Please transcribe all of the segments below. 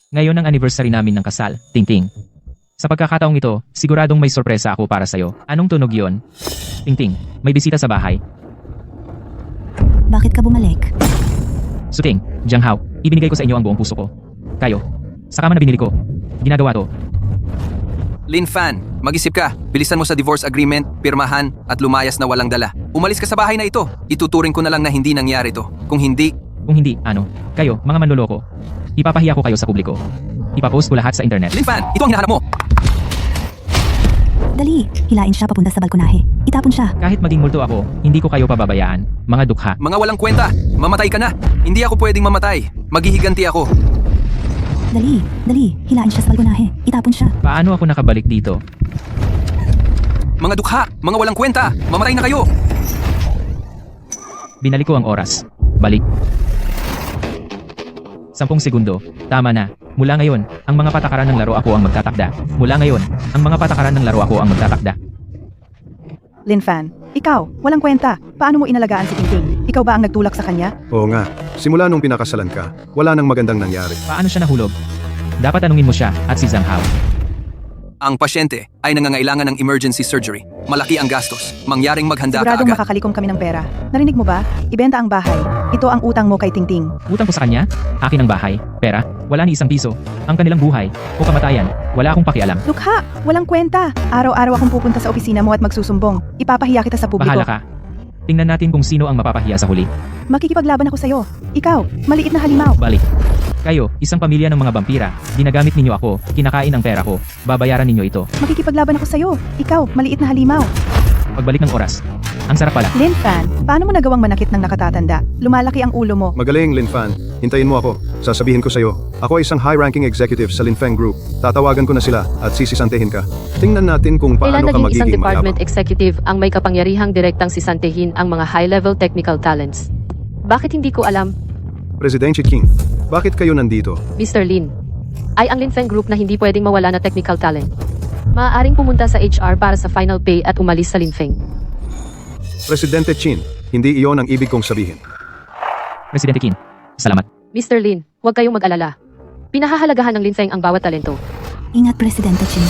Ngayon ang anniversary namin ng kasal, Tingting. Sa pagkakataong ito, siguradong may sorpresa ako para sa'yo. Anong tunog yon? Tingting, may bisita sa bahay. Bakit ka bumalik? Suting, Jiang Hao, ibinigay ko sa inyo ang buong puso ko. Kayo, sa kama na binili ko. Ginagawa to. Lin Fan, mag-isip ka. Bilisan mo sa divorce agreement, pirmahan, at lumayas na walang dala. Umalis ka sa bahay na ito. Ituturing ko na lang na hindi nangyari to. Kung hindi, Kung hindi, kayo, mga manloloko. Ipapahiya ko kayo sa publiko. Ipapost ko lahat sa internet. Lin Fan, ito ang hinahanap mo! Dali, hilain siya papunta sa balkonahe. Itapon siya. Kahit maging multo ako, hindi ko kayo pababayaan. Mga dukha. Mga walang kwenta, mamatay ka na. Hindi ako pwedeng mamatay. Maghihiganti ako. Dali, hilain siya sa balkonahe. Itapon siya. Paano ako nakabalik dito? Mga dukha, mga walang kwenta, mamatay na kayo. Binalik ko ang oras. Balik. 10 segundo. Tama na. Mula ngayon, ang mga patakaran ng laro ako ang magtatakda. Mula ngayon, ang mga patakaran ng laro ako ang magtatakda. Lin Fan, ikaw, walang kwenta. Paano mo inalagaan si Tingting? Ikaw ba ang nagtulak sa kanya? Oo nga, simula nung pinakasalan ka, wala nang magandang nangyari. Paano siya nahulog? Dapat tanungin mo siya at si Zhang Hao. Ang pasyente ay nangangailangan ng emergency surgery. Malaki ang gastos. Mangyaring maghanda ka Siguradong agad. makakalikom kami ng pera. Narinig mo ba? Ibenta ang bahay. Ito ang utang mo kay Tingting. Utang ko sa kanya? Akin ang bahay. Pera? Wala ni isang piso. Ang kanilang buhay o kamatayan, wala akong pakialam. Lukha, walang kwenta. Araw-araw akong pupunta sa opisina mo at magsusumbong. Ipapahiya kita sa publiko. Bahala ka. Tingnan natin kung sino ang mapapahiya sa huli. Makikipaglaban ako sa'yo. Ikaw, maliit na halimaw. Balik. Kayo, isang pamilya ng mga vampira. Ginagamit ninyo ako, kinakain ang pera ko. Babayaran ninyo ito. Makikipaglaban ako sa'yo. Ikaw, maliit na halimaw. Pagbalik ng oras. Ang sarap pala. Lin Fan, paano mo nagawang manakit ng nakatatanda? Lumalaki ang ulo mo. Magaling, Lin Fan. Hintayin mo ako. Sasabihin ko sa'yo, ako ay isang high-ranking executive sa Linfeng Group. Tatawagan ko na sila at sisisantehin ka. Tingnan natin kung Kailan paano ka naging isang magiging department mayabang. executive ang may kapangyarihang direktang sisantehin ang mga high-level technical talents? Bakit hindi ko alam, Presidente King, bakit kayo nandito? Mr. Lin? Ay ang Linfeng Group na hindi pwedeng mawala na technical talent. Maaaring pumunta sa HR para sa final pay at umalis sa Linfeng. Presidente Chin, hindi iyon ang ibig kong sabihin. Presidente Qin. Salamat. Mr. Lin, huwag kayong mag-alala. Pinahahalagahan ng Linfeng ang bawat talento. Ingat, Presidente Chin.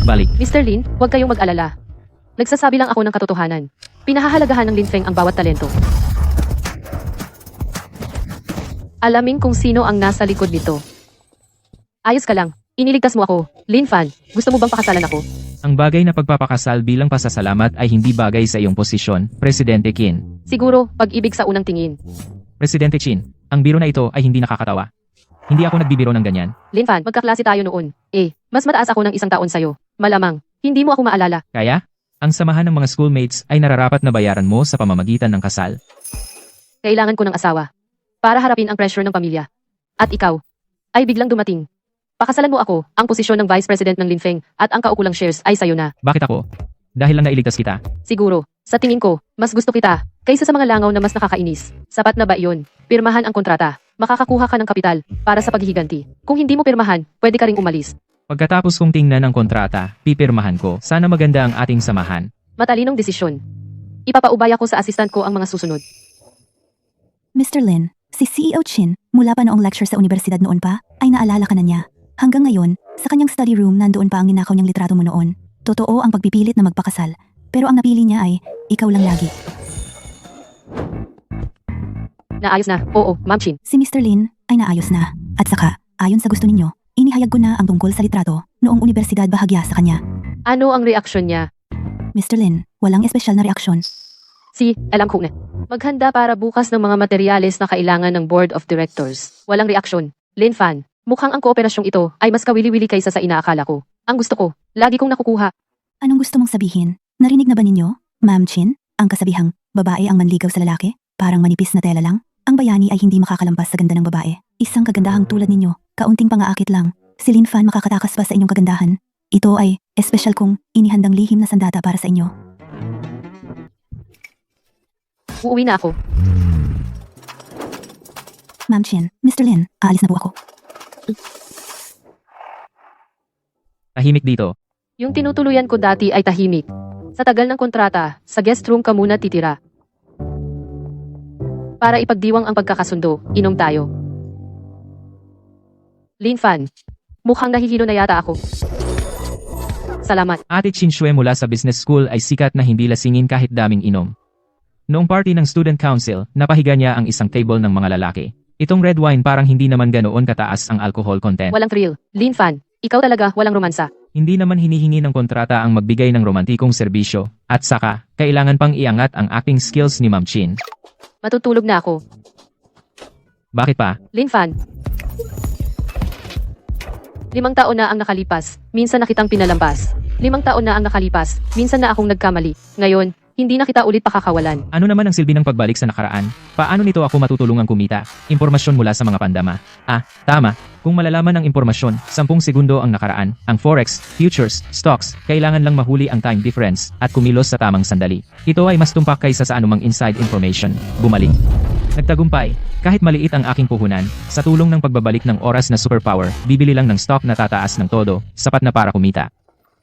Balik. Mr. Lin, huwag kayong mag-alala. Nagsasabi lang ako ng katotohanan. Pinahahalagahan ng Linfeng ang bawat talento. Alamin kung sino ang nasa likod nito. Ayos ka lang. Iniligtas mo ako. Lin Fan, gusto mo bang pakasalan ako? Ang bagay na pagpapakasal bilang pasasalamat ay hindi bagay sa iyong posisyon, Presidente Qin. Siguro, pag-ibig sa unang tingin. Presidente Qin, ang biro na ito ay hindi nakakatawa. Hindi ako nagbibiro ng ganyan. Lin Fan, magkaklase tayo noon. Mas mataas ako ng 1 taon sa'yo. Malamang, hindi mo ako maalala. Kaya, ang samahan ng mga schoolmates ay nararapat na bayaran mo sa pamamagitan ng kasal. Kailangan ko ng asawa. Para harapin ang pressure ng pamilya. At ikaw, ay biglang dumating. Pakasalan mo ako, ang posisyon ng Vice President ng Linfeng, at ang kaukulang shares ay sayo na. Bakit ako? Dahil lang nailigtas kita. Siguro, sa tingin ko, mas gusto kita, kaysa sa mga langaw na mas nakakainis. Sapat na ba iyon? Pirmahan ang kontrata. Makakakuha ka ng kapital, para sa paghihiganti. Kung hindi mo pirmahan, pwede ka ring umalis. Pagkatapos kong tingnan ang kontrata, pipirmahan ko. Sana maganda ang ating samahan. Matalinong desisyon. Ipapaubaya ko sa assistant ko ang mga susunod. Mr. Lin, si CEO Chin, mula pa noong lecture sa universidad noon pa, ay naalala ka na niya. Hanggang ngayon, sa kanyang study room nandoon pa ang ninakaw niyang litrato mo noon. Totoo ang pagpipilit na magpakasal, pero ang napili niya ay, ikaw lang lagi. Naayos na, oo, Ma'am Chin. Si Mr. Lin ay naayos na. At saka, ayon sa gusto ninyo, inihayag ko na ang tungkol sa litrato noong universidad bahagya sa kanya. Ano ang reaksyon niya? Mr. Lin, walang espesyal na reaksyon. Alam ko na. Maghanda para bukas ng mga materyales na kailangan ng Board of Directors. Walang reaksyon. Lin Fan, mukhang ang kooperasyong ito ay mas kawili-wili kaysa sa inaakala ko. Ang gusto ko, lagi kong nakukuha. Anong gusto mong sabihin? Narinig na ba ninyo, Ma'am Chin? Ang kasabihang, babae ang manligaw sa lalaki? Parang manipis na tela lang? Ang bayani ay hindi makakalampas sa ganda ng babae. Isang kagandahang tulad ninyo, kaunting pangaakit lang. Si Lin Fan makakatakas pa sa inyong kagandahan. Ito ay, espesyal kong, inihandang lihim na sandata para sa inyo. Uuwi na ako. Ma'am Chin, Mr. Lin, aalis na po ako. Tahimik dito. Yung tinutuluyan ko dati ay tahimik. Sa tagal ng kontrata, sa guest room ka muna titira. Para ipagdiwang ang pagkakasundo, inom tayo. Lin Fan, mukhang nahihilo na yata ako. Salamat. Ate Chin Shue mula sa business school ay sikat na hindi lasingin kahit daming inom. Noong party ng student council, napahiga niya ang isang table ng mga lalaki. Itong red wine parang hindi naman ganoon kataas ang alcohol content. Walang thrill. Lin Fan, ikaw talaga walang romansa. Hindi naman hinihingi ng kontrata ang magbigay ng romantikong serbisyo. At saka, kailangan pang iangat ang acting skills ni Ma'am Chin. Matutulog na ako. Bakit pa? Lin Fan. 5 taon na ang nakalipas, minsan na kitang pinalampas. 5 taon na ang nakalipas, minsan na akong nagkamali. Ngayon, hindi na kita ulit pakakawalan. Ano naman ang silbi ng pagbalik sa nakaraan? Paano nito ako matutulungang kumita? Impormasyon mula sa mga pandama. Tama. Kung malalaman ang impormasyon, 10 segundo ang nakaraan, ang forex, futures, stocks, kailangan lang mahuli ang time difference at kumilos sa tamang sandali. Ito ay mas tumpak kaysa sa anumang inside information. Bumalik. Nagtagumpay. Kahit maliit ang aking puhunan, sa tulong ng pagbabalik ng oras na superpower, bibili lang ng stock na tataas ng todo, sapat na para kumita.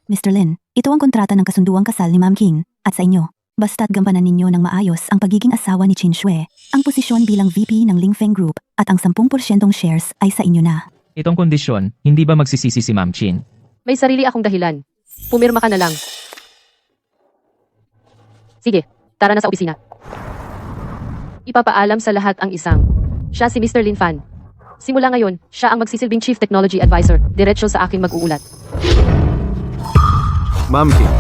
Mr. Lin, ito ang kontrata ng kasunduang kasal ni Ma'am King at sa inyo. Basta't gampanan ninyo ng maayos ang pagiging asawa ni Chin Shue, ang posisyon bilang VP ng Lingfeng Group at ang 10% shares ay sa inyo na. Itong kondisyon, hindi ba magsisisi si Ma'am Chin? May sarili akong dahilan. Pumirma ka na lang. Sige, tara na sa opisina. Ipapaalam sa lahat ang isang. Siya si Mr. Lin Fan. Simula ngayon, siya ang magsisilbing Chief Technology Advisor, diretsyo sa akin mag-uulat. Ma'am King,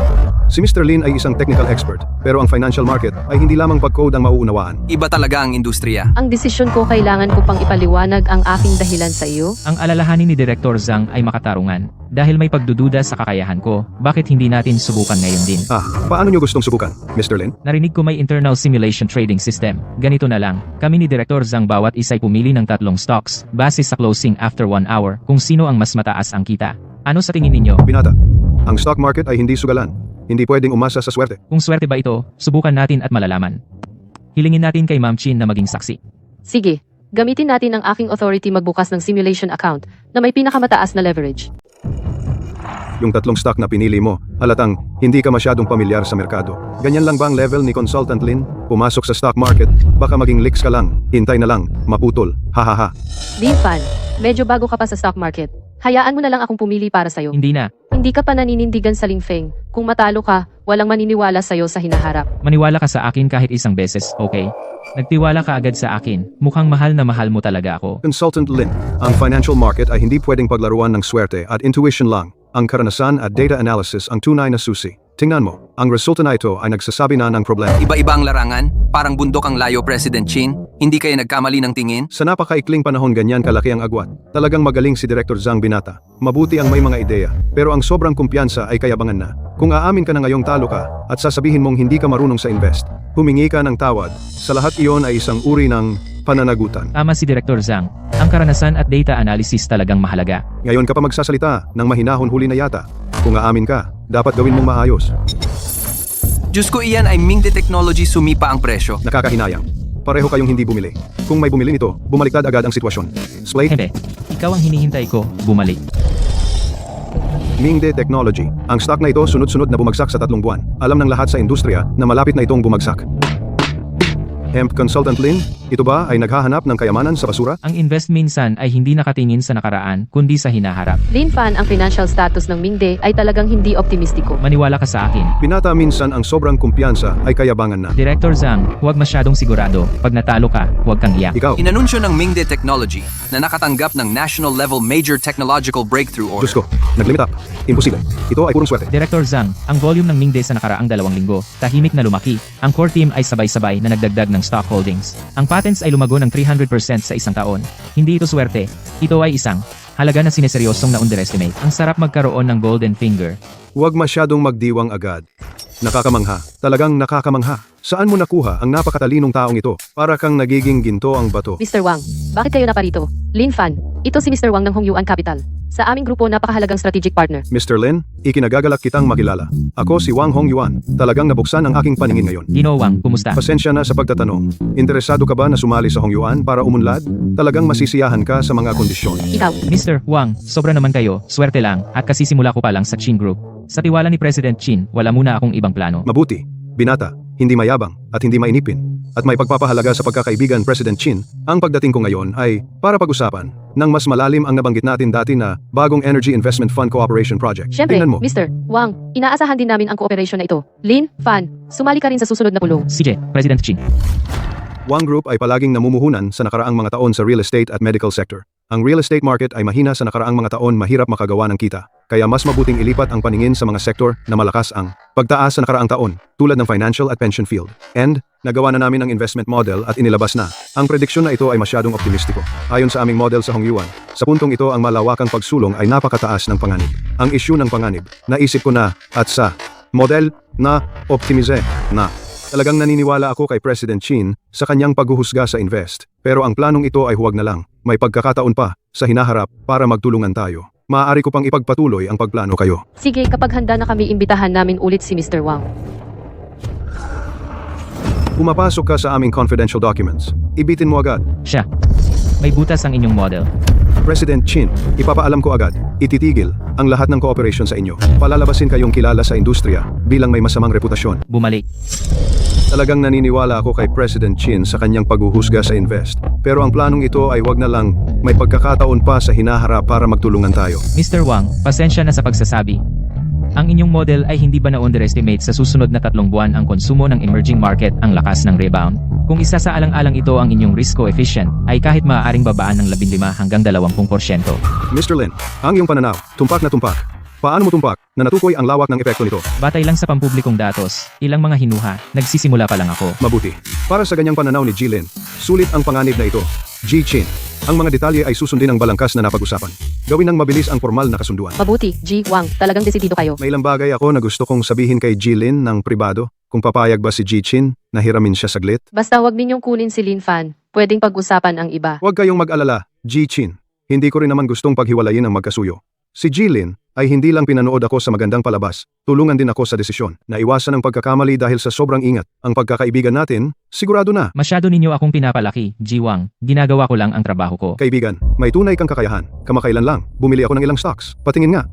si Mr. Lin ay isang technical expert, pero ang financial market ay hindi lamang pag-code ang mauunawaan. Iba talaga ang industriya. Ang desisyon ko kailangan ko pang ipaliwanag ang aking dahilan sa iyo. Ang alalahanin ni Director Zhang ay makatarungan. Dahil may pagdududa sa kakayahan ko, bakit hindi natin subukan ngayon din? Paano nyo gustong subukan, Mr. Lin? Narinig ko may internal simulation trading system. Ganito na lang, kami ni Director Zhang bawat isa'y pumili ng 3 stocks, base sa closing after 1 hour, kung sino ang mas mataas ang kita. Ano sa tingin ninyo? Binata, ang stock market ay hindi sugalan. Hindi pwedeng umasa sa swerte. Kung swerte ba ito, subukan natin at malalaman. Hilingin natin kay Ma'am Chin na maging saksi. Sige, gamitin natin ang aking authority magbukas ng simulation account na may pinakamataas na leverage. Yung 3 stock na pinili mo, halatang hindi ka masyadong pamilyar sa merkado. Ganyan lang ba ang level ni Consultant Lin? Pumasok sa stock market, baka maging leaks ka lang, hintay na lang, maputol, hahaha. Lin Fan, medyo bago ka pa sa stock market. Hayaan mo na lang akong pumili para sa'yo. Hindi na. Hindi ka pa naninindigan sa Lingfeng. Kung matalo ka, walang maniniwala sa'yo sa hinaharap. Maniwala ka sa akin kahit isang beses, okay? Nagtiwala ka agad sa akin. Mukhang mahal na mahal mo talaga ako. Consultant Lin, ang financial market ay hindi pwedeng paglaruan ng swerte at intuition lang. Ang karanasan at data analysis ang tunay na susi. Tingnan mo, ang resulta na ito ay nagsasabi na ng problema. Iba-iba ang larangan, parang bundok ang layo, President Chin. Hindi kayo nagkamali ng tingin? Sa napakaikling panahon ganyan kalaki ang agwat. Talagang magaling si Director Zhang Binata. Mabuti ang may mga ideya, pero ang sobrang kumpiyansa ay kayabangan na. Kung aamin ka na ngayong talo ka at sasabihin mong hindi ka marunong sa invest, humingi ka ng tawad. Sa lahat iyon ay isang uri ng pananagutan. Tama si Director Zhang. Ang karanasan at data analysis talagang mahalaga. Ngayon ka pa magsasalita ng mahinahon huli na yata. Kung aamin ka, dapat gawin mong maayos. Diyos ko, iyan ay Mingde Technology, sumipa ang presyo. Nakakahinayang. Pareho kayong hindi bumili. Kung may bumili nito, bumaliktad agad ang sitwasyon. Slate, Hindi. Ikaw ang hinihintay ko, bumalik. Mingde Technology. Ang stock na ito sunod-sunod na bumagsak sa 3 buwan. Alam ng lahat sa industriya na malapit na itong bumagsak. Hemp Consultant Lin, ito ba ay naghahanap ng kayamanan sa basura? Ang invest minsan ay hindi nakatingin sa nakaraan, kundi sa hinaharap. Lin Fan, ang financial status ng Mingde ay talagang hindi optimistiko. Maniwala ka sa akin. Pinata minsan ang sobrang kumpiyansa ay kayabangan na. Director Zhang, huwag masyadong sigurado. Pag natalo ka, huwag kang iyak. Ikaw, Inanunsyo ng Mingde Technology na nakatanggap ng National Level Major Technological Breakthrough Diyos Order. ko, naglimit up. Imposible. Ito ay purong swerte. Director Zhang, ang volume ng Mingde sa nakaraang 2 linggo, tahimik na lumaki. Ang core team ay sabay-sabay na nagdagdag ng stock holdings. Ang patents ay lumago ng 300% sa isang taon. Hindi ito swerte. Ito ay isang halaga na sineseryosong na underestimate. Ang sarap magkaroon ng golden finger. Huwag masyadong magdiwang agad. Nakakamangha. Talagang nakakamangha. Saan mo nakuha ang napakatalinong taong ito? Para kang nagiging ginto ang bato. Mr. Wang, bakit kayo naparito? Lin Fan, ito si Mr. Wang ng Hongyuan Capital. Sa aming grupo, napakahalagang strategic partner. Mr. Lin, ikinagagalak kitang makilala. Ako si Wang Hongyuan. Talagang nabuksan ang aking paningin ngayon. Gino Wang, kumusta? Pasensya na sa pagtatanong. Interesado ka ba na sumali sa Hongyuan para umunlad? Talagang masisiyahan ka sa mga kondisyon. Ikaw, Mr. Wang, sobra naman kayo, swerte lang, at kasisimula ko pa lang sa Chin Group. Sa tiwala ni President Chin, wala muna akong ibang plano. Mabuti. Binata, hindi mayabang, at hindi mainipin. At may pagpapahalaga sa pagkakaibigan President Chin, ang pagdating ko ngayon ay para pag-usapan ng mas malalim ang nabanggit natin dati na bagong Energy Investment Fund Cooperation Project. Siyempre, Tingnan mo. Mr. Wang, inaasahan din namin ang kooperasyon na ito. Lin, Fan, sumali ka rin sa susunod na pulong. CJ, President Chin. Wang Group ay palaging namumuhunan sa nakaraang mga taon sa real estate at medical sector. Ang real estate market ay mahina sa nakaraang mga taon, mahirap makagawa ng kita. Kaya mas mabuting ilipat ang paningin sa mga sektor na malakas ang pagtaas sa nakaraang taon, tulad ng financial at pension field. And, nagawa na namin ang investment model at inilabas na. Ang prediksyon na ito ay masyadong optimistiko. Ayon sa aming model sa Hong Yuan, sa puntong ito ang malawakang pagsulong ay napakataas ng panganib. Ang issue ng panganib, naisip ko na, at sa model na optimize na. Talagang naniniwala ako kay President Chin sa kanyang paghuhusga sa invest. Pero ang planong ito ay huwag na lang. May pagkakataon pa sa hinaharap para magtulungan tayo. Maaari ko pang ipagpatuloy ang pagplano kayo. Sige, kapag handa na kami, imbitahan namin ulit si Mr. Wang. Pumapasok ka sa aming confidential documents. Ibitin mo agad. Siya. May butas ang inyong model. President Chin, ipapaalam ko agad, ititigil ang lahat ng cooperation sa inyo. Palalabasin kayong kilala sa industriya bilang may masamang reputasyon. Bumalik. Talagang naniniwala ako kay President Chin sa kanyang paghuhusga sa invest. Pero ang planong ito ay wag na lang may pagkakataon pa sa hinaharap para magtulungan tayo. Mr. Wang, pasensya na sa pagsasabi. Ang inyong model ay hindi ba na-underestimate sa susunod na 3 buwan ang konsumo ng emerging market ang lakas ng rebound? Kung isa sa alang-alang ito ang inyong risk coefficient, ay kahit maaaring babaan ng 15 hanggang 20%. Mr. Lin, ang iyong pananaw, tumpak na tumpak. Paano mo tumpak na natukoy ang lawak ng epekto nito? Batay lang sa pampublikong datos, ilang mga hinuha, nagsisimula pa lang ako. Mabuti. Para sa ganyang pananaw ni Ji Lin, sulit ang panganib na ito. Ji Chin. Ang mga detalye ay susundin ng balangkas na napag-usapan. Gawin ng mabilis ang formal na kasunduan. Mabuti, G. Wang, talagang desidido kayo. May ilang bagay ako na gusto kong sabihin kay Ji Lin ng pribado. Kung papayag ba si Ji Chin na hiramin siya saglit? Basta wag ninyong kunin si Lin Fan. Pwedeng pag-usapan ang iba. Huwag kayong mag-alala, Ji Chin. Hindi ko rin naman gustong paghiwalayin ang magkasuyo. Si Ji Lin ay hindi lang pinanood ako sa magandang palabas, tulungan din ako sa desisyon. Naiwasan ang pagkakamali dahil sa sobrang ingat. Ang pagkakaibigan natin, sigurado na. Masyado ninyo akong pinapalaki, Ji Wang. Ginagawa ko lang ang trabaho ko. Kaibigan, may tunay kang kakayahan. Kamakailan lang, bumili ako ng ilang stocks. Patingin nga.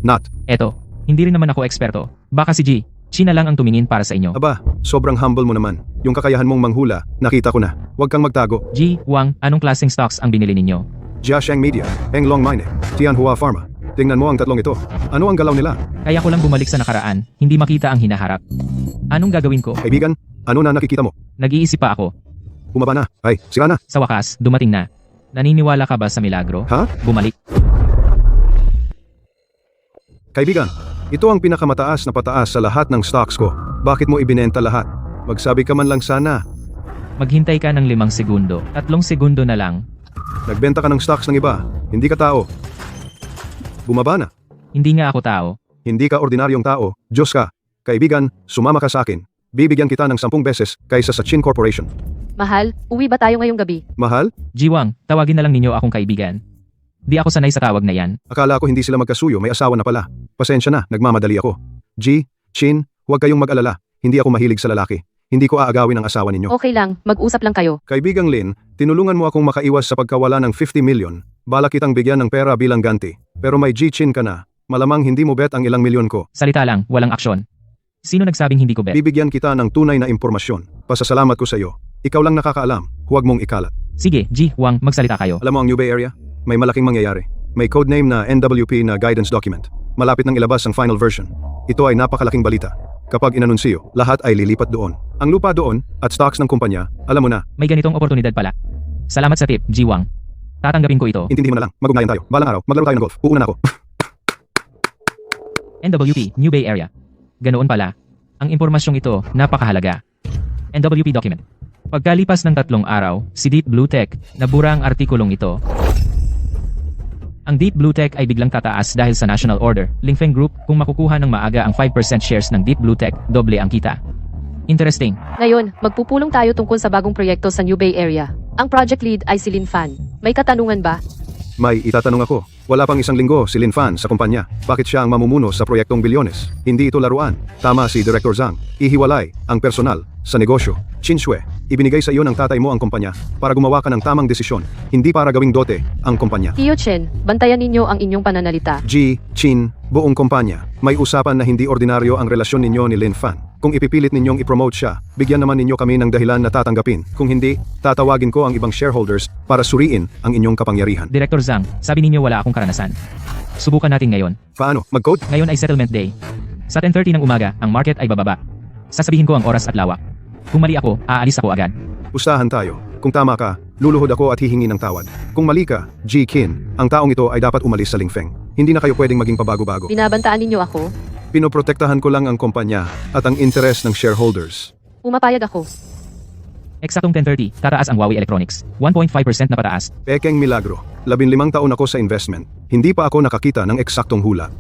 Not. Eto, hindi rin naman ako eksperto. Baka si Ji, China lang ang tumingin para sa inyo. Aba, sobrang humble mo naman. Yung kakayahan mong manghula, nakita ko na. Huwag kang magtago. Ji Wang, anong klaseng stocks ang binili ninyo? Jiasheng Media, Henglong Mining, Tianhua Pharma. Tingnan mo ang tatlong ito. Ano ang galaw nila? Kaya ko lang bumalik sa nakaraan, hindi makita ang hinaharap. Anong gagawin ko? Kaibigan, ano na nakikita mo? Nag-iisip pa ako. Bumaba na. Ay, sira na. Sa wakas, dumating na. Naniniwala ka ba sa milagro? Ha? Bumalik. Kaibigan, ito ang pinakamataas na pataas sa lahat ng stocks ko. Bakit mo ibinenta lahat? Magsabi ka man lang sana. Maghintay ka ng 5 segundo. 3 segundo na lang. Nagbenta ka ng stocks ng iba. Hindi ka tao. Bumaba na. Hindi nga ako tao. Hindi ka ordinaryong tao. Diyos ka. Kaibigan, sumama ka sa akin. Bibigyan kita ng 10 beses kaysa sa Chin Corporation. Mahal, uwi ba tayo ngayong gabi? Mahal? Ji Wang, tawagin na lang ninyo akong kaibigan. Di ako sanay sa tawag na yan. Akala ko hindi sila magkasuyo, may asawa na pala. Pasensya na, nagmamadali ako. G, Chin, huwag kayong mag-alala. Hindi ako mahilig sa lalaki. Hindi ko aagawin ang asawa ninyo. Okay lang, mag-usap lang kayo. Kaibigang Lin, tinulungan mo akong makaiwas sa pagkawala ng 50 million. Balak kitang bigyan ng pera bilang ganti. Pero may G-Chin ka na. Malamang hindi mo bet ang ilang milyon ko. Salita lang, walang aksyon. Sino nagsabing hindi ko bet? Bibigyan kita ng tunay na impormasyon. Pasasalamat ko sa iyo. Ikaw lang nakakaalam. Huwag mong ikalat. Sige, Ji Wang, magsalita kayo. Alam mo ang New Bay Area? May malaking mangyayari. May codename na NWP na guidance document. Malapit nang ilabas ang final version. Ito ay napakalaking balita. Kapag inanunsiyo, lahat ay lilipat doon. Ang lupa doon at stocks ng kumpanya, alam mo na. May ganitong oportunidad pala. Salamat sa tip, Ji Wang. Tatanggapin ko ito. Intindihin mo na lang. Mag-ugnayan tayo. Balang araw, maglaro tayo ng golf. Uuna na ako. NWP, New Bay Area. Ganoon pala. Ang impormasyong ito, napakahalaga. NWP document. Pagkalipas ng 3 araw, si Deep Blue Tech, nabura ang artikulong ito. Ang Deep Blue Tech ay biglang tataas dahil sa national order. Lingfeng Group, kung makukuha ng maaga ang 5% shares ng Deep Blue Tech, doble ang kita. Interesting. Ngayon, magpupulong tayo tungkol sa bagong proyekto sa New Bay Area. Ang project lead ay si Lin Fan. May katanungan ba? May itatanong ako. Wala pang 1 linggo si Lin Fan sa kumpanya. Bakit siya ang mamumuno sa proyektong bilyones? Hindi ito laruan. Tama si Director Zhang. Ihiwalay ang personal sa negosyo. Chin Shui, ibinigay sa iyo ng tatay mo ang kumpanya para gumawa ka ng tamang desisyon, hindi para gawing dote ang kumpanya. Tio Chen, bantayan ninyo ang inyong pananalita. G, Chin, buong kumpanya. May usapan na hindi ordinaryo ang relasyon ninyo ni Lin Fan. Kung ipipilit ninyong i-promote siya, bigyan naman ninyo kami ng dahilan na tatanggapin. Kung hindi, tatawagin ko ang ibang shareholders para suriin ang inyong kapangyarihan. Director Zhang, sabi ninyo wala akong karanasan. Subukan natin ngayon. Paano? Mag-code? Ngayon ay settlement day. Sa 10:30 ng umaga, ang market ay bababa. Sasabihin ko ang oras at lawak. Kung mali ako, aalis ako agad. Pustahan tayo. Kung tama ka, luluhod ako at hihingi ng tawad. Kung mali ka, Ji Qin, ang taong ito ay dapat umalis sa Lingfeng. Hindi na kayo pwedeng maging pabago-bago. Binabantaan ninyo ako? Pinoprotektahan ko lang ang kumpanya at ang interes ng shareholders. Pumapayag ako. Eksaktong 10:30, tataas ang Huawei Electronics. 1.5% na pataas. Pekeng milagro. 15 taon ako sa investment. Hindi pa ako nakakita ng eksaktong hula.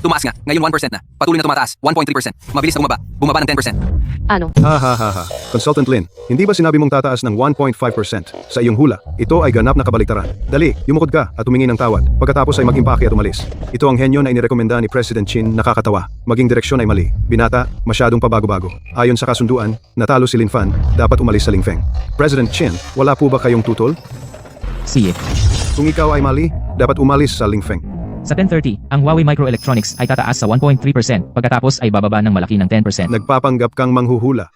Tumaas nga. Ngayon 1% na. Patuloy na tumataas. 1.3%. Mabilis na bumaba. Bumaba ng 10%. Ano? Ha ha ha ha. Consultant Lin, hindi ba sinabi mong tataas ng 1.5% sa iyong hula? Ito ay ganap na kabaligtaran. Dali, yumukod ka at humingi ng tawad. Pagkatapos ay mag-impake at umalis. Ito ang henyo na inirekomenda ni President Chin, nakakatawa. Maging direksyon ay mali. Binata, masyadong pabago-bago. Ayon sa kasunduan, natalo si Lin Fan, dapat umalis sa Lingfeng. President Chin, wala po ba kayong tutol? Sige. Kung ikaw ay mali, dapat umalis sa Lingfeng. Sa 10:30, ang Huawei Microelectronics ay tataas sa 1.3%, pagkatapos ay bababa ng malaki ng 10%. Nagpapanggap kang manghuhula.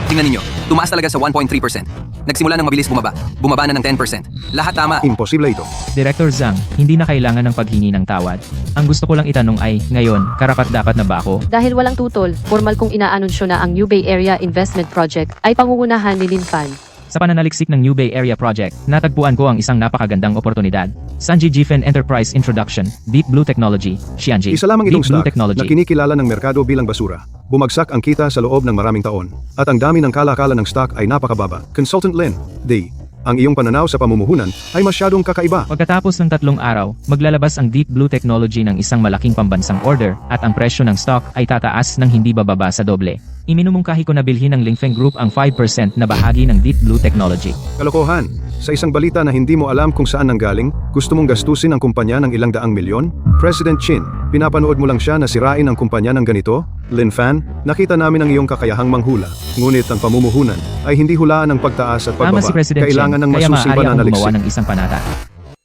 Tingnan ninyo. Tumaas talaga sa 1.3%. Nagsimula ng mabilis bumaba. Bumaba na ng 10%. Lahat tama. Imposible ito. Director Zhang, hindi na kailangan ng paghingi ng tawad. Ang gusto ko lang itanong ay, ngayon, karapat-dapat na ba ako? Dahil walang tutol, formal kong inaanunsyo na ang New Bay Area Investment Project ay pangungunahan ni Lin Fan. Sa pananaliksik ng New Bay Area Project, natagpuan ko ang isang napakagandang oportunidad. Sanji Jifen Enterprise Introduction, Deep Blue Technology, Xianji. Isa lamang itong Deep Blue stock Technology. na kinikilala ng merkado bilang basura. Bumagsak ang kita sa loob ng maraming taon. At ang dami ng kalakalan ng stock ay napakababa. Consultant Lin, D. Ang iyong pananaw sa pamumuhunan ay masyadong kakaiba. Pagkatapos ng 3 araw, maglalabas ang Deep Blue Technology ng isang malaking pambansang order at ang presyo ng stock ay tataas ng hindi bababa sa doble. Iminumungkahi ko na bilhin ng Lingfeng Group ang 5% na bahagi ng Deep Blue Technology. Kalokohan. Sa isang balita na hindi mo alam kung saan nanggaling, gusto mong gastusin ang kumpanya ng ilang daang milyon? President Chin, pinapanood mo lang siya na sirain ang kumpanya ng ganito? Lin Fan, nakita namin ang iyong kakayahang manghula. Ngunit ang pamumuhunan ay hindi hulaan ng pagtaas at Tama pagbaba. si President Kailangan Chen, ng kaya masusing maaari akong gumawa pananaliksik. ng isang panata.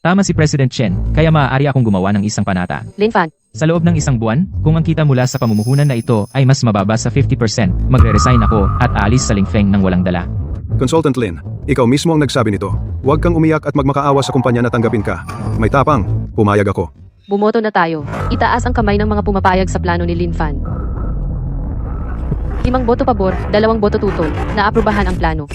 Tama si President Chen, kaya maaari akong gumawa ng isang panata. Lin Fan, Sa loob ng isang buwan, kung ang kita mula sa pamumuhunan na ito ay mas mababa sa 50%, magre-resign ako at aalis sa Lingfeng ng walang dala. Consultant Lin, ikaw mismo ang nagsabi nito. Huwag kang umiyak at magmakaawa sa kumpanya na tanggapin ka. May tapang, pumayag ako. bumoto na tayo. Itaas ang kamay ng mga pumapayag sa plano ni Lin Fan. 5 boto pabor, 2 boto tutol, naaprubahan ang plano.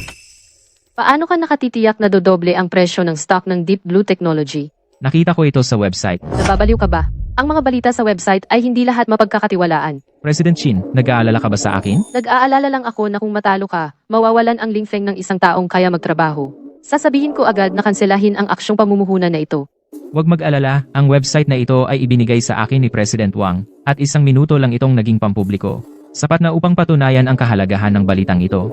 Paano ka nakatitiyak na dodoble ang presyo ng stock ng Deep Blue Technology? Nakita ko ito sa website. Nababaliw ka ba? Ang mga balita sa website ay hindi lahat mapagkakatiwalaan. President Chin, nag-aalala ka ba sa akin? Nag-aalala lang ako na kung matalo ka, mawawalan ang Lingfeng ng isang taong kaya magtrabaho. Sasabihin ko agad na kanselahin ang aksyong pamumuhunan na ito. Huwag mag-alala, ang website na ito ay ibinigay sa akin ni President Wang, at 1 minuto lang itong naging pampubliko. Sapat na upang patunayan ang kahalagahan ng balitang ito.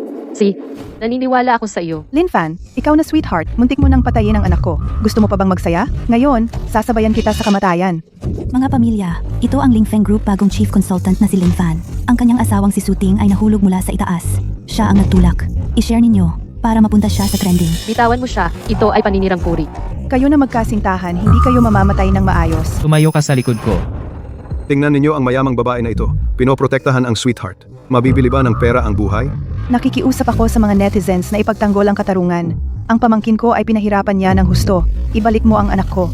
Naniniwala ako sa iyo. Lin Fan, ikaw na sweetheart, muntik mo nang patayin ang anak ko. Gusto mo pa bang magsaya? Ngayon, sasabayan kita sa kamatayan. Mga pamilya, ito ang Lingfeng Group bagong chief consultant na si Lin Fan. Ang kanyang asawang si Suting ay nahulog mula sa itaas. Siya ang nagtulak. I-share ninyo para mapunta siya sa trending. Bitawan mo siya, ito ay paninirang puri. Kayo na magkasintahan, hindi kayo mamamatay ng maayos. Tumayo ka sa likod ko. Tingnan ninyo ang mayamang babae na ito. Pinoprotektahan ang sweetheart. Mabibili ba ng pera ang buhay? Nakikiusap ako sa mga netizens na ipagtanggol ang katarungan. Ang pamangkin ko ay pinahirapan niya ng husto. Ibalik mo ang anak ko.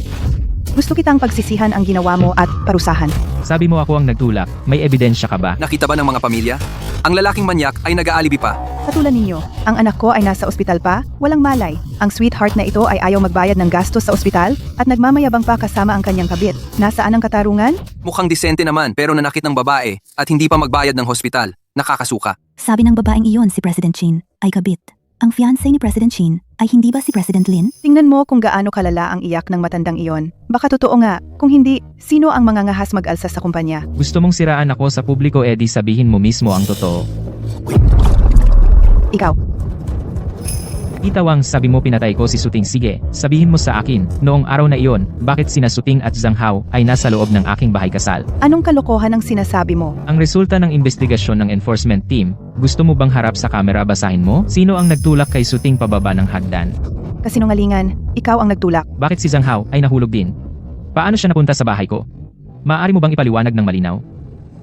Gusto kitang pagsisihan ang ginawa mo at parusahan. Sabi mo ako ang nagtulak, may ebidensya ka ba? Nakita ba ng mga pamilya? Ang lalaking manyak ay nag-aalibi pa. Katulad ninyo, ang anak ko ay nasa ospital pa, walang malay. Ang sweetheart na ito ay ayaw magbayad ng gastos sa ospital at nagmamayabang pa kasama ang kanyang kabit. Nasaan ang katarungan? Mukhang disente naman pero nanakit ng babae at hindi pa magbayad ng hospital. Nakakasuka. Sabi ng babaeng iyon si President Chin ay kabit. Ang fiancé ni President Chin ay hindi ba si President Lin? Tingnan mo kung gaano kalala ang iyak ng matandang iyon. Baka totoo nga. Kung hindi, sino ang mangangahas mag-alsa sa kumpanya? Gusto mong siraan ako sa publiko, edi sabihin mo mismo ang totoo. Ikaw. Tita Wang, sabi mo pinatay ko si Suting. Sige, sabihin mo sa akin, noong araw na iyon, bakit sina Suting at Zhang Hao ay nasa loob ng aking bahay kasal? Anong kalokohan ang sinasabi mo? Ang resulta ng investigasyon ng enforcement team, gusto mo bang harap sa kamera basahin mo? Sino ang nagtulak kay Suting pababa ng hagdan? Kasinungalingan, ikaw ang nagtulak. Bakit si Zhang Hao ay nahulog din? Paano siya napunta sa bahay ko? Maaari mo bang ipaliwanag ng malinaw?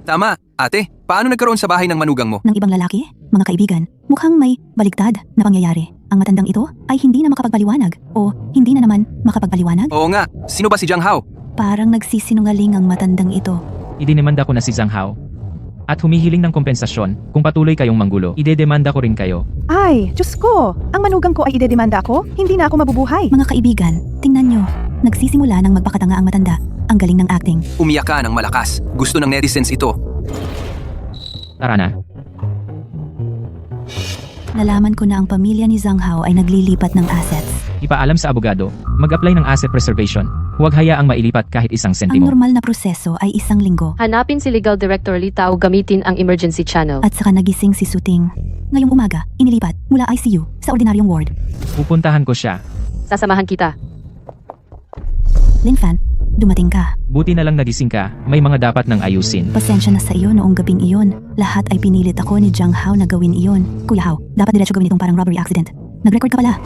Tama, ate. Paano nagkaroon sa bahay ng manugang mo? Ng ibang lalaki? Mga kaibigan, mukhang may baligtad na pangyayari. Ang matandang ito ay hindi na makapagpaliwanag o hindi na naman makapagpaliwanag? Oo nga, sino ba si Jiang Hao? Parang nagsisinungaling ang matandang ito. Idinimanda ko na si Zhang Hao. At humihiling ng kompensasyon kung patuloy kayong manggulo. Idedemanda ko rin kayo. Ay, Diyos ko! Ang manugang ko ay idedemanda ako? Hindi na ako mabubuhay. Mga kaibigan, tingnan nyo. Nagsisimula ng magpakatanga ang matanda. Ang galing ng acting. Umiyak ka ng malakas. Gusto ng netizens ito. Tara na. Nalaman ko na ang pamilya ni Zhang Hao ay naglilipat ng assets. Ipaalam sa abogado, mag-apply ng asset preservation. Huwag hayaang mailipat kahit isang Ang sentimo. normal na proseso ay 1 linggo. Hanapin si Legal Director Li Tao gamitin ang emergency channel. At saka nagising si Suting. Ngayong umaga, inilipat mula ICU sa ordinaryong ward. Pupuntahan ko siya. Sasamahan kita. Lin Fan, dumating ka. Buti na lang nagising ka, may mga dapat nang ayusin. Pasensya na sa iyo noong gabing iyon. Lahat ay pinilit ako ni Jiang Hao na gawin iyon. Kuya Hao, dapat diretso gawin itong parang robbery accident. Nag-record ka pala.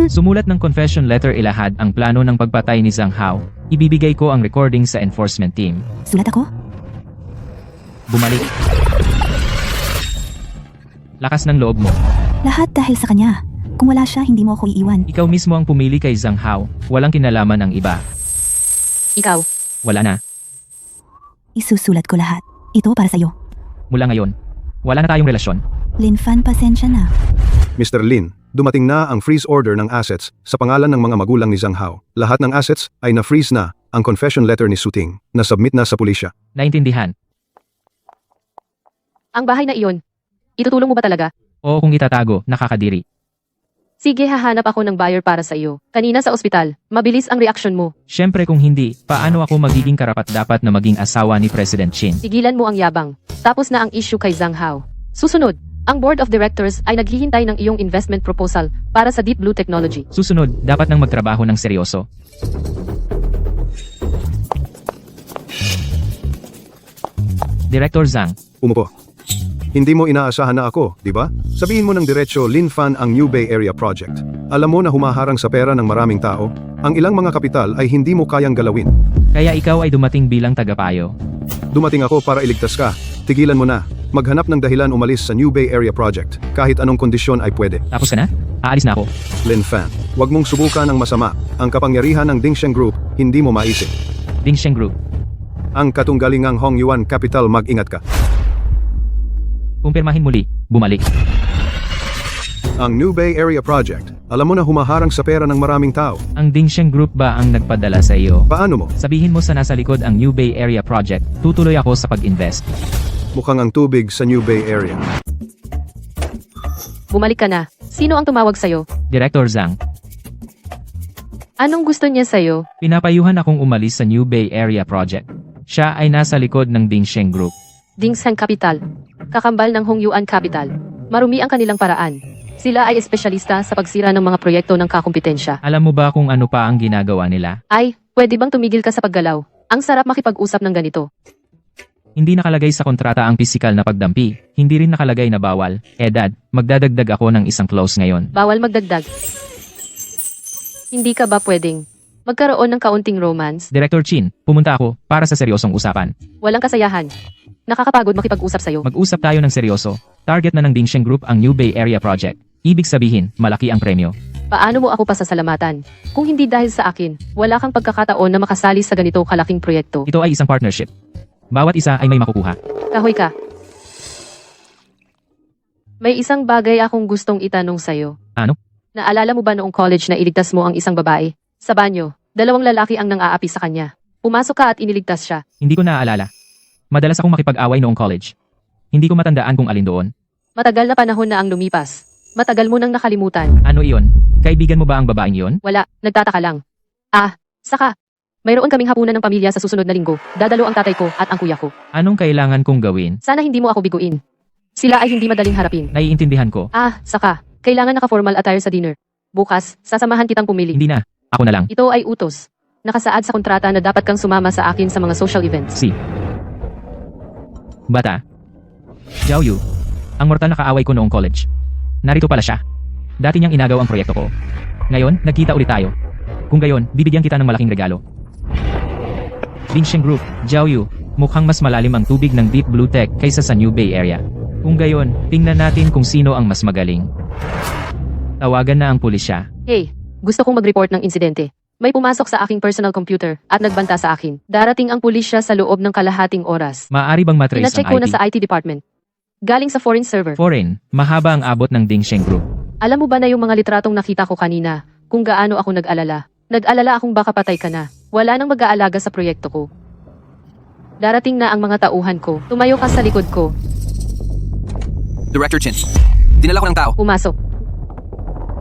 Sumulat ng confession letter ilahad ang plano ng pagpatay ni Zhang Hao. Ibibigay ko ang recording sa enforcement team. Sulat ako? Bumalik. Lakas ng loob mo. Lahat dahil sa kanya. Kung wala siya, hindi mo ako iiwan. Ikaw mismo ang pumili kay Zhang Hao. Walang kinalaman ang iba. Ikaw. Wala na. Isusulat ko lahat. Ito para sa'yo. Mula ngayon, wala na tayong relasyon. Lin Fan, pasensya na. Mr. Lin, dumating na ang freeze order ng assets sa pangalan ng mga magulang ni Zhang Hao. Lahat ng assets ay na-freeze na. Ang confession letter ni Suting, na-submit na sa pulisya. Naintindihan. Ang bahay na iyon. Itutulong mo ba talaga? O kung itatago, nakakadiri. Sige, hahanap ako ng buyer para sa iyo. Kanina sa ospital, mabilis ang reaksyon mo. Siyempre kung hindi, paano ako magiging karapat-dapat na maging asawa ni President Chin? Tigilan mo ang yabang. Tapos na ang issue kay Zhang Hao. Susunod, ang Board of Directors ay naghihintay ng iyong investment proposal para sa Deep Blue Technology. Susunod, dapat nang magtrabaho ng seryoso. Director Zhang, Umupo. Hindi mo inaasahan na ako, di ba? Sabihin mo ng diretsyo Lin Fan ang New Bay Area Project. Alam mo na humaharang sa pera ng maraming tao, ang ilang mga kapital ay hindi mo kayang galawin. kaya ikaw ay dumating bilang tagapayo. Dumating ako para iligtas ka. Tigilan mo na. Maghanap ng dahilan umalis sa New Bay Area Project. Kahit anong kondisyon ay pwede. Tapos ka na? Aalis na ako. Lin Fan, huwag mong subukan ang masama. Ang kapangyarihan ng Dingsheng Group, hindi mo maisip. Dingsheng Group. Ang katunggalingang Hong Yuan Capital, mag-ingat ka. Kumpirmahin muli, bumalik. Ang New Bay Area Project, alam mo na humaharang sa pera ng maraming tao. Ang Dingsheng Group ba ang nagpadala sa iyo? Paano mo? Sabihin mo sa nasa likod ang New Bay Area Project, tutuloy ako sa pag-invest. Mukhang ang tubig sa New Bay Area. Bumalik ka na. Sino ang tumawag sa'yo? Director Zhang, Anong gusto niya sa'yo? pinapayuhan akong umalis sa New Bay Area Project. Siya ay nasa likod ng Dingsheng Group. Dingsheng Capital. Kakambal ng Hong Yuan Capital. Marumi ang kanilang paraan. Sila ay espesyalista sa pagsira ng mga proyekto ng kakumpetensya. Alam mo ba kung ano pa ang ginagawa nila? Ay, pwede bang tumigil ka sa paggalaw? Ang sarap makipag-usap ng ganito. Hindi nakalagay sa kontrata ang pisikal na pagdampi. Hindi rin nakalagay na bawal. Dad, magdadagdag ako ng isang clause ngayon. Bawal magdagdag. Hindi ka ba pwedeng magkaroon ng kaunting romance? Director Chin, pumunta ako para sa seryosong usapan. Walang kasayahan. Nakakapagod makipag-usap sa'yo. Mag-usap tayo ng seryoso. Target na ng Dingsheng Group ang New Bay Area Project. Ibig sabihin, malaki ang premyo. Paano mo ako pasasalamatan? Kung hindi dahil sa akin, wala kang pagkakataon na makasali sa ganito kalaking proyekto. Ito ay isang partnership. Bawat isa ay may makukuha. Kahoy ka. May isang bagay akong gustong itanong sa'yo. Ano? Naalala mo ba noong college na iligtas mo ang isang babae? Sa banyo, 2 lalaki ang nang-aapi sa kanya. Pumasok ka at iniligtas siya. Hindi ko naaalala. Madalas akong makipag-away noong college. Hindi ko matandaan kung alin doon. Matagal na panahon na ang lumipas. Matagal mo nang nakalimutan. Ano iyon? Kaibigan mo ba ang babaeng iyon? Wala, nagtataka lang. Saka, mayroon kaming hapunan ng pamilya sa susunod na linggo. Dadalo ang tatay ko at ang kuya ko. Anong kailangan kong gawin? Sana hindi mo ako biguin. Sila ay hindi madaling harapin. Naiintindihan ko. Saka, kailangan naka-formal attire sa dinner. Bukas, sasamahan kitang pumili. Hindi na. Ako na lang. Ito ay utos. Nakasaad sa kontrata na dapat kang sumama sa akin sa mga social events. Si. Bata. Zhao Yu. Ang mortal na kaaway ko noong college. Narito pala siya. Dati niyang inagaw ang proyekto ko. Ngayon, nagkita ulit tayo. Kung gayon, bibigyan kita ng malaking regalo. Dingsheng Group, Zhao Yu. Mukhang mas malalim ang tubig ng Deep Blue Tech kaysa sa New Bay Area. Kung gayon, tingnan natin kung sino ang mas magaling. Tawagan na ang pulisya. Hey, gusto kong mag-report ng insidente. May pumasok sa aking personal computer at nagbanta sa akin. Darating ang pulisya sa loob ng kalahating oras. Maaari bang matrace Pinacheck ang ko na IP? sa IT department. Galing sa foreign server. Foreign, mahaba ang abot ng Dingsheng Group. Alam mo ba na yung mga litratong nakita ko kanina, kung gaano ako nag-alala? Nag-alala akong baka patay ka na. Wala nang mag-aalaga sa proyekto ko. Darating na ang mga tauhan ko. Tumayo ka sa likod ko. Director Chin. Dinala ko ng tao. Pumasok.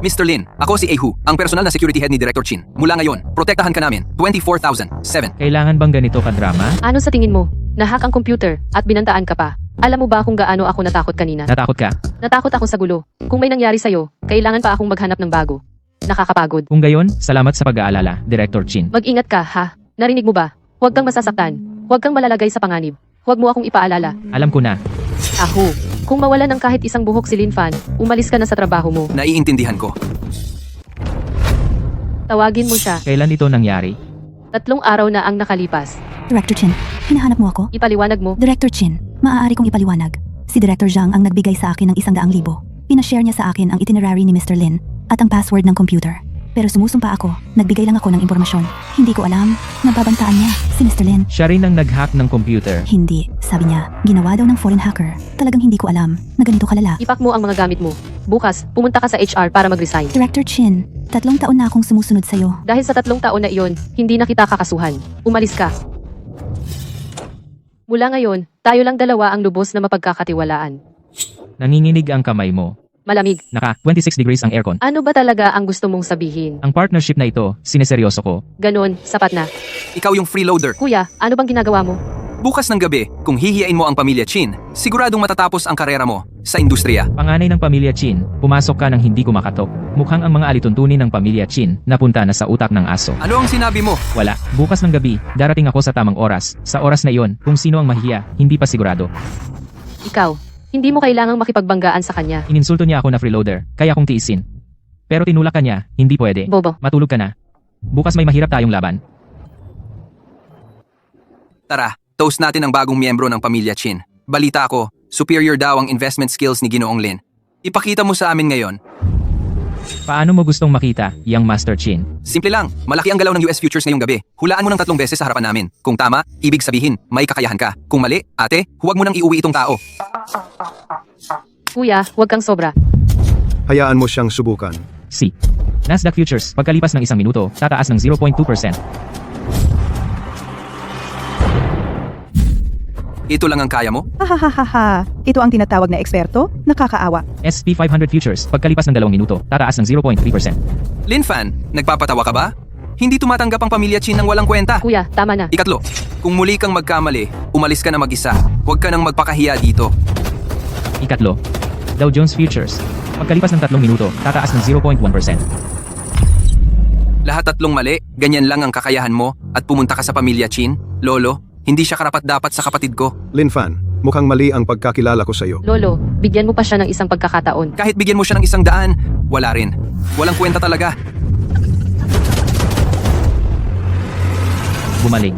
Mr. Lin, ako si Ahu, ang personal na security head ni Director Chin. Mula ngayon, protektahan ka namin. 24,007. Kailangan bang ganito kadrama? Ano sa tingin mo? Nahack ang computer at binantaan ka pa. Alam mo ba kung gaano ako natakot kanina? Natakot ka? Natakot ako sa gulo. Kung may nangyari sa'yo, kailangan pa akong maghanap ng bago. Nakakapagod. Kung gayon, salamat sa pag-aalala, Director Chin. Mag-ingat ka, ha? Narinig mo ba? Huwag kang masasaktan. Huwag kang malalagay sa panganib. Huwag mo akong ipaalala. Alam ko na. Ahu. Kung mawalan ng kahit isang buhok si Lin Fan, umalis ka na sa trabaho mo. Naiintindihan ko. Tawagin mo siya. Kailan ito nangyari? 3 araw na ang nakalipas. Director Chin, hinahanap mo ako? Ipaliwanag mo. Director Chin, maaari kong ipaliwanag. Si Director Zhang ang nagbigay sa akin ng 100,000. Pinashare niya sa akin ang itinerary ni Mr. Lin at ang password ng computer. Pero sumusumpa ako, nagbigay lang ako ng impormasyon. Hindi ko alam, nababantaan niya si Mr. Lin. Siya rin ang nag-hack ng computer. Hindi, sabi niya, ginawa daw ng foreign hacker. Talagang hindi ko alam na ganito kalala. Ipak mo ang mga gamit mo. Bukas, pumunta ka sa HR para mag-resign. Director Chin, 3 taon na akong sumusunod sa'yo. Dahil sa 3 taon na iyon, hindi na kita kakasuhan. Umalis ka. Mula ngayon, tayo lang dalawa ang lubos na mapagkakatiwalaan. Nanginginig ang kamay mo. Malamig. Naka 26 degrees ang aircon. Ano ba talaga ang gusto mong sabihin? Ang partnership na ito, sineseryoso ko. Ganon, sapat na. Ikaw yung freeloader. Kuya, ano bang ginagawa mo? Bukas ng gabi, kung hihiyain mo ang pamilya Chin, siguradong matatapos ang karera mo sa industriya. Panganay ng pamilya Chin, pumasok ka nang hindi kumakatok. Mukhang ang mga alituntunin ng pamilya Chin, napunta na sa utak ng aso. Ano ang sinabi mo? Wala. Bukas ng gabi, darating ako sa tamang oras. Sa oras na iyon, kung sino ang mahihiya, hindi pa sigurado. Ikaw, hindi mo kailangang makipagbanggaan sa kanya. Ininsulto niya ako na freeloader, kaya kong tiisin. Pero tinulak ka niya, hindi pwede. Bobo. Matulog ka na. Bukas may mahirap tayong laban. Tara, toast natin ang bagong miyembro ng pamilya Chin. Balita ko, superior daw ang investment skills ni Ginoong Lin. Ipakita mo sa amin ngayon. Paano mo gustong makita, Young Master Chin? Simple lang, malaki ang galaw ng US futures ngayong gabi. Hulaan mo ng 3 beses sa harapan namin. Kung tama, ibig sabihin, may kakayahan ka. Kung mali, ate, huwag mo nang iuwi itong tao. Kuya, huwag kang sobra. Hayaan mo siyang subukan. C. Nasdaq Futures, pagkalipas ng 1 minuto, tataas ng 0.2%. Ito lang ang kaya mo? Hahaha. Ito ang tinatawag na eksperto? Nakakaawa. SP 500 Futures, pagkalipas ng 2 minuto, tataas ng 0.3%. Lin Fan, nagpapatawa ka ba? Hindi tumatanggap ang pamilya Chin ng walang kwenta. Kuya, tama na. Ikatlo, kung muli kang magkamali, umalis ka na mag-isa. Huwag ka nang magpakahiya dito. Ikatlo, Dow Jones Futures, pagkalipas ng 3 minuto, tataas ng 0.1%. Lahat 3 mali, ganyan lang ang kakayahan mo at pumunta ka sa pamilya Chin. Lolo, hindi siya karapat-dapat sa kapatid ko. Lin Fan, mukhang mali ang pagkakilala ko sa iyo. Lolo, bigyan mo pa siya ng isang pagkakataon. Kahit bigyan mo siya ng 100, wala rin. Walang kwenta talaga. Bumalik.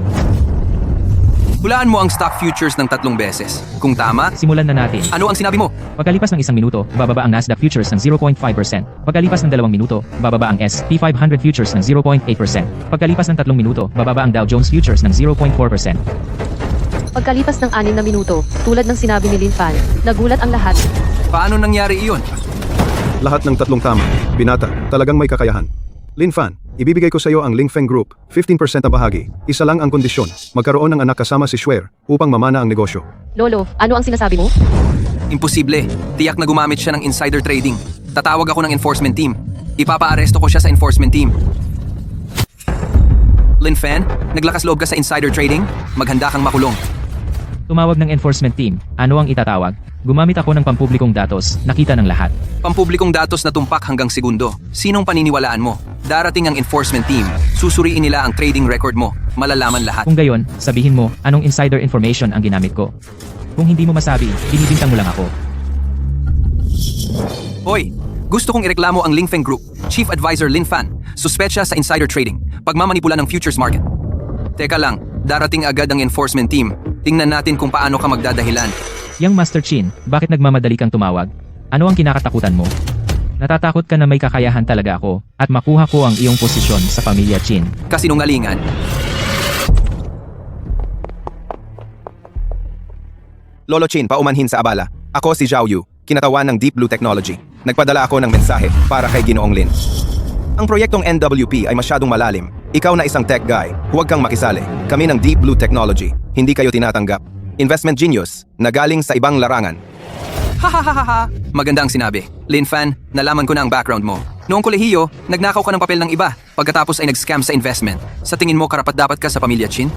Hulaan mo ang stock futures ng 3 beses. Kung tama, Simulan na natin. ano ang sinabi mo? Pagkalipas ng 1 minuto, bababa ang Nasdaq Futures ng 0.5%. Pagkalipas ng 2 minuto, bababa ang SP 500 Futures ng 0.8%. Pagkalipas ng 3 minuto, bababa ang Dow Jones Futures ng 0.4%. Pagkalipas ng 6 na minuto, tulad ng sinabi ni Lin Fan, nagulat ang lahat. Paano nangyari iyon? Lahat ng 3 tama. Binata, talagang may kakayahan. Lin Fan, ibibigay ko sa iyo ang Lingfeng Group, 15% na bahagi. Isa lang ang kondisyon, magkaroon ng anak kasama si Schwer upang mamana ang negosyo. Lolo, ano ang sinasabi mo? Imposible. Tiyak na gumamit siya ng insider trading. Tatawag ako ng enforcement team. Ipapaaresto ko siya sa enforcement team. Lin Fan, naglakas loob ka sa insider trading? Maghanda kang makulong. Tumawag ng enforcement team. Ano ang itatawag? Gumamit ako ng pampublikong datos, nakita ng lahat. Pampublikong datos na tumpak hanggang segundo. Sinong paniniwalaan mo? Darating ang enforcement team. Susuriin nila ang trading record mo. Malalaman lahat. Kung gayon, sabihin mo, anong insider information ang ginamit ko. Kung hindi mo masabi, binibintang mo lang ako. Hoy! Gusto kong ireklamo ang Lingfeng Group, Chief Advisor Lin Fan, suspetsya sa insider trading, pagmamanipula ng futures market. Teka lang, darating agad ang enforcement team. Tingnan natin kung paano ka magdadahilan. Yang Master Chin, bakit nagmamadali kang tumawag? Ano ang kinakatakutan mo? Natatakot ka na may kakayahan talaga ako at makuha ko ang iyong posisyon sa pamilya Chin. Kasinungalingan. Lolo Chin, paumanhin sa abala. Ako si Zhao Yu, kinatawan ng Deep Blue Technology. Nagpadala ako ng mensahe para kay Ginoong Lin. Ang proyektong NWP ay masyadong malalim. Ikaw na isang tech guy, huwag kang makisali. Kami ng Deep Blue Technology, hindi kayo tinatanggap. Investment genius na galing sa ibang larangan. Hahaha. Maganda ang sinabi. Lin Fan, nalaman ko na ang background mo. Noong kolehiyo, nagnakaw ka ng papel ng iba. Pagkatapos ay nag-scam sa investment. Sa tingin mo karapat-dapat ka sa pamilya Chin?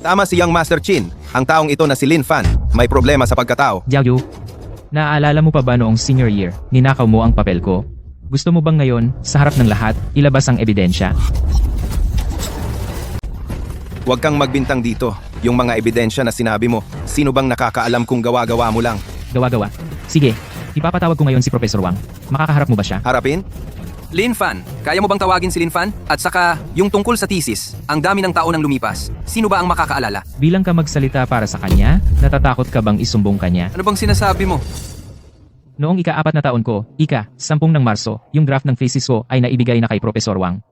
Tama si Young Master Chin. Ang taong ito na si Lin Fan, may problema sa pagkatao. Jiao Yu, naaalala mo pa ba noong senior year, ninakaw mo ang papel ko? Gusto mo bang ngayon, sa harap ng lahat, ilabas ang ebidensya? Huwag kang magbintang dito. Yung mga ebidensya na sinabi mo, sino bang nakakaalam kung gawa-gawa mo lang? Gawa-gawa. Sige, ipapatawag ko ngayon si Professor Wang. Makakaharap mo ba siya? Harapin? Lin Fan, kaya mo bang tawagin si Lin Fan? At saka, yung tungkol sa thesis, ang dami ng tao nang lumipas. Sino ba ang makakaalala? Bilang ka magsalita para sa kanya, natatakot ka bang isumbong kanya? Ano bang sinasabi mo? Noong ika-4 na taon ko, 10 ng Marso, yung draft ng thesis ko ay naibigay na kay Professor Wang.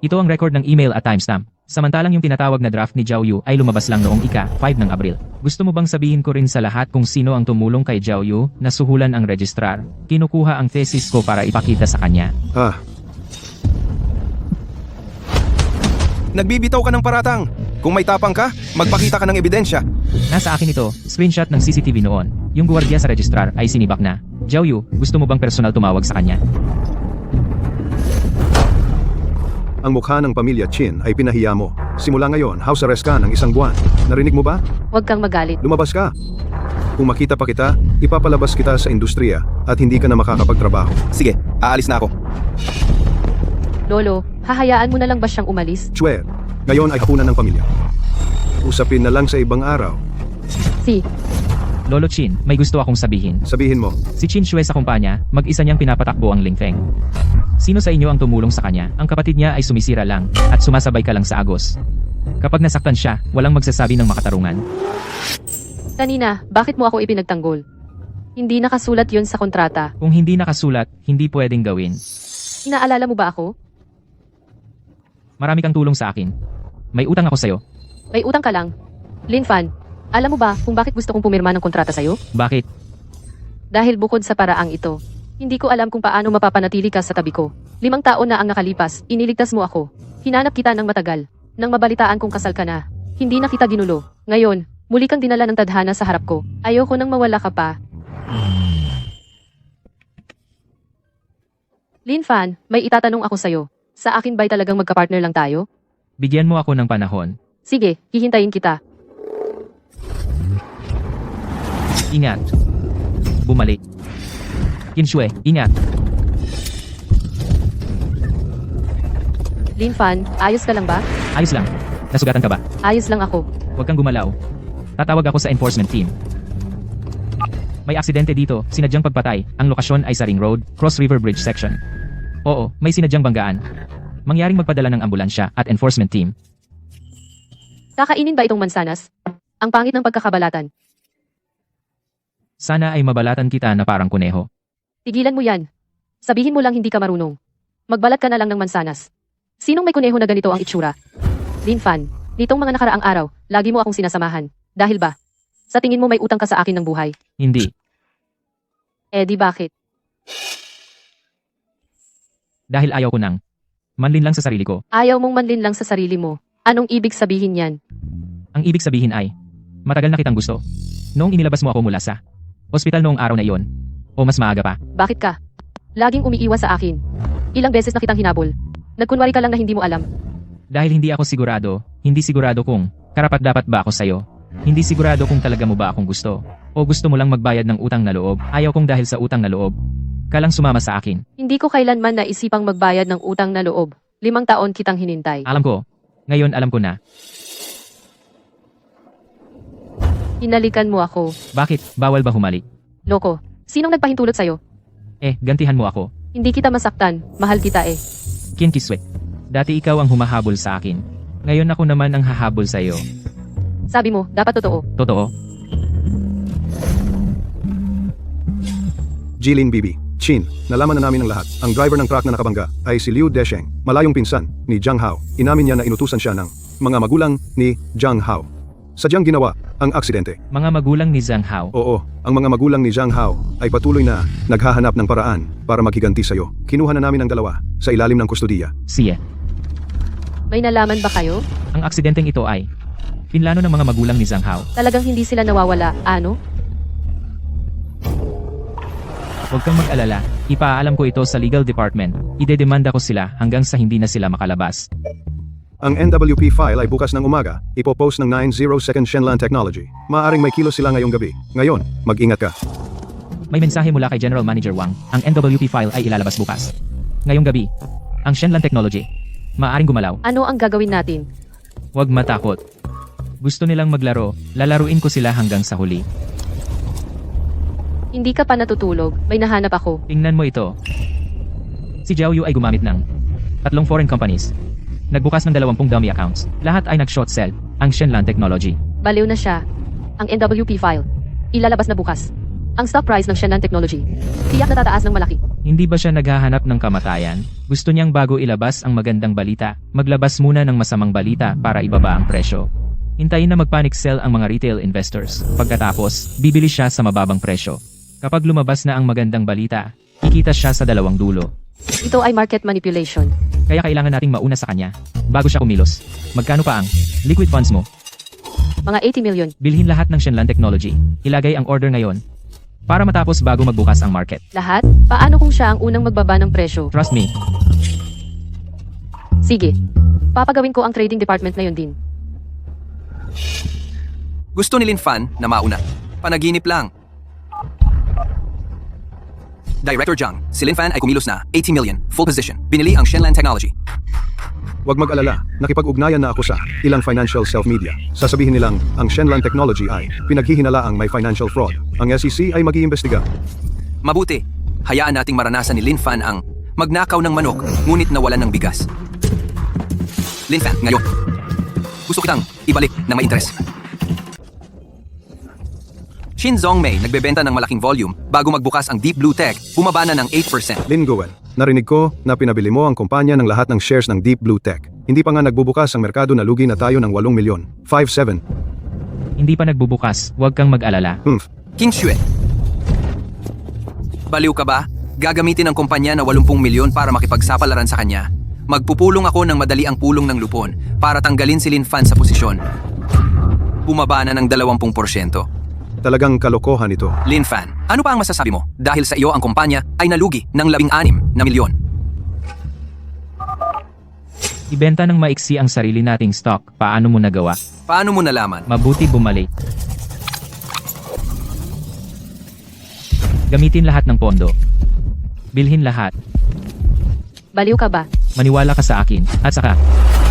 Ito ang record ng email at timestamp. Samantalang yung tinatawag na draft ni Zhao Yu ay lumabas lang noong ika-5 ng Abril. Gusto mo bang sabihin ko rin sa lahat kung sino ang tumulong kay Zhao Yu na suhulan ang registrar? Kinukuha ang thesis ko para ipakita sa kanya. Nagbibitaw ka ng paratang. Kung may tapang ka, magpakita ka ng ebidensya. Nasa akin ito, screenshot ng CCTV noon. Yung gwardiya sa registrar ay sinibak na. Zhao Yu, gusto mo bang personal tumawag sa kanya? Ang mukha ng pamilya Chin ay pinahiya mo. Simula ngayon, house arrest ka ng 1 buwan. Narinig mo ba? Huwag kang magalit. Lumabas ka. Kung makita pa kita, ipapalabas kita sa industriya at hindi ka na makakapagtrabaho. Sige, aalis na ako. Lolo, hahayaan mo na lang ba siyang umalis? Chue, ngayon ay hapunan ng pamilya. Usapin na lang sa ibang araw. Si, Lolo Chin, may gusto akong sabihin. Sabihin mo, Si Chin Shue sa kumpanya, mag-isa niyang pinapatakbo ang Lingfeng. Sino sa inyo ang tumulong sa kanya? Ang kapatid niya ay sumisira lang, at sumasabay ka lang sa agos. Kapag nasaktan siya, walang magsasabi ng makatarungan. kanina, bakit mo ako ipinagtanggol? Hindi nakasulat yon sa kontrata. Kung hindi nakasulat, hindi pwedeng gawin. Inaalala mo ba ako? Marami kang tulong sa akin. May utang ako sa'yo. May utang ka lang. Lin Fan, alam mo ba kung bakit gusto kong pumirma ng kontrata sa'yo? Bakit? Dahil bukod sa paraang ito, hindi ko alam kung paano mapapanatili ka sa tabi ko. 5 taon na ang nakalipas, iniligtas mo ako. Hinanap kita ng matagal. Nang mabalitaan kong kasal ka na, hindi na kita ginulo. Ngayon, muli kang dinala ng tadhana sa harap ko. Ayoko nang mawala ka pa. Lin Fan, may itatanong ako sa'yo. Sa akin ba'y talagang magka-partner lang tayo? Bigyan mo ako ng panahon. Sige, hihintayin kita. Ingat. Bumalik. Kinshue, ingat. Lin Fan, ayos ka lang ba? Ayos lang. Nasugatan ka ba? Ayos lang ako. Huwag kang gumalaw. Tatawag ako sa enforcement team. May aksidente dito, sinadyang pagpatay. Ang lokasyon ay sa Ring Road, Cross River Bridge section. Oo, may sinadyang banggaan. Mangyaring magpadala ng ambulansya at enforcement team. Kakainin ba itong mansanas? Ang pangit ng pagkakabalatan. Sana ay mabalatan kita na parang kuneho. Tigilan mo yan. Sabihin mo lang hindi ka marunong. Magbalat ka na lang ng mansanas. Sinong may kuneho na ganito ang itsura? Lin Fan, nitong mga nakaraang araw, lagi mo akong sinasamahan. Dahil ba? Sa tingin mo may utang ka sa akin ng buhay? Hindi. Eh di bakit? Dahil ayaw ko nang. Manlin lang sa sarili ko. Ayaw mong manlin lang sa sarili mo. Anong ibig sabihin yan? Ang ibig sabihin ay, matagal na kitang gusto. Noong inilabas mo ako mula sa ospital noong araw na iyon. O mas maaga pa. Bakit ka? Laging umiiwas sa akin. Ilang beses na kitang hinabol. Nagkunwari ka lang na hindi mo alam. Dahil hindi ako hindi sigurado kung karapat-dapat ba ako sa'yo. Hindi sigurado kung talaga mo ba akong gusto. O gusto mo lang magbayad ng utang na loob. Ayaw kong dahil sa utang na loob ka lang sumama sa akin. Hindi ko kailanman naisipang magbayad ng utang na loob. 5 taon kitang hinintay. Alam ko. Ngayon alam ko na. Hinalikan mo ako. Bakit? Bawal ba humalik? Loko. Sinong nagpahintulot sa'yo? Gantihan mo ako. Hindi kita masaktan. Mahal kita eh. Kinkiswe. Dati ikaw ang humahabol sa akin. Ngayon ako naman ang hahabol sa'yo. Sabi mo, dapat totoo. Totoo? Jilin Bibi, Chin, nalaman na namin ang lahat. Ang driver ng truck na nakabangga ay si Liu Desheng, malayong pinsan ni Zhang Hao. Inamin niya na inutusan siya ng mga magulang ni Zhang Hao. Sadyang ginawa ang aksidente. Mga magulang ni Zhang Hao. Oo, ang mga magulang ni Zhang Hao ay patuloy na naghahanap ng paraan para maghiganti sa'yo. Kinuha na namin ang dalawa sa ilalim ng kustudiya. Siya. May nalaman ba kayo? Ang aksidenteng ito ay pinlano ng mga magulang ni Zhang Hao. Talagang hindi sila nawawala, ano? Huwag kang mag-alala, ipaalam ko ito sa legal department. Idedemanda ko sila hanggang sa hindi na sila makalabas. Ang NWP file ay bukas ng umaga, ipopost ng 902nd Shenlan Technology. Maaring may kilos sila ngayong gabi. Ngayon, mag-ingat ka. May mensahe mula kay General Manager Wang. Ang NWP file ay ilalabas bukas. Ngayong gabi, ang Shenlan Technology maaring gumalaw. Ano ang gagawin natin? Huwag matakot. Gusto nilang maglaro, lalaruin ko sila hanggang sa huli. Hindi ka pa natutulog, may nahanap ako. Tingnan mo ito. Si Zhao Yu ay gumamit ng 3 foreign companies. Nagbukas ng 20 dummy accounts. Lahat ay nag-short sell ang Shenlan Technology. Baliw na siya. Ang NWP file. Ilalabas na bukas. Ang stock price ng Shenlan Technology. Tiyak na tataas ng malaki. Hindi ba siya naghahanap ng kamatayan? Gusto niyang bago ilabas ang magandang balita, maglabas muna ng masamang balita para ibaba ang presyo. Hintayin na mag-panic sell ang mga retail investors. Pagkatapos, bibili siya sa mababang presyo. Kapag lumabas na ang magandang balita, kikita siya sa dalawang dulo. Ito ay market manipulation. Kaya kailangan nating mauna sa kanya, bago siya kumilos. Magkano pa ang liquid funds mo? Mga 80 million. Bilhin lahat ng Shenlan Technology. Ilagay ang order ngayon, para matapos bago magbukas ang market. Lahat? Paano kung siya ang unang magbaba ng presyo? Trust me, Sige. Papagawin ko ang trading department ngayon din. Gusto ni Lin Fan na mauna. Panaginip lang. Director Zhang, si Lin Fan ay kumilos na, 80 million, full position. Binili ang Shenlan Technology. Huwag mag-alala, nakipag-ugnayan na ako sa ilang financial self-media. Sasabihin nilang ang Shenlan Technology ay pinaghihinalaang may financial fraud. Ang SEC ay mag-iimbestiga. Mabuti, hayaan nating maranasan ni Lin Fan ang magnakaw ng manok, ngunit nawalan ng bigas. Lin Fan, ngayon. Gusto kitang ibalik na may interes. Shin Zhongmei nagbebenta ng malaking volume bago magbukas ang Deep Blue Tech, bumaba na ng 8%. Lin Gowen, narinig ko na pinabili mo ang kumpanya ng lahat ng shares ng Deep Blue Tech. Hindi pa nga nagbubukas ang merkado na lugi na tayo ng 8 milyon. 5-7. hindi pa nagbubukas, huwag kang mag-alala. King Xue. Baliw ka ba? Gagamitin ang kumpanya na 80 milyon para makipagsapalaran sa kanya. Magpupulong ako ng madali ang pulong ng lupon para tanggalin si Lin Fan sa posisyon. Bumaba na ng 20%. Talagang kalokohan ito. Lin Fan, ano pa ang masasabi mo? Dahil sa iyo ang kumpanya ay nalugi ng 16 na milyon. Ibenta ng maiksi ang sarili nating stock, paano mo nagawa? Paano mo nalaman? Mabuti bumalik. Gamitin lahat ng pondo. Bilhin lahat. Baliw ka ba? Maniwala ka sa akin. At saka,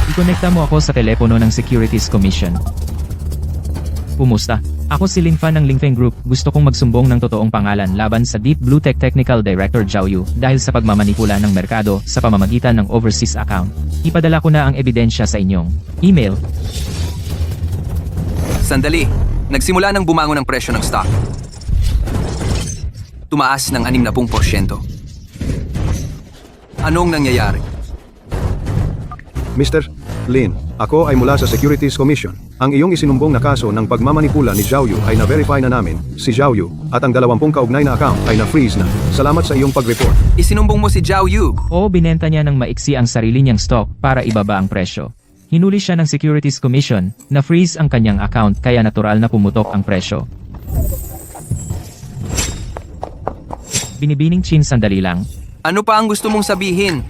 ikonekta mo ako sa telepono ng Securities Commission. Kumusta? Ako si Lin Fan ng Lingfeng Group. Gusto kong magsumbong ng totoong pangalan laban sa Deep Blue Tech Technical Director Zhao Yu dahil sa pagmamanipula ng merkado sa pamamagitan ng overseas account. Ipadala ko na ang ebidensya sa inyong email. Sandali, nagsimula nang bumangon ang presyo ng stock. Tumaas ng 60%. Anong nangyayari? Mr. Lin, ako ay mula sa Securities Commission. Ang iyong isinumbong na kaso ng pagmamanipula ni Zhao Yu ay na-verify na namin, si Zhao Yu, at ang 20 kaugnay na account ay na-freeze na. Salamat sa iyong pag-report. Isinumbong mo si Zhao Yu. Oo, binenta niya ng maiksi ang sarili niyang stock para ibaba ang presyo. Hinuli siya ng Securities Commission, na-freeze ang kanyang account kaya natural na pumutok ang presyo. Binibining Chin, sandali lang. Ano pa ang gusto mong sabihin?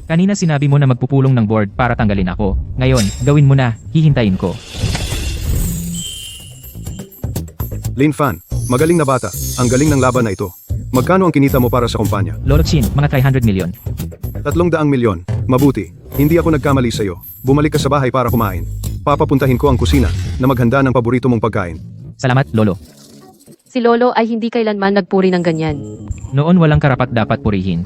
Kanina sinabi mo na magpupulong ng board para tanggalin ako. Ngayon, gawin mo na, hihintayin ko. Lin Fan, magaling na bata. Ang galing ng laban na ito. Magkano ang kinita mo para sa kumpanya? Lolo Chin, mga 300 milyon. 300 milyon. Mabuti. Hindi ako nagkamali sa iyo. Bumalik ka sa bahay para kumain. Papapuntahin ko ang kusina na maghanda ng paborito mong pagkain. Salamat, Lolo. Si Lolo ay hindi kailanman nagpuri ng ganyan. Noon walang karapat dapat purihin.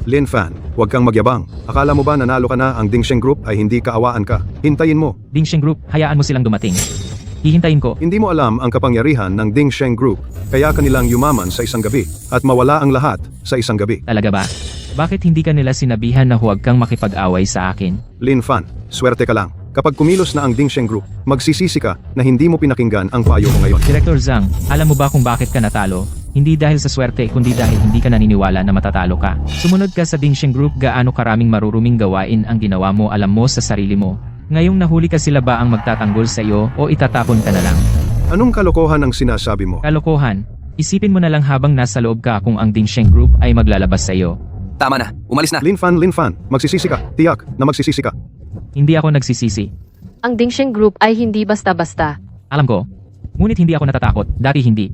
Lin Fan, huwag kang magyabang. Akala mo ba nanalo ka na ang Dingsheng Group ay hindi kaawaan ka? Hintayin mo. Dingsheng Group, hayaan mo silang dumating. Hihintayin ko. Hindi mo alam ang kapangyarihan ng Dingsheng Group, kaya kanilang yumaman sa isang gabi at mawala ang lahat sa isang gabi. Talaga ba? Bakit hindi ka nila sinabihan na huwag kang makipag-away sa akin? Lin Fan, swerte ka lang. Kapag kumilos na ang Dingsheng Group, magsisisi ka na hindi mo pinakinggan ang payo ko ngayon. Director Zhang, alam mo ba kung bakit ka natalo? Hindi dahil sa swerte kundi dahil hindi ka naniniwala na matatalo ka. Sumunod ka sa Dingsheng Group, gaano karaming maruruming gawain ang ginawa mo, alam mo sa sarili mo. Ngayong nahuli ka, sila ba ang magtatanggol sa iyo o itatapon ka na lang? Anong kalokohan ang sinasabi mo? Kalokohan. Isipin mo na lang habang nasa loob ka kung ang Dingsheng Group ay maglalabas sa iyo. Tama na, umalis na. Lin Fan, magsisisi ka. Tiyak na magsisisi ka. Hindi ako nagsisisi. Ang Dingsheng Group ay hindi basta-basta. Alam ko. Ngunit hindi ako natatakot, dati hindi.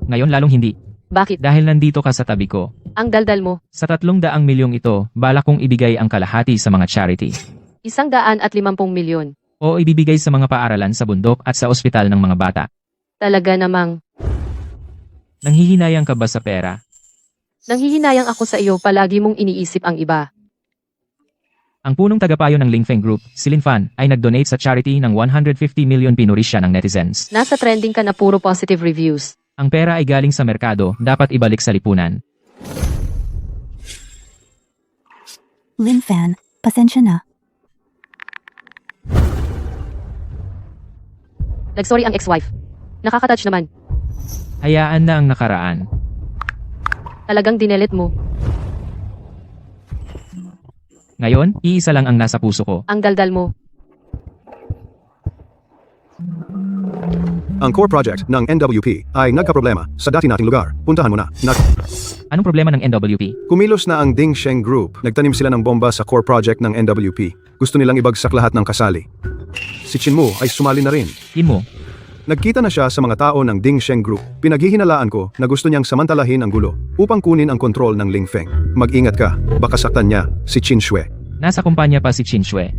Ngayon lalong hindi. Bakit? Dahil nandito ka sa tabi ko. Ang daldal mo, Sa 300 milyong ito, balak kong ibigay ang kalahati sa mga charity. 150 milyon. O ibibigay sa mga paaralan sa bundok at sa ospital ng mga bata. Talaga namang, Nanghihinayang ka ba sa pera? nanghihinayang ako sa iyo, palagi mong iniisip ang iba. Ang punong tagapayo ng Lingfeng Group, si Lin Fan, ay nag-donate sa charity ng 150 million, pinuri siya ng netizens. Nasa trending ka na puro positive reviews. Ang pera ay galing sa merkado, dapat ibalik sa lipunan. Lin Fan, pasensya na. Nagsorry ang ex-wife. Nakaka-touch naman. Hayaan na ang nakaraan. Talagang dinelit mo. Ngayon, iisa lang ang nasa puso ko. Ang daldal mo. Ang core project ng NWP ay nagkaproblema sa dati nating lugar. Puntahan mo na. Anong problema ng NWP? Kumilos na ang Dingsheng Group. Nagtanim sila ng bomba sa core project ng NWP. Gusto nilang ibagsak lahat ng kasali. Si Chin Mu ay sumali na rin. Kin mo, Nagkita na siya sa mga tao ng Dingsheng Group. Pinaghihinalaan ko na gusto niyang samantalahin ang gulo upang kunin ang kontrol ng Lingfeng. Mag-ingat ka, baka saktan niya si Qin Shui. nasa kumpanya pa si Qin Shui.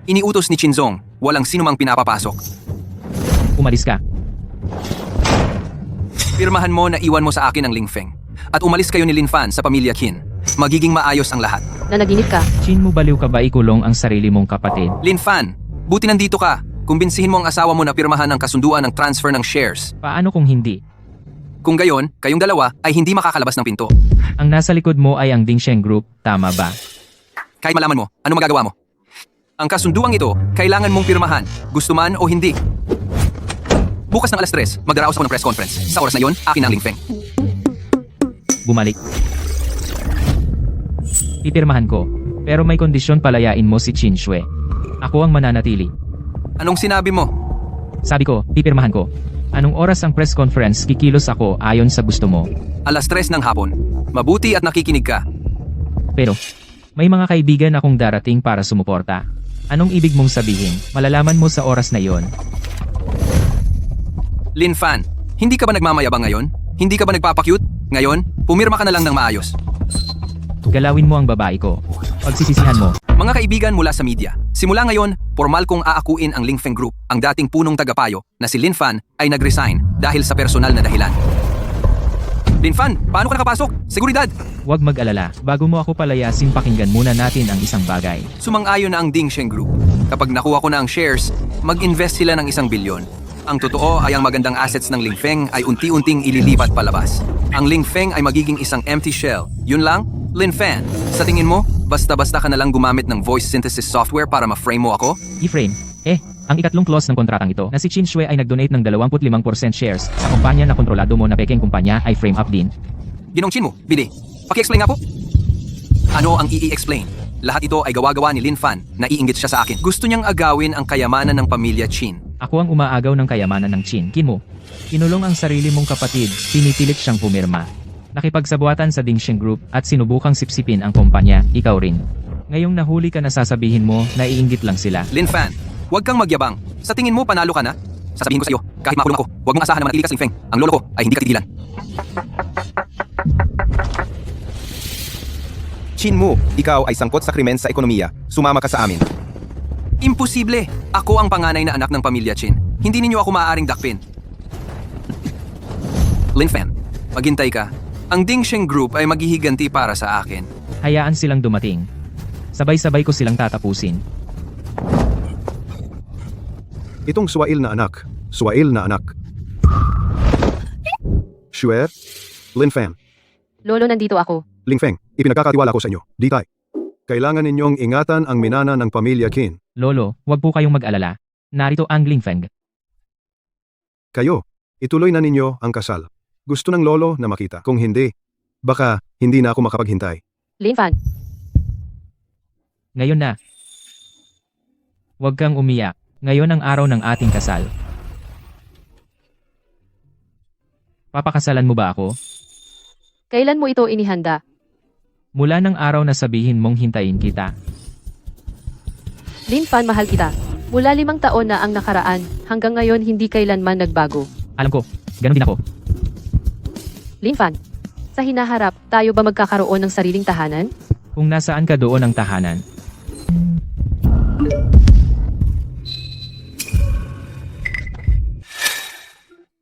Iniutos ni Chinzong, walang sinumang pinapapasok. Umalis ka. Pirmahan mo na iwan mo sa akin ang Lingfeng. At umalis kayo ni Lin Fan sa pamilya Qin. Magiging maayos ang lahat. Nanaginip ka. Qin mo, baliw ka ba ikulong ang sarili mong kapatid? Lin Fan, buti nandito ka. Kumbinsihin mo ang asawa mo na pirmahan ang kasunduan ng transfer ng shares. Paano kung hindi? Kung gayon, kayong dalawa ay hindi makakalabas ng pinto. Ang nasa likod mo ay ang Dingsheng Group, tama ba? Kahit malaman mo, ano magagawa mo? Ang kasunduang ito, kailangan mong pirmahan, gusto man o hindi. Bukas ng 3:00, magdaraos ako ng press conference. Sa oras na yon, akin ang Lingfeng. Bumalik. Pipirmahan ko. Pero may kondisyon, palayain mo si Qin Shui. Ako ang mananatili. Anong sinabi mo? Sabi ko, pipirmahan ko. Anong oras ang press conference, kikilos ako ayon sa gusto mo. 3:00 ng hapon. Mabuti at nakikinig ka. Pero, may mga kaibigan akong darating para sumuporta. Anong ibig mong sabihin? Malalaman mo sa oras na yon. Lin Fan, hindi ka ba nagmamayabang ngayon? Hindi ka ba nagpapakyut? Ngayon, pumirma ka na lang ng maayos. Galawin mo ang babae ko. Pagsisisihan mo. Mga kaibigan mula sa media, simula ngayon, formal kong aakuin ang Lingfeng Group. Ang dating punong tagapayo na si Lin Fan ay nag-resign dahil sa personal na dahilan. Lin Fan, paano ka nakapasok? Seguridad! Huwag mag-alala. Bago mo ako palayasin, pakinggan muna natin ang isang bagay. Sumang-ayon na ang Dingsheng Group. Kapag nakuha ko na ang shares, mag-invest sila ng 1 bilyon. Ang totoo ay ang magandang assets ng Lingfeng ay unti-unting ililipat palabas. Ang Lingfeng ay magiging isang empty shell. Yun lang, Lin Fan. Sa tingin mo, basta-basta ka na lang gumamit ng voice synthesis software para ma-frame mo ako? I-frame. Ang ikatlong clause ng kontratang ito na si Qin Shui ay nag-donate ng 25% shares sa kumpanya na kontrolado mo na pekeng kumpanya ay frame up din. Ginong Chin mo, Bidi. Paki-explain nga po. Ano ang i-explain? Lahat ito ay gawa-gawa ni Lin Fan na iinggit siya sa akin. Gusto niyang agawin ang kayamanan ng pamilya Qin. Ako ang umaagaw ng kayamanan ng Qin. Kin mo. Kinulong ang sarili mong kapatid, pinipilit siyang pumirma. Nakipagsabuatan sa Dingsheng Group at sinubukang sipsipin ang kumpanya, ikaw rin. Ngayong nahuli ka na, sasabihin mo na iinggit lang sila. Lin Fan, huwag kang magyabang. Sa tingin mo panalo ka na? Sasabihin ko sa iyo, kahit makulong ako, huwag mong asahan na manatili ka sa Lingfeng. Ang lolo ko ay hindi ka titigilan. Qin Mu, ikaw ay sangkot sa krimen sa ekonomiya. Sumama ka sa amin. Imposible! Ako ang panganay na anak ng pamilya Qin. Hindi ninyo ako maaaring dakpin. Lin Fan, maghintay ka. Ang Dingsheng Group ay maghihiganti para sa akin. Hayaan silang dumating. Sabay-sabay ko silang tatapusin. Itong Swail na anak. Swail na anak. Xue, Lin Fan. Lolo, nandito ako. Ling Feng, ipinagkakatiwala ko sa inyo. Ditay. Kailangan ninyong ingatan ang minana ng pamilya Qin. Lolo, wag po kayong mag-alala. Narito ang Lingfeng. Kayo, ituloy na ninyo ang kasal. Gusto ng lolo na makita. Kung hindi, baka hindi na ako makapaghintay. Linfan, Ngayon na. Huwag kang umiyak. Ngayon ang araw ng ating kasal. Papakasalan mo ba ako? kailan mo ito inihanda? Mula ng araw na sabihin mong hintayin kita. Linfan, mahal kita. Mula 5 taon na ang nakaraan, hanggang ngayon hindi kailanman nagbago. Alam ko, ganun din ako. Linfan, sa hinaharap, tayo ba magkakaroon ng sariling tahanan? Kung nasaan ka doon ang tahanan.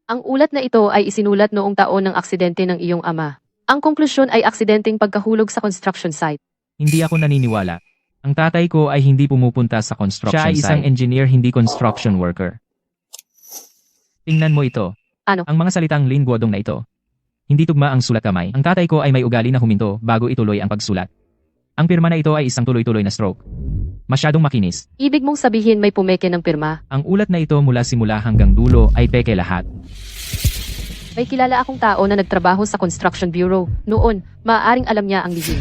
Ang ulat na ito ay isinulat noong taon ng aksidente ng iyong ama. Ang konklusyon ay aksidenteng pagkahulog sa construction site. Hindi ako naniniwala. Ang tatay ko ay hindi pumupunta sa construction Siya ay site. Siya ay isang engineer, hindi construction worker. Tingnan mo ito. Ano? Ang mga salitang Lin Guodong na ito. Hindi tugma ang sulat kamay. Ang tatay ko ay may ugali na huminto bago ituloy ang pagsulat. Ang pirma na ito ay isang tuloy-tuloy na stroke. Masyadong makinis. Ibig mong sabihin may pumeke ng pirma? Ang ulat na ito mula simula hanggang dulo ay peke lahat. May kilala akong tao na nagtrabaho sa Construction Bureau. Noon, maaaring alam niya ang lihim.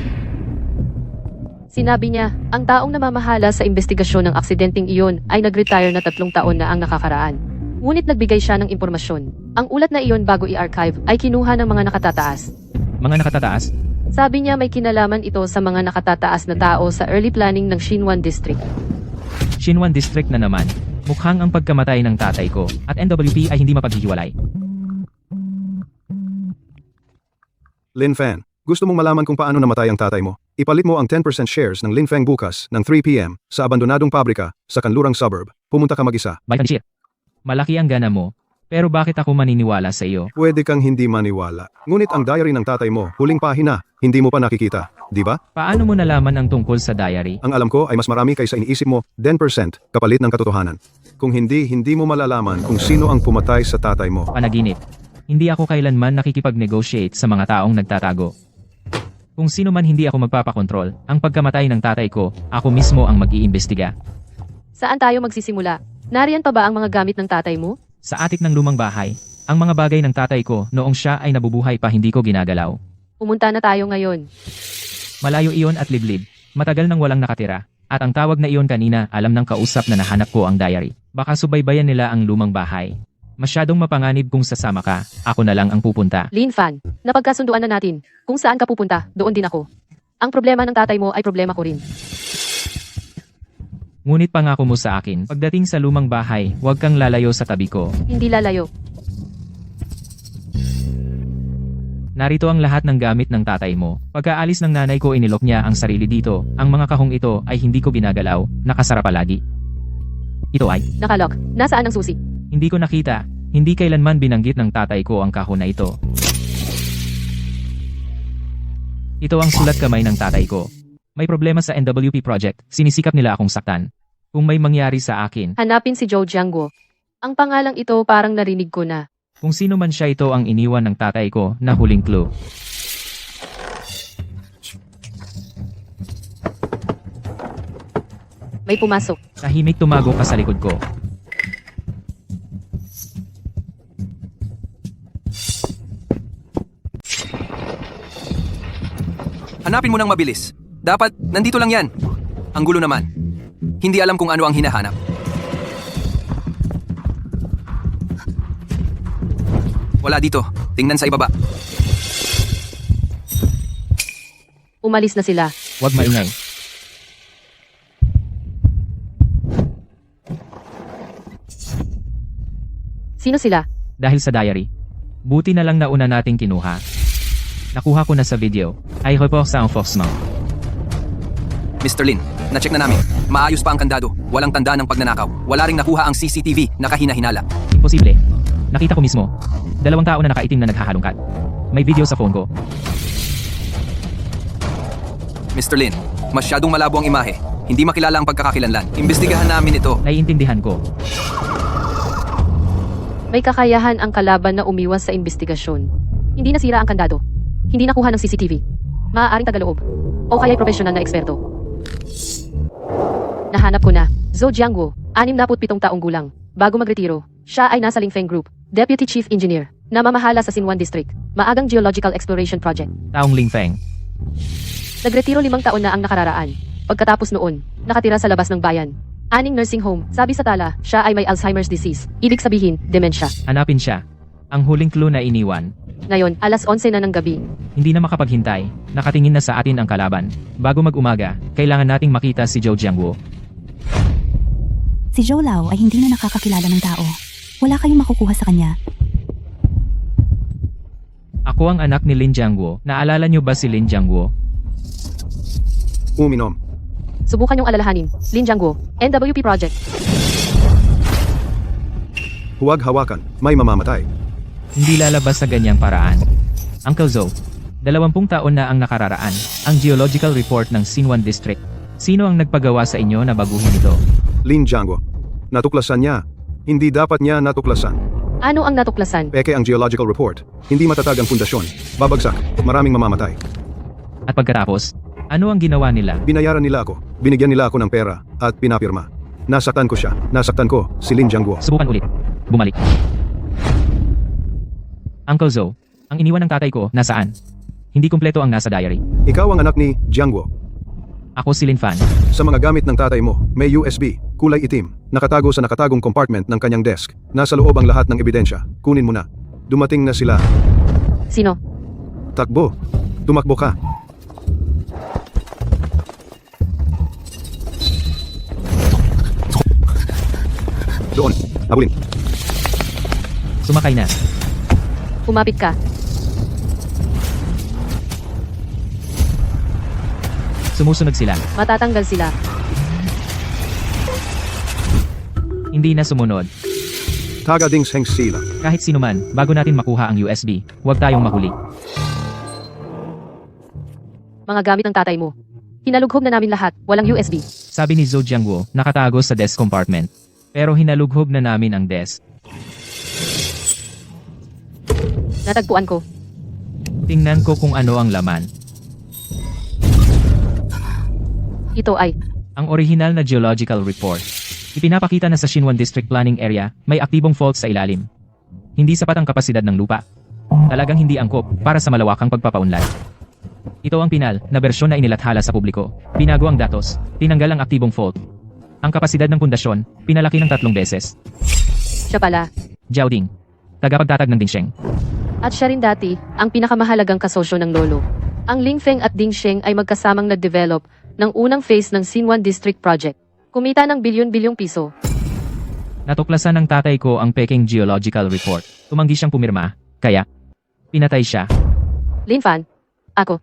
Sinabi niya, ang taong namamahala sa investigasyon ng aksidenteng iyon ay nag-retire na 3 taon na ang nakakaraan. Ngunit nagbigay siya ng impormasyon. Ang ulat na iyon bago i-archive ay kinuha ng mga nakatataas. Mga nakatataas? Sabi niya may kinalaman ito sa mga nakatataas na tao sa early planning ng Xinwan District. Xinwan District na naman. Mukhang ang pagkamatay ng tatay ko at NWP ay hindi mapaghihiwalay. Lin Fan, gusto mong malaman kung paano namatay ang tatay mo? Ipalit mo ang 10% shares ng Lin Feng bukas ng 3 p.m. sa abandonadong pabrika sa kanlurang suburb. Pumunta ka mag-isa. Bye, Kanishir. Malaki ang gana mo. Pero bakit ako maniniwala sa iyo? Pwede kang hindi maniwala. Ngunit ang diary ng tatay mo, huling pahina, hindi mo pa nakikita. Di ba? Paano mo nalaman ang tungkol sa diary? Ang alam ko ay mas marami kaysa iniisip mo, 10% kapalit ng katotohanan. Kung hindi mo malalaman kung sino ang pumatay sa tatay mo. Panaginip. Hindi ako kailanman nakikipag-negotiate sa mga taong nagtatago. Kung sino man hindi ako magpapakontrol, ang pagkamatay ng tatay ko, ako mismo ang mag-iimbestiga. Saan tayo magsisimula? Nariyan pa ba ang mga gamit ng tatay mo? Sa atik ng lumang bahay, ang mga bagay ng tatay ko noong siya ay nabubuhay pa hindi ko ginagalaw. Pumunta na tayo ngayon. Malayo iyon at liblib. Matagal nang walang nakatira. At ang tawag na iyon kanina, alam ng kausap na nahanap ko ang diary. Baka subaybayan nila ang lumang bahay. Masyadong mapanganib kung sasama ka, ako na lang ang pupunta. Linfan, napagkasunduan na natin. Kung saan ka pupunta, doon din ako. Ang problema ng tatay mo ay problema ko rin. Ngunit pangako mo sa akin, pagdating sa lumang bahay, huwag kang lalayo sa tabi ko. Hindi lalayo. Narito ang lahat ng gamit ng tatay mo. Pagkaalis ng nanay ko inilok niya ang sarili dito. Ang mga kahong ito ay hindi ko ginagalaw, nakasara palagi. Ito ay, Nakalok. Nasaan ang susi? hindi ko nakita. Hindi kailanman binanggit ng tatay ko ang kahon na ito. Ito ang sulat kamay ng tatay ko. May problema sa NWP project, sinisikap nila akong saktan. Kung may mangyari sa akin, Hanapin si Zhou Jiangguo. Ang pangalang ito parang narinig ko na. kung sino man siya ito ang iniwan ng tatay ko na huling clue. May pumasok. Tahimik tumago ka sa likod ko. Hanapin mo ng mabilis. Dapat, nandito lang yan. Ang gulo naman. Hindi alam kung ano ang hinahanap. Wala dito. Tingnan sa ibaba. Umalis na sila. Huwag maingay. Sino sila? Dahil sa diary. Buti na lang nauna nating kinuha. Nakuha ko na sa video. Ay report sa enforcement. Mr. Lin, na-check na namin. Maayos pa ang kandado. Walang tanda ng pagnanakaw. Wala ring nakuha ang CCTV na kahina-hinala. Imposible. Nakita ko mismo. 2 tao na nakaitim na naghahalongkat. May video sa phone ko. Mr. Lin, masyadong malabo ang imahe. Hindi makilala ang pagkakakilanlan. Imbestigahan namin ito. Naiintindihan ko. May kakayahan ang kalaban na umiwas sa imbestigasyon. Hindi nasira ang kandado. Hindi nakuha ng CCTV. Maaaring tagaloob. O kaya'y profesional na eksperto. Nahanap ko na. Zhou Jiangguo, 67 taong gulang. Bago magretiro, siya ay nasa Lingfeng Group, Deputy Chief Engineer, namamahala sa Xinwan District, maagang Geological Exploration Project. Taong Lingfeng. Nagretiro 5 taon na ang nakararaan. Pagkatapos noon, nakatira sa labas ng bayan. Aning nursing home, sabi sa tala, siya ay may Alzheimer's disease. Ibig sabihin, dementia. Hanapin siya. Ang huling clue na iniwan. Ngayon, alas 11 na ng gabi. Hindi na makapaghintay. Nakatingin na sa atin ang kalaban. Bago mag-umaga, kailangan nating makita si Zhou Jiangguo. Si Zhou Lao ay hindi na nakakakilala ng tao. Wala kayong makukuha sa kanya. Ako ang anak ni Lin Jiangguo. Naalala niyo ba si Lin Jiangguo? Uminom. Subukan yung alalahanin. Lin Jiangguo, NWP Project. Huwag hawakan, may mamamatay. Hindi lalabas sa ganyang paraan. Uncle Zhou, 20 taon na ang nakararaan. Ang geological report ng Xinwan District. Sino ang nagpagawa sa inyo na baguhin ito? Lin Jiangguo. Natuklasan niya. Hindi dapat niya natuklasan. Ano ang natuklasan? Peke ang geological report. Hindi matatag ang pundasyon. Babagsak. Maraming mamamatay. At pagkatapos, ano ang ginawa nila? Binayaran nila ako. Binigyan nila ako ng pera at pinapirma. Nasaktan ko siya. Nasaktan ko si Lin Jiangguo. Subukan ulit. Bumalik. Uncle Zhou, ang iniwan ng tatay ko, nasaan? Hindi kumpleto ang nasa diary. Ikaw ang anak ni Jiangguo. Ako si Lin Fan. Sa mga gamit ng tatay mo, may USB, kulay itim, nakatago sa nakatagong compartment ng kanyang desk. Nasa loob ang lahat ng ebidensya. Kunin mo na. Dumating na sila. Sino? Takbo. Tumakbo ka. Doon. Abulin. Sumakay na. Kumapit ka. Sumusunod sila. Matatanggal sila. Hindi na sumunod. Tagadings heng sila. Kahit sino man, bago natin makuha ang USB, huwag tayong mahuli. Mga gamit ng tatay mo. Hinalughog na namin lahat. Walang USB. Sabi ni Zhou Jiangguo, nakatago sa desk compartment. Pero hinalughog na namin ang desk. Natagpuan ko. Tingnan ko kung ano ang laman. Ito ay Ang orihinal na geological report. Ipinapakita na sa Xinwan District Planning Area, may aktibong fault sa ilalim. Hindi sapat ang kapasidad ng lupa. Talagang hindi angkop para sa malawakang pagpapaunlad. Ito ang pinal na bersyon na inilathala sa publiko. Binago ang datos, tinanggal ang aktibong fault. Ang kapasidad ng pundasyon, pinalaki ng 3 beses. siya pala. Jiao Ding, tagapagtatag ng Dingsheng. At siya rin dati, ang pinakamahalagang kasosyo ng lolo. Ang Lingfeng at Dingsheng ay magkasamang nag-develop ng unang phase ng Xinwan District Project. Kumita ng bilyon-bilyong piso. Natuklasan ng tatay ko ang Peking Geological Report. Tumanggi siyang pumirma, kaya pinatay siya. Lin Fan, ako.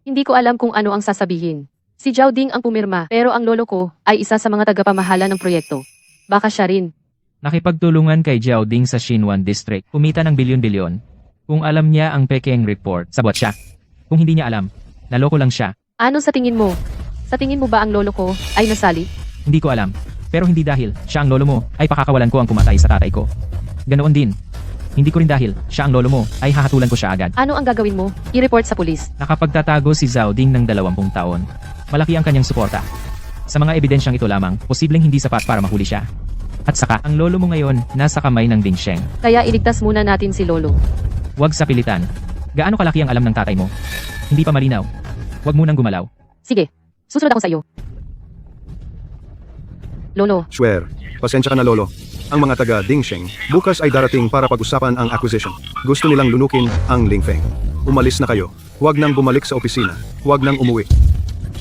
Hindi ko alam kung ano ang sasabihin. Si Jiao Ding ang pumirma, pero ang lolo ko ay isa sa mga tagapamahala ng proyekto. Baka siya rin. Nakipagtulungan kay Jiao Ding sa Xinwan District. Kumita ng bilyon-bilyon. Kung alam niya ang Peking Report, sabot siya. Kung hindi niya alam, naloko lang siya. Ano sa tingin mo? Sa tingin mo ba ang lolo ko ay nasali? Hindi ko alam. Pero hindi dahil siya ang lolo mo, ay pakakawalan ko ang pumatay sa tatay ko. Ganoon din. Hindi ko rin dahil siya ang lolo mo, ay hahatulan ko siya agad. Ano ang gagawin mo? I-report sa pulis. Nakapagtatago si Zhao Ding ng 20 taon. Malaki ang kanyang suporta. Sa mga ebidensyang ito lamang, posibleng hindi sapat para mahuli siya. At saka, ang lolo mo ngayon, nasa kamay ng Dingsheng. Kaya iligtas muna natin si lolo. Huwag sa pilitan. Gaano kalaki ang alam ng tatay mo? Hindi pa malinaw. Huwag munang gumalaw. Sige, susunod ako sa iyo. Lolo, Swear. Pasensya ka na lolo. Ang mga taga Dingsheng, bukas ay darating para pag-usapan ang acquisition. Gusto nilang lunukin ang Lingfeng. Umalis na kayo. Huwag nang bumalik sa opisina. Huwag nang umuwi.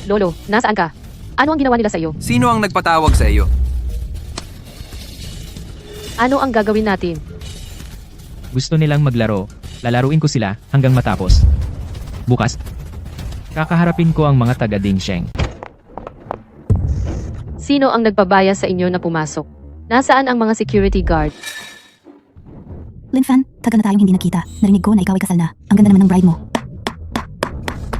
Lolo, nasaan ka? Ano ang ginawa nila sa iyo? Sino ang nagpatawag sa iyo? Ano ang gagawin natin? Gusto nilang maglaro. Lalaruin ko sila hanggang matapos. Bukas, kakaharapin ko ang mga taga Dingsheng. Sino ang nagpabaya sa inyo na pumasok? Nasaan ang mga security guard? Linfan, tagal na tayong hindi nakita. Narinig ko na ikaw ay kasal na. Ang ganda naman ng bride mo.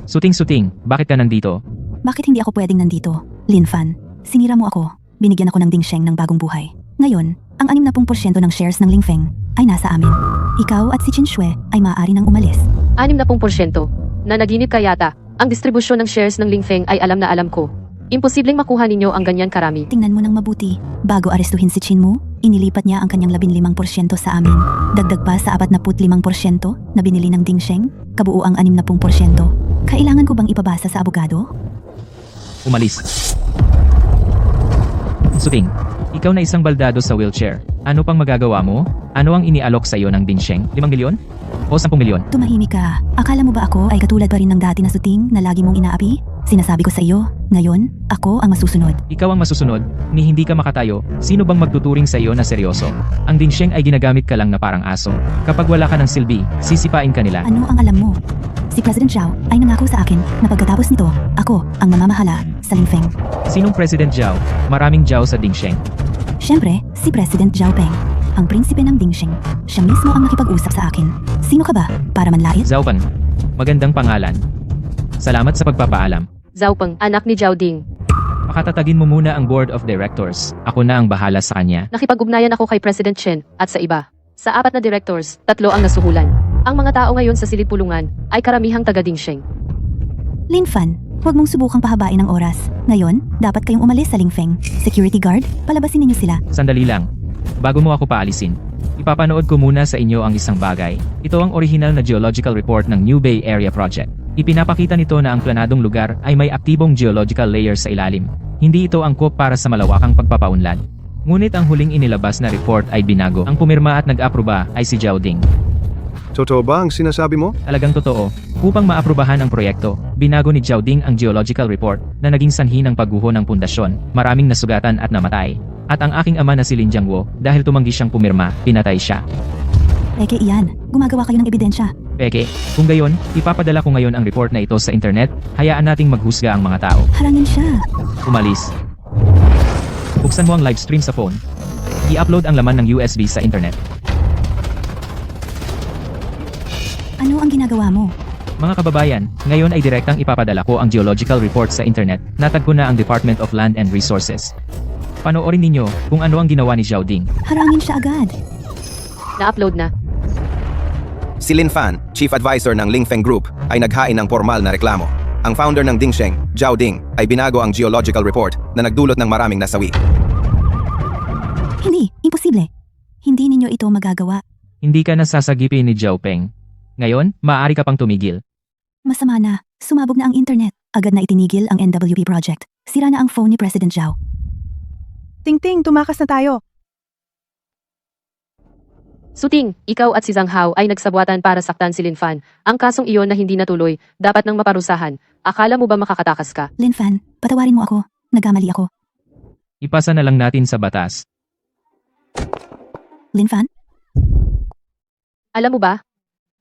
Suting-suting, bakit ka nandito? Bakit hindi ako pwedeng nandito? Linfan, sinira mo ako. Binigyan ako ng Dingsheng ng bagong buhay. Ngayon, ang 60% ng shares ng Lingfeng ay nasa amin. Ikaw at si Qin Shui ay maaari nang umalis. 60%. Nanaginip ka yata. Ang distribusyon ng shares ng Lingfeng ay alam na alam ko. Imposibleng makuha ninyo ang ganyan karami. Tingnan mo ng mabuti. Bago arestuhin si Qin Mu, inilipat niya ang kanyang 15% sa amin. Dagdag pa sa 45% na binili ng Dingsheng, kabuuang 60%. Kailangan ko bang ipabasa sa abogado? Umalis. Suting, ikaw na isang baldado sa wheelchair. Ano pang magagawa mo? Ano ang inialok sa iyo ng Dingsheng? 5 milyon? O 10 milyon? Tumahimik ka. Akala mo ba ako ay katulad pa rin ng dati na Suting na lagi mong inaapi? Sinasabi ko sa iyo, ngayon, ako ang masusunod. Ikaw ang masusunod, ni hindi ka makatayo, sino bang magtuturing sa iyo na seryoso? Ang Dingsheng ay ginagamit ka lang na parang aso. Kapag wala ka ng silbi, sisipain ka nila. Ano ang alam mo? Si President Zhao ay nangako sa akin na pagkatapos nito, ako ang mamamahala sa Lingfeng. Sinong President Zhao? Maraming Zhao sa Dingsheng. Siyempre, si President Zhao Peng, ang prinsipe ng Dingsheng. Siya mismo ang nakipag-usap sa akin. Sino ka ba? Para manlait? Zhao Peng. Magandang pangalan. Salamat sa pagpapaalam. Zhao Peng, anak ni Zhao Ding. Pakatatagin mo muna ang Board of Directors. Ako na ang bahala sa kanya. Nakipag-ugnayan ako kay President Chen at sa iba. Sa 4 na directors, 3 ang nasuhulan. Ang mga tao ngayon sa silid-pulungan ay karamihang taga-Dingsheng. Linfan, huwag mong subukang pahabain ang oras. Ngayon, dapat kayong umalis sa Lingfeng. Security guard, palabasin ninyo sila. Sandali lang. Bago mo ako paalisin, ipapanood ko muna sa inyo ang isang bagay. Ito ang original na geological report ng New Bay Area Project. Ipinapakita nito na ang planadong lugar ay may aktibong geological layer sa ilalim. Hindi ito angkop para sa malawakang pagpapaunlad. Ngunit ang huling inilabas na report ay binago. Ang pumirma at nag-aproba ay si Zhao Ding. Totoo ba ang sinasabi mo? Talagang totoo. Upang maaprubahan ang proyekto, binago ni Zhao Ding ang geological report na naging sanhi ng pagguho ng pundasyon, maraming nasugatan at namatay. At ang aking ama na si Lin Jiangwo, dahil tumanggi siyang pumirma, pinatay siya. Peke iyan, gumagawa kayo ng ebidensya. Peke, kung gayon, ipapadala ko ngayon ang report na ito sa internet, hayaan nating maghusga ang mga tao. Harangin siya. Umalis. Buksan mo ang live stream sa phone. I-upload ang laman ng USB sa internet. Ano ang ginagawa mo? Mga kababayan, ngayon ay direktang ipapadala ko ang geological report sa internet. Natag ko na ang Department of Land and Resources. Panoorin ninyo kung ano ang ginawa ni Zhao Ding. Harangin siya agad. Na-upload na. Si Lin Fan, Chief Advisor ng Lingfeng Group, ay naghain ng formal na reklamo. Ang founder ng Dingsheng, Zhao Ding, ay binago ang geological report na nagdulot ng maraming nasawi. Hindi, imposible. Hindi ninyo ito magagawa. Hindi ka nasasagipin ni Zhao Peng. Ngayon, maaari ka pang tumigil. Masama na. Sumabog na ang internet. Agad na itinigil ang NWP project. Sira na ang phone ni President Zhao. Ting-ting, tumakas na tayo. Suting, ikaw at si Zhang Hao ay nagsabuatan para saktan si Lin Fan. Ang kasong iyon na hindi natuloy, dapat nang maparusahan. Akala mo ba makakatakas ka? Linfan, patawarin mo ako. Nagkamali ako. Ipasa na lang natin sa batas. Linfan? Alam mo ba?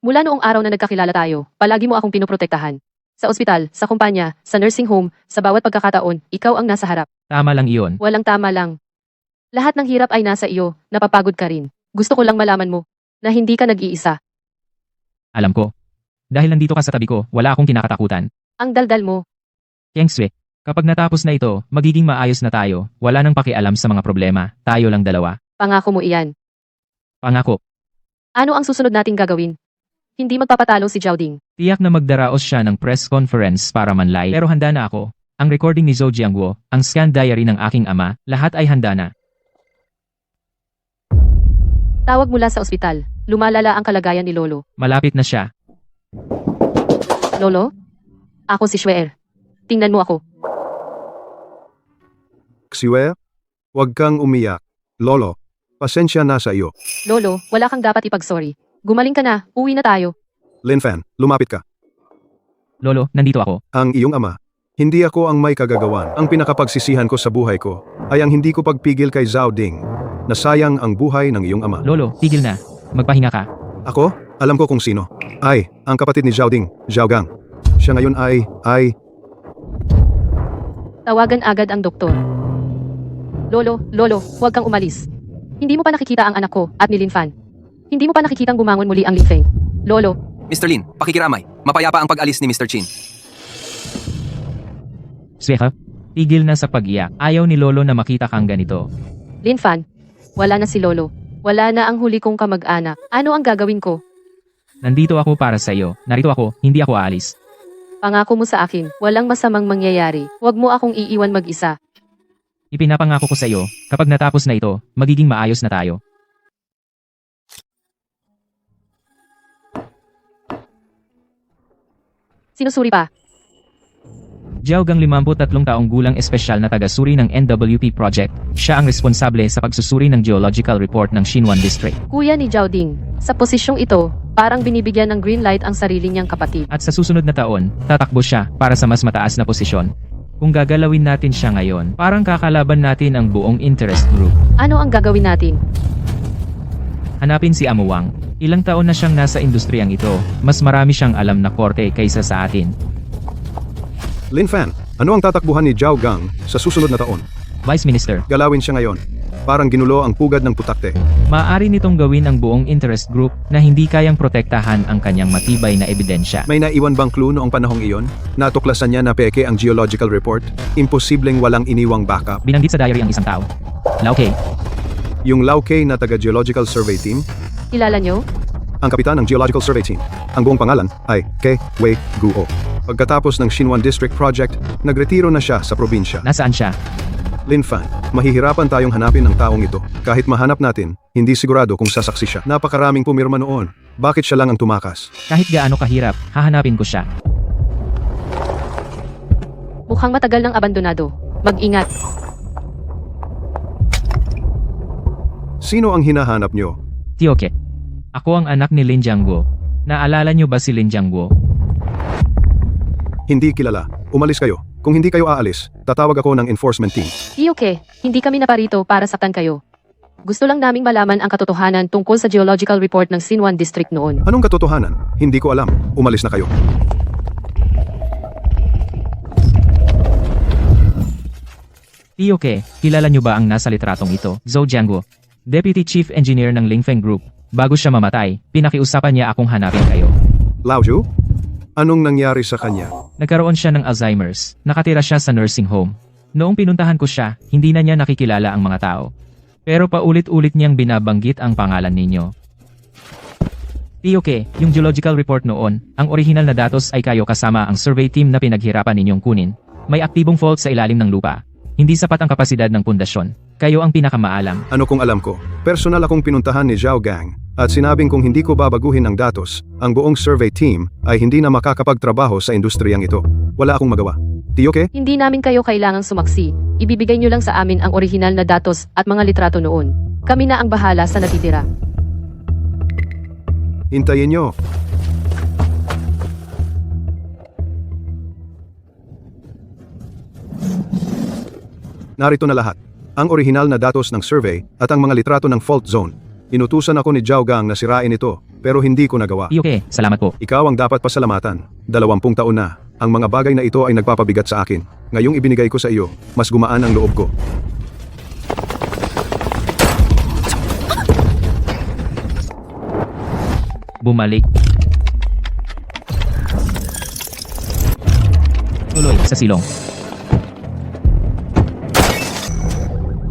Mula noong araw na nagkakilala tayo, palagi mo akong pinoprotektahan. Sa ospital, sa kumpanya, sa nursing home, sa bawat pagkakataon, ikaw ang nasa harap. Tama lang iyon. Walang tama lang. Lahat ng hirap ay nasa iyo, napapagod ka rin. Gusto ko lang malaman mo, na hindi ka nag-iisa. Alam ko. Dahil nandito ka sa tabi ko, wala akong kinakatakutan. Ang daldal mo, Keng Sui, kapag natapos na ito, magiging maayos na tayo. Wala nang pakialam sa mga problema. Tayo lang dalawa. pangako mo iyan. Pangako. Ano ang susunod nating gagawin? Hindi magpapatalo si Zhao Ding. Tiyak na magdaraos siya ng press conference para manlay. Pero handa na ako. Ang recording ni Zhou Jiangwo, ang scan diary ng aking ama, lahat ay handa na. Tawag mula sa ospital. Lumalala ang kalagayan ni Lolo. Malapit na siya. Lolo? Ako si Schwer. Tingnan mo ako. Xiwe, huwag kang umiyak. Lolo, pasensya na sa iyo. Lolo, wala kang dapat ipag-sorry. Gumaling ka na, uwi na tayo. Linfan, lumapit ka. Lolo, nandito ako. Ang iyong ama. Hindi ako ang may kagagawan. Ang pinakapagsisihan ko sa buhay ko ay ang hindi ko pagpigil kay Zhao Ding. Nasayang ang buhay ng iyong ama. Lolo, tigil na. Magpahinga ka. Ako? Alam ko kung sino. Ay, ang kapatid ni Zhao Ding, Zhao Gang. Siya ngayon ay... Tawagan agad ang doktor. Lolo, huwag kang umalis. Hindi mo pa nakikita ang anak ko at ni Lin Fan. Hindi mo pa nakikitang bumangon muli ang Lin Feng. Lolo, Mr. Lin, pakikiramay. Mapayapa ang pag-alis ni Mr. Chin. Sveha, tigil na sa pag-iyak. Ayaw ni Lolo na makita kang ganito. Lin Fan, wala na si Lolo. Wala na ang huli kong kamag-anak. Ano ang gagawin ko? Nandito ako para sa iyo. Narito ako, hindi ako aalis. Pangako mo sa akin, walang masamang mangyayari. Huwag mo akong iiwan mag-isa. Ipinapangako ko sa iyo, kapag natapos na ito, magiging maayos na tayo. Sinusuri pa. Jiao Gang 53 taong gulang espesyal na taga-suri ng NWP project. Siya ang responsable sa pagsusuri ng geological report ng Xinhuan District. Kuya ni Zhao Ding, sa posisyong ito, parang binibigyan ng green light ang sarili niyang kapatid. At sa susunod na taon, tatakbo siya para sa mas mataas na posisyon. Kung gagalawin natin siya ngayon, parang kakalaban natin ang buong interest group. Ano ang gagawin natin? Hanapin si Amo Wang. Ilang taon na siyang nasa industriyang ito, mas marami siyang alam na korte kaysa sa atin. Lin Fan, ano ang tatakbuhan ni Zhao Gang sa susunod na taon? Vice Minister, Galawin siya ngayon. Parang ginulo ang pugad ng putakte. maaari nitong gawin ang buong interest group na hindi kayang protektahan ang kanyang matibay na ebidensya. May naiwan bang clue noong panahong iyon? Natuklasan niya na peke ang geological report? Imposibleng walang iniwang backup? Binanggit sa diary ang isang tao. Lauke, Yung Lauke na taga-geological survey team? Kilala niyo? Ang kapitan ng geological survey team. Ang buong pangalan ay Ke Wei Guo. Pagkatapos ng Xinhuan District Project, nagretiro na siya sa probinsya. nasaan siya? Lin Fan, mahihirapan tayong hanapin ang taong ito. Kahit mahanap natin, hindi sigurado kung sasaksi siya. Napakaraming pumirma noon. Bakit siya lang ang tumakas? Kahit gaano kahirap, hahanapin ko siya. Mukhang matagal ng abandonado. Mag-ingat. Sino ang hinahanap nyo? Tioke, ako ang anak ni Lin Jiangguo. Naalala niyo ba si Lin Jiangguo? Hindi kilala. Umalis kayo. Kung hindi kayo aalis, tatawag ako ng enforcement team. Iyoke, hindi kami naparito para saktan kayo. Gusto lang naming malaman ang katotohanan tungkol sa geological report ng Xinhuan District noon. Anong katotohanan? Hindi ko alam. Umalis na kayo. Tioke, kilala niyo ba ang nasa litratong ito? Zhou Jiangguo, Deputy Chief Engineer ng Lingfeng Group. Bago siya mamatay, pinakiusapan niya akong hanapin kayo. Laoju? Anong nangyari sa kanya? Nagkaroon siya ng Alzheimer's, nakatira siya sa nursing home. Noong pinuntahan ko siya, hindi na niya nakikilala ang mga tao. Pero paulit-ulit niyang binabanggit ang pangalan ninyo. Tioke, yung geological report noon, ang original na datos ay kayo kasama ang survey team na pinaghirapan ninyong kunin. May aktibong fault sa ilalim ng lupa. Hindi sapat ang kapasidad ng pundasyon. Kayo ang pinakamaalam. Ano kung alam ko? Personal akong pinuntahan ni Zhao Gang at sinabing kung hindi ko babaguhin ang datos, ang buong survey team ay hindi na makakapagtrabaho sa industriyang ito. Wala akong magawa. Tioke? Hindi namin kayo kailangang sumaksi. Ibibigay niyo lang sa amin ang original na datos at mga litrato noon. Kami na ang bahala sa natitira. Hintayin nyo. Narito na lahat. Ang orihinal na datos ng survey at ang mga litrato ng fault zone. Inutusan ako ni Zhao Gang na sirain ito, pero hindi ko nagawa. Tioke, salamat po. Ikaw ang dapat pasalamatan. 20 taon na. Ang mga bagay na ito ay nagpapabigat sa akin. Ngayong ibinigay ko sa iyo, mas gumaan ang loob ko. Bumalik. Tuloy sa silong.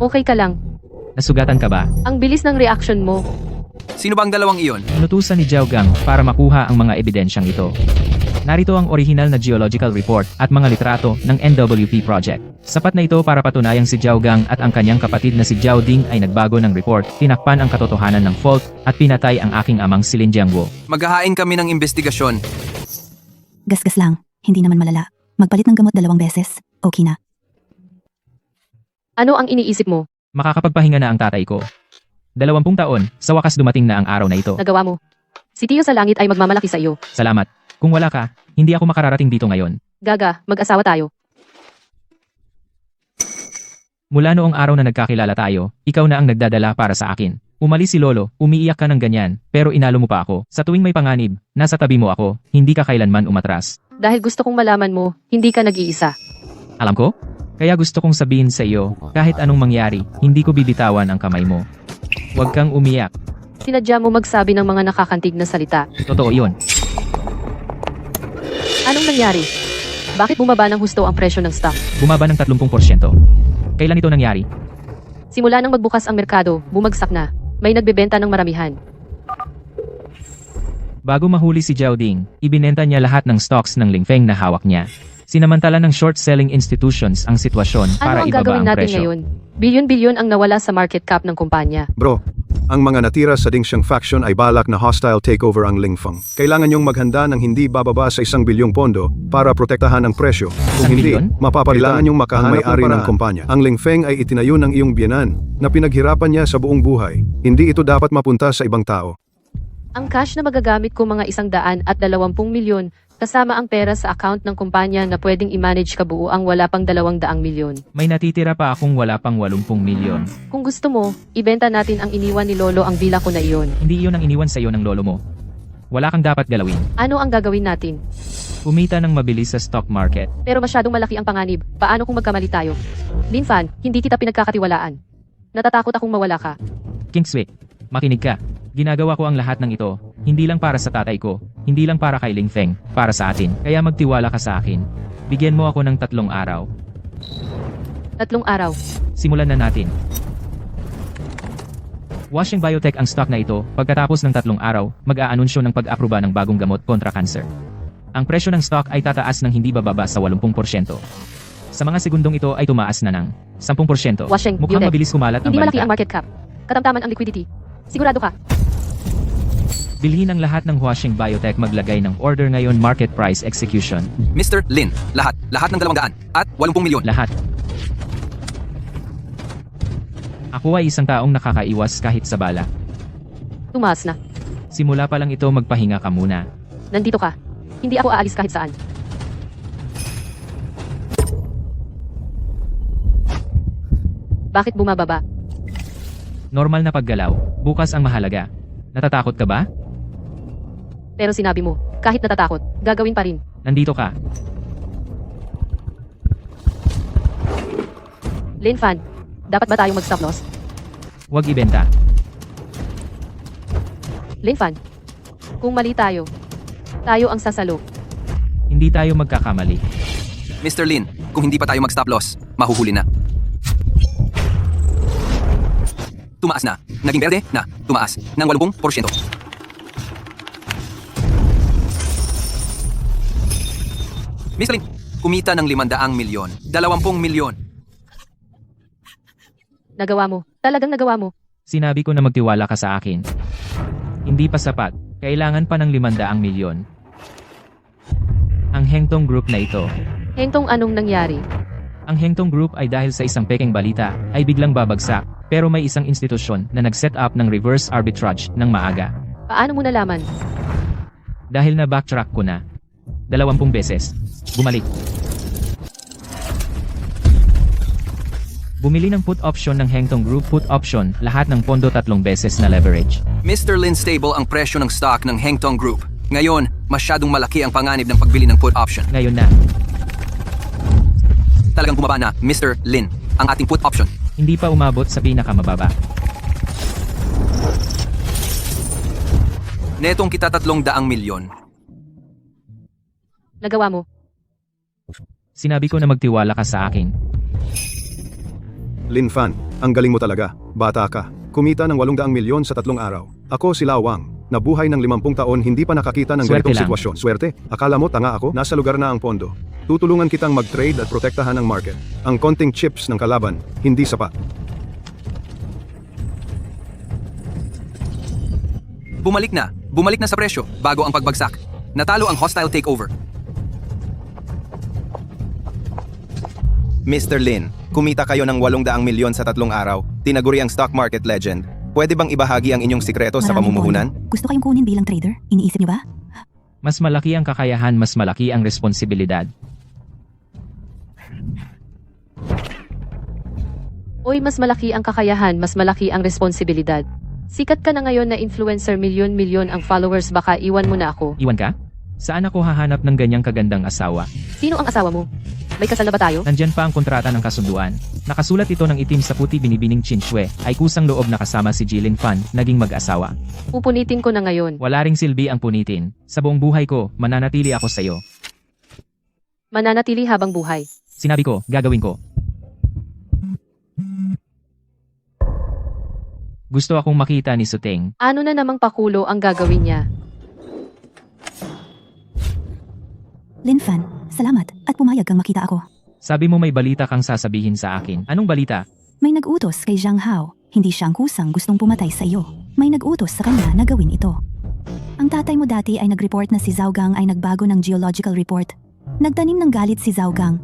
Okay ka lang. Nasugatan ka ba? Ang bilis ng reaction mo. Sino bang dalawang iyon? Inutusan ni Zhao Gang para makuha ang mga ebidensyang ito. Narito ang original na geological report at mga litrato ng NWP project. Sapat na ito para patunayang si Zhao Gang at ang kanyang kapatid na si Zhao Ding ay nagbago ng report, tinakpan ang katotohanan ng fault, at pinatay ang aking amang si Lin Jiangguo. Maghahain kami ng investigasyon. Gasgas lang, hindi naman malala. Magpalit ng gamot 2 beses, okay na. Ano ang iniisip mo? Makakapagpahinga na ang tatay ko. 20 taon, sa wakas dumating na ang araw na ito. Nagawa mo. Si Tiyo sa langit ay magmamalaki sa iyo. Salamat. Kung wala ka, hindi ako makararating dito ngayon. Gaga, mag-asawa tayo. Mula noong araw na nagkakilala tayo, ikaw na ang nagdadala para sa akin. Umalis si Lolo, umiiyak ka ng ganyan, pero inalo mo pa ako. Sa tuwing may panganib, nasa tabi mo ako, hindi ka kailanman umatras. Dahil gusto kong malaman mo, hindi ka nag-iisa. Alam ko? Kaya gusto kong sabihin sa iyo, kahit anong mangyari, hindi ko bibitawan ang kamay mo. Huwag kang umiyak. Sinadya mo magsabi ng mga nakakantig na salita. Totoo iyon. Anong nangyari? Bakit bumaba ng husto ang presyo ng stock? Bumaba ng 30%. Kailan ito nangyari? Simula nang magbukas ang merkado, bumagsak na. May nagbebenta ng maramihan. Bago mahuli si Zhao Ding, ibinenta niya lahat ng stocks ng Lingfeng na hawak niya. Sinamantala ng short-selling institutions ang sitwasyon para Ano ang ibaba gagawin ang natin presyo. ngayon? Bilyon-bilyon ang nawala sa market cap ng kumpanya. Bro, ang mga natira sa Dingxiang faction ay balak na hostile takeover ang Lingfeng. Kailangan niyong maghanda ng hindi bababa sa 1 bilyong pondo para protektahan ang presyo. Kung 1 hindi, bilyon? mapapalilaan niyong makahanap Hanap ng may-ari ng paraan. kumpanya. Ang Lingfeng ay itinayo ng iyong biyanan na pinaghirapan niya sa buong buhay. Hindi ito dapat mapunta sa ibang tao. Ang cash na magagamit ko mga 120 milyon, kasama ang pera sa account ng kumpanya na pwedeng i-manage kabuuang wala pang 200 milyon. May natitira pa akong wala pang 80 milyon. Kung gusto mo, ibenta natin ang iniwan ni Lolo ang villa ko na iyon. Hindi iyon ang iniwan sa iyo ng lolo mo. Wala kang dapat galawin. Ano ang gagawin natin? Kumita ng mabilis sa stock market. Pero masyadong malaki ang panganib. Paano kung magkamali tayo? Lin Fan, hindi kita pinagkakatiwalaan. Natatakot akong mawala ka. Kingsway, makinig ka. Ginagawa ko ang lahat ng ito, hindi lang para sa tatay ko, hindi lang para kay Lingfeng, para sa atin. Kaya magtiwala ka sa akin. Bigyan mo ako ng 3 araw. 3 araw. Simulan na natin. Washing Biotech ang stock na ito, pagkatapos ng 3 araw, mag-aanunsyo ng pag-aproba ng bagong gamot kontra cancer. Ang presyo ng stock ay tataas ng hindi bababa sa 80%. Sa mga segundong ito ay tumaas na ng 10%. Washing Mukhang Biotech. mabilis kumalat ang Hindi malaki balita. ang market cap. Katamtaman ang liquidity. Sigurado ka. Bilhin ang lahat ng Washing Biotech maglagay ng order ngayon market price execution. Mr. Lin, lahat. Lahat ng 200 at 80 milyon. Lahat. Ako ay isang taong nakakaiwas kahit sa bala. Tumaas na. Simula pa lang ito magpahinga ka muna. Nandito ka. Hindi ako aalis kahit saan. Bakit bumababa? Normal na paggalaw. Bukas ang mahalaga. Natatakot ka ba? Pero sinabi mo, kahit natatakot, gagawin pa rin. Nandito ka. Lin Fan, dapat ba tayong mag-stop loss? Huwag ibenta. Lin Fan, kung mali tayo ang sasalo. Hindi tayo magkakamali. Mr. Lin, kung hindi pa tayo mag-stop loss, mahuhuli na. Tumaas na. Naging berde na. Tumaas ng 80%. Mr. Lin, kumita ng 500 milyon. 20 milyon. Nagawa mo. Talagang nagawa mo. Sinabi ko na magtiwala ka sa akin. Hindi pa sapat. Kailangan pa ng 500 milyon. Ang Hengtong Group na ito. Hentong anong nangyari? Ang Hengtong Group ay dahil sa isang pekeng balita, ay biglang babagsak. Pero may isang institusyon na nag-set up ng reverse arbitrage ng maaga. Paano mo nalaman? Dahil na backtrack ko na. 20 beses. Bumalik. Bumili ng put option ng Hengtong Group put option, lahat ng pondo 3 beses na leverage. Mr. Lin, stable ang presyo ng stock ng Hengtong Group. Ngayon, masyadong malaki ang panganib ng pagbili ng put option. Ngayon na, Talagang bumaba na, Mr. Lin, ang ating put option. hindi pa umabot sa pinakamababa. Netong kita 300 milyon. Nagawa mo. Sinabi ko na magtiwala ka sa akin. Lin Fan, ang galing mo talaga. Bata ka. Kumita ng 800 milyon sa 3 araw. Ako si Lawang, nabuhay ng 50 taon hindi pa nakakita ng Swerte ganitong lang. sitwasyon. Swerte? Akala mo tanga ako? Nasa lugar na ang pondo. Tutulungan kitang mag-trade at protektahan ang market. Ang konting chips ng kalaban, hindi sapat. Bumalik na. Bumalik na sa presyo bago ang pagbagsak. Natalo ang hostile takeover. Mr. Lin, kumita kayo ng 800 milyon sa 3 araw. Tinaguri ang stock market legend. Pwede bang ibahagi ang inyong sikreto sa Maraming pamumuhunan? pondo. Gusto kayong kunin bilang trader? Iniisip niyo ba? Mas malaki ang kakayahan, mas malaki ang responsibilidad. Oy, mas malaki ang kakayahan, mas malaki ang responsibilidad. Sikat ka na ngayon na influencer, milyon-milyon ang followers, baka iwan mo na ako. Iwan ka? Saan ako hahanap ng ganyang kagandang asawa? Sino ang asawa mo? May kasal na ba tayo? Nandyan pa ang kontrata ng kasunduan. Nakasulat ito ng itim sa puti binibining Chin Shui ay kusang loob na kasama si Jilin Fan, naging mag-asawa. Pupunitin ko na ngayon. Wala ring silbi ang punitin. Sa buong buhay ko, mananatili ako sa iyo. Mananatili habang buhay. Sinabi ko, gagawin ko. Gusto akong makita ni Suteng. Ano na namang pakulo ang gagawin niya? Lin Fan, salamat at pumayag kang makita ako. Sabi mo may balita kang sasabihin sa akin. Anong balita? May nag-utos kay Zhang Hao. Hindi siya ang kusang gustong pumatay sa iyo. May nag-utos sa kanya na gawin ito. Ang tatay mo dati ay nag-report na si Zhao Gang ay nagbago ng geological report. Nagtanim ng galit si Zhao Gang.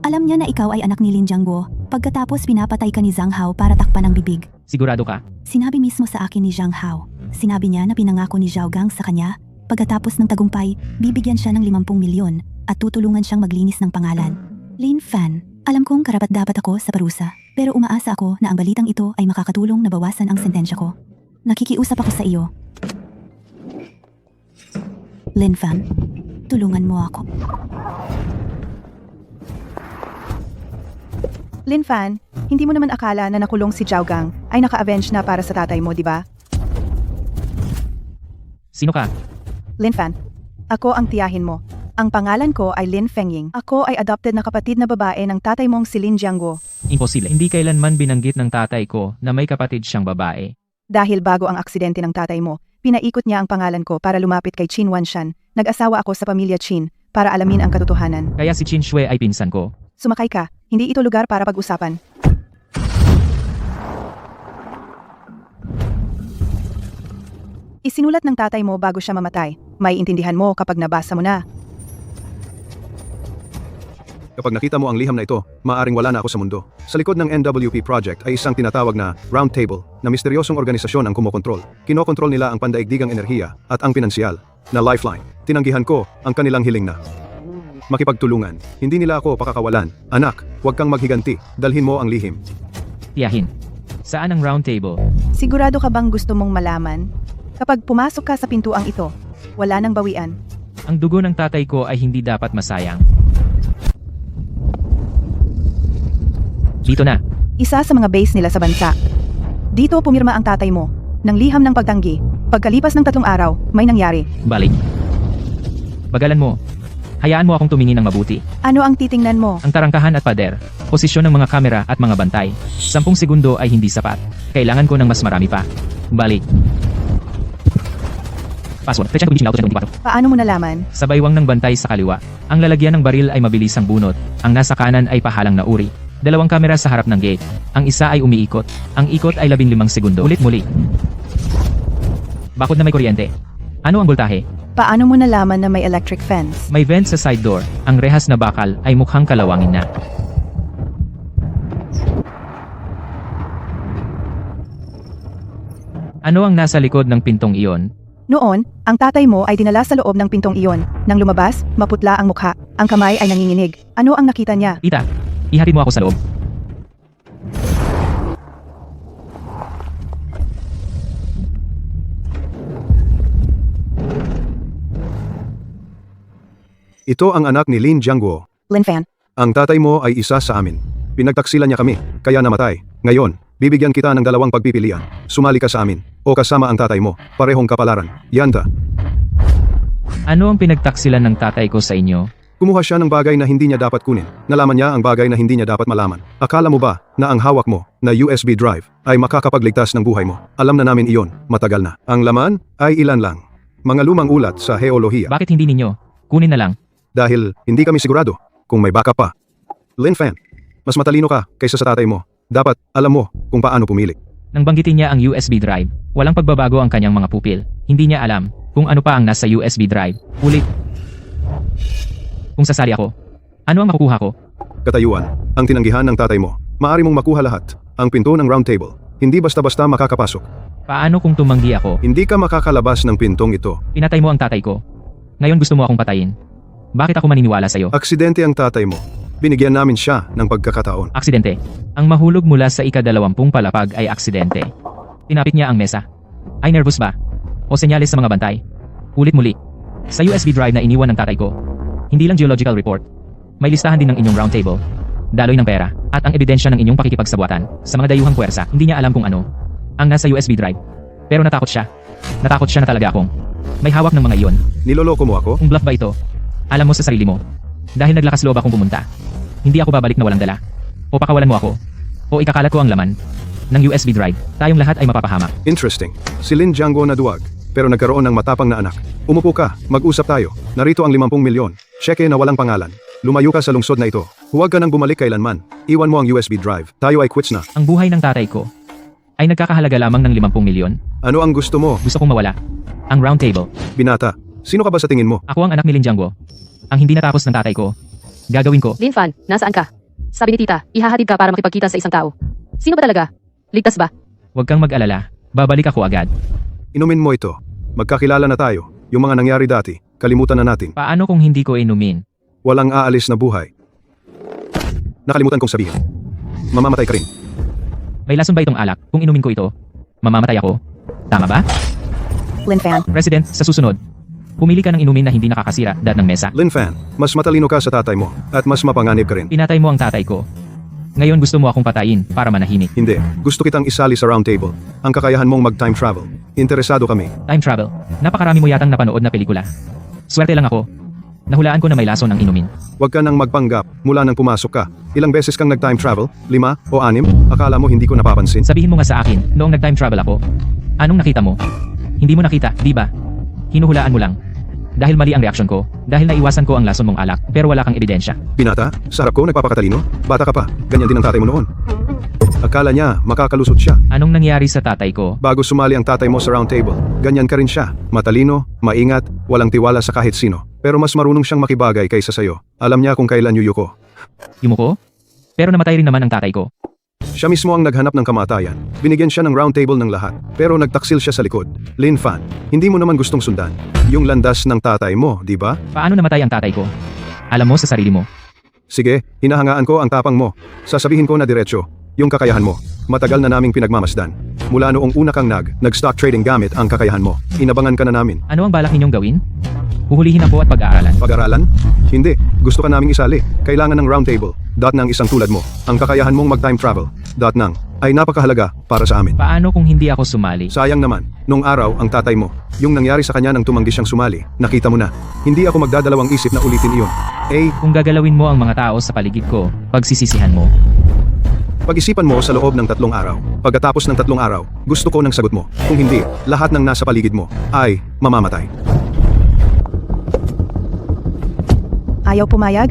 Alam niya na ikaw ay anak ni Lin Jiangguo. Pagkatapos pinapatay ka ni Zhang Hao para takpan ang bibig. Sigurado ka? Sinabi mismo sa akin ni Zhang Hao. Sinabi niya na pinangako ni Zhao Gang sa kanya. Pagkatapos ng tagumpay, bibigyan siya ng 50 milyon at tutulungan siyang maglinis ng pangalan. Lin Fan, alam kong karapat-dapat ako sa parusa, pero umaasa ako na ang balitang ito ay makakatulong na bawasan ang sentensya ko. Nakikiusap ako sa iyo. Lin Fan, tulungan mo ako. Lin Fan, hindi mo naman akala na nakulong si Zhao Gang ay naka-avenge na para sa tatay mo, di ba? Sino ka? Lin Fan, ako ang tiyahin mo. Ang pangalan ko ay Lin Fengying. Ako ay adopted na kapatid na babae ng tatay mong si Lin Jiangguo. Imposible. Hindi kailanman binanggit ng tatay ko na may kapatid siyang babae. Dahil bago ang aksidente ng tatay mo, pinaikot niya ang pangalan ko para lumapit kay Qin Wanshan. Nag-asawa ako sa pamilya Qin para alamin ang katotohanan. Kaya si Chin Shui ay pinsan ko. Sumakay ka, hindi ito lugar para pag-usapan. Isinulat ng tatay mo bago siya mamatay. May intindihan mo kapag nabasa mo na. Kapag nakita mo ang liham na ito, maaring wala na ako sa mundo. Sa likod ng NWP project ay isang tinatawag na Round Table na misteryosong organisasyon ang kumokontrol. Kinokontrol nila ang pandaigdigang enerhiya at ang pinansyal na lifeline. Tinanggihan ko ang kanilang hiling na makipagtulungan. Hindi nila ako pakakawalan. Anak, huwag kang maghiganti. Dalhin mo ang lihim. Tiyahin. Saan ang round table? Sigurado ka bang gusto mong malaman? Kapag pumasok ka sa pintuang ito, wala nang bawian. Ang dugo ng tatay ko ay hindi dapat masayang. Dito na. Isa sa mga base nila sa bansa. Dito pumirma ang tatay mo, ng liham ng pagtanggi. Pagkalipas ng 3 araw, may nangyari. Balik. Bagalan mo. Hayaan mo akong tumingin ng mabuti. Ano ang titingnan mo? Ang tarangkahan at pader, posisyon ng mga kamera at mga bantay. 10 segundo ay hindi sapat. Kailangan ko ng mas marami pa. Balik. Password. Fetch 24. Paano mo nalaman? Sa baywang ng bantay sa kaliwa. Ang lalagyan ng baril ay mabilis ang bunot. Ang nasa kanan ay pahalang na uri. 2 kamera sa harap ng gate. Ang isa ay umiikot. Ang ikot ay 15 segundo. Ulit muli. Bakod na may kuryente. Ano ang voltahe? Paano mo nalaman na may electric fence? May vent sa side door. Ang rehas na bakal ay mukhang kalawangin na. Ano ang nasa likod ng pintong iyon? Noon, ang tatay mo ay dinala sa loob ng pintong iyon. Nang lumabas, maputla ang mukha. Ang kamay ay nanginginig. Ano ang nakita niya? Tita, ihatid mo ako sa loob. Ito ang anak ni Lin Jiangguo. Lin Fan, Ang tatay mo ay isa sa amin. Pinagtaksilan niya kami, kaya namatay. Ngayon, bibigyan kita ng 2 pagpipilian. Sumali ka sa amin, o kasama ang tatay mo. Parehong kapalaran. Yanta. Ano ang pinagtaksilan ng tatay ko sa inyo? Kumuha siya ng bagay na hindi niya dapat kunin. Nalaman niya ang bagay na hindi niya dapat malaman. Akala mo ba na ang hawak mo na USB drive ay makakapagligtas ng buhay mo? Alam na namin iyon, matagal na. Ang laman ay ilan lang. Mga lumang ulat sa heolohiya. Bakit hindi ninyo? Kunin na lang. Dahil hindi kami sigurado kung may backup pa. Lin Fan, mas matalino ka kaysa sa tatay mo. Dapat alam mo kung paano pumili. Nang banggitin niya ang USB drive, walang pagbabago ang kanyang mga pupil. Hindi niya alam kung ano pa ang nasa USB drive. Ulit. Kung sasali ako, ano ang makukuha ko? Katayuan, ang tinanggihan ng tatay mo. Maari mong makuha lahat. Ang pinto ng round table. Hindi basta-basta makakapasok. Paano kung tumanggi ako? Hindi ka makakalabas ng pintong ito. Pinatay mo ang tatay ko. Ngayon gusto mo akong patayin. Bakit ako maniniwala sa'yo? Aksidente ang tatay mo. Binigyan namin siya ng pagkakataon. Aksidente. Ang mahulog mula sa ika-20 palapag ay aksidente. Tinapik niya ang mesa. Ay nervous ba? O senyales sa mga bantay? Ulit muli. Sa USB drive na iniwan ng tatay ko. Hindi lang geological report. May listahan din ng inyong roundtable. Daloy ng pera, at ang ebidensya ng inyong pakikipagsabuatan sa mga dayuhang puwersa. Hindi niya alam kung ano ang nasa USB drive. Pero natakot siya. Natakot siya na talaga akong may hawak ng mga iyon. Niloloko mo ako? Kung bluff ba ito? Alam mo sa sarili mo. Dahil naglakas loob akong pumunta. Hindi ako babalik na walang dala. O pakawalan mo ako. O ikakalat ko ang laman ng USB drive. Tayong lahat ay mapapahamak. Interesting. Si Lin Jiangguo na duwag, pero nagkaroon ng matapang na anak. Umupo ka, mag-usap tayo. Narito ang 50 milyon. Cheque na walang pangalan. Lumayo ka sa lungsod na ito. Huwag ka nang bumalik kailanman. Iwan mo ang USB drive. Tayo ay quits na. Ang buhay ng tatay ko ay nagkakahalaga lamang ng 50 milyon. Ano ang gusto mo? Gusto kong mawala. Ang roundtable. Binata, sino ka ba sa tingin mo? Ako ang anak ni Lin Jiangguo. Ang hindi natapos ng tatay ko. Gagawin ko. Lin Fan, nasaan ka? Sabi ni tita, ihahatid ka para makipagkita sa isang tao. Sino ba talaga? Ligtas ba? Huwag kang mag-alala. Babalik ako agad. Inumin mo ito. Magkakilala na tayo. Yung mga nangyari dati, kalimutan na natin. Paano kung hindi ko inumin? Walang aalis na buhay. Nakalimutan kong sabihin. Mamamatay ka rin. May lason ba itong alak? Kung inumin ko ito, mamamatay ako. Tama ba? Lin Fan, President, sa susunod, pumili ka ng inumin na hindi nakakasira ng mesa. Lin Fan, mas matalino ka sa tatay mo at mas mapanganib ka rin. Pinatay mo ang tatay ko. Ngayon gusto mo akong patayin para manahimik. Hindi. Gusto kitang isali sa roundtable. Ang kakayahan mong mag-time travel. Interesado kami. Time travel. Napakarami mo yatang napanood na pelikula. Swerte lang ako. Nahulaan ko na may lason ang inumin. Huwag ka nang magpanggap mula nang pumasok ka. Ilang beses kang nag-time travel? 5 o 6? Akala mo hindi ko napapansin? Sabihin mo nga sa akin, noong nag-time travel ako, anong nakita mo? Hindi mo nakita, di ba? Hinuhulaan mo lang. Dahil mali ang reaksyon ko, dahil naiwasan ko ang lason mong alak, pero wala kang ebidensya. Binata, sa harap ko nagpapakatalino? Bata ka pa. Ganyan din ang tatay mo noon. Akala niya makakalusot siya. Anong nangyari sa tatay ko? Bago sumali ang tatay mo sa roundtable, ganyan ka rin siya. Matalino, maingat, walang tiwala sa kahit sino. Pero mas marunong siyang makibagay kaysa sayo. Alam niya kung kailan yuyuko. Yumuko? Pero namatay rin naman ang tatay ko. Siya mismo ang naghanap ng kamatayan. Binigyan siya ng roundtable ng lahat. Pero nagtaksil siya sa likod. Lin Fan, hindi mo naman gustong sundan. Yung landas ng tatay mo, di ba? Paano namatay ang tatay ko? Alam mo sa sarili mo. Sige, hinahangaan ko ang tapang mo. Sasabihin ko na diretsyo, yung kakayahan mo. Matagal na naming pinagmamasdan. Mula noong una kang nag-stock trading gamit ang kakayahan mo. Inabangan ka na namin. Ano ang balak ninyong gawin? Huhulihin ako at pag-aaralan. Pag-aralan? Hindi. Gusto ka naming isali. Kailangan ng roundtable. Dot ng isang tulad mo. Ang kakayahan mong mag-time travel. Dot ng ay napakahalaga para sa amin. Paano kung hindi ako sumali? Sayang naman. Nung araw, ang tatay mo. Yung nangyari sa kanya nang tumanggi siyang sumali. Nakita mo na. Hindi ako magdadalawang isip na ulitin iyon. Kung gagalawin mo ang mga tao sa paligid ko, pagsisisihan mo. Pag-isipan mo sa loob ng 3 araw. Pagkatapos ng 3 araw, gusto ko ng sagot mo. Kung hindi, lahat ng nasa paligid mo ay mamamatay. ayaw pumayag?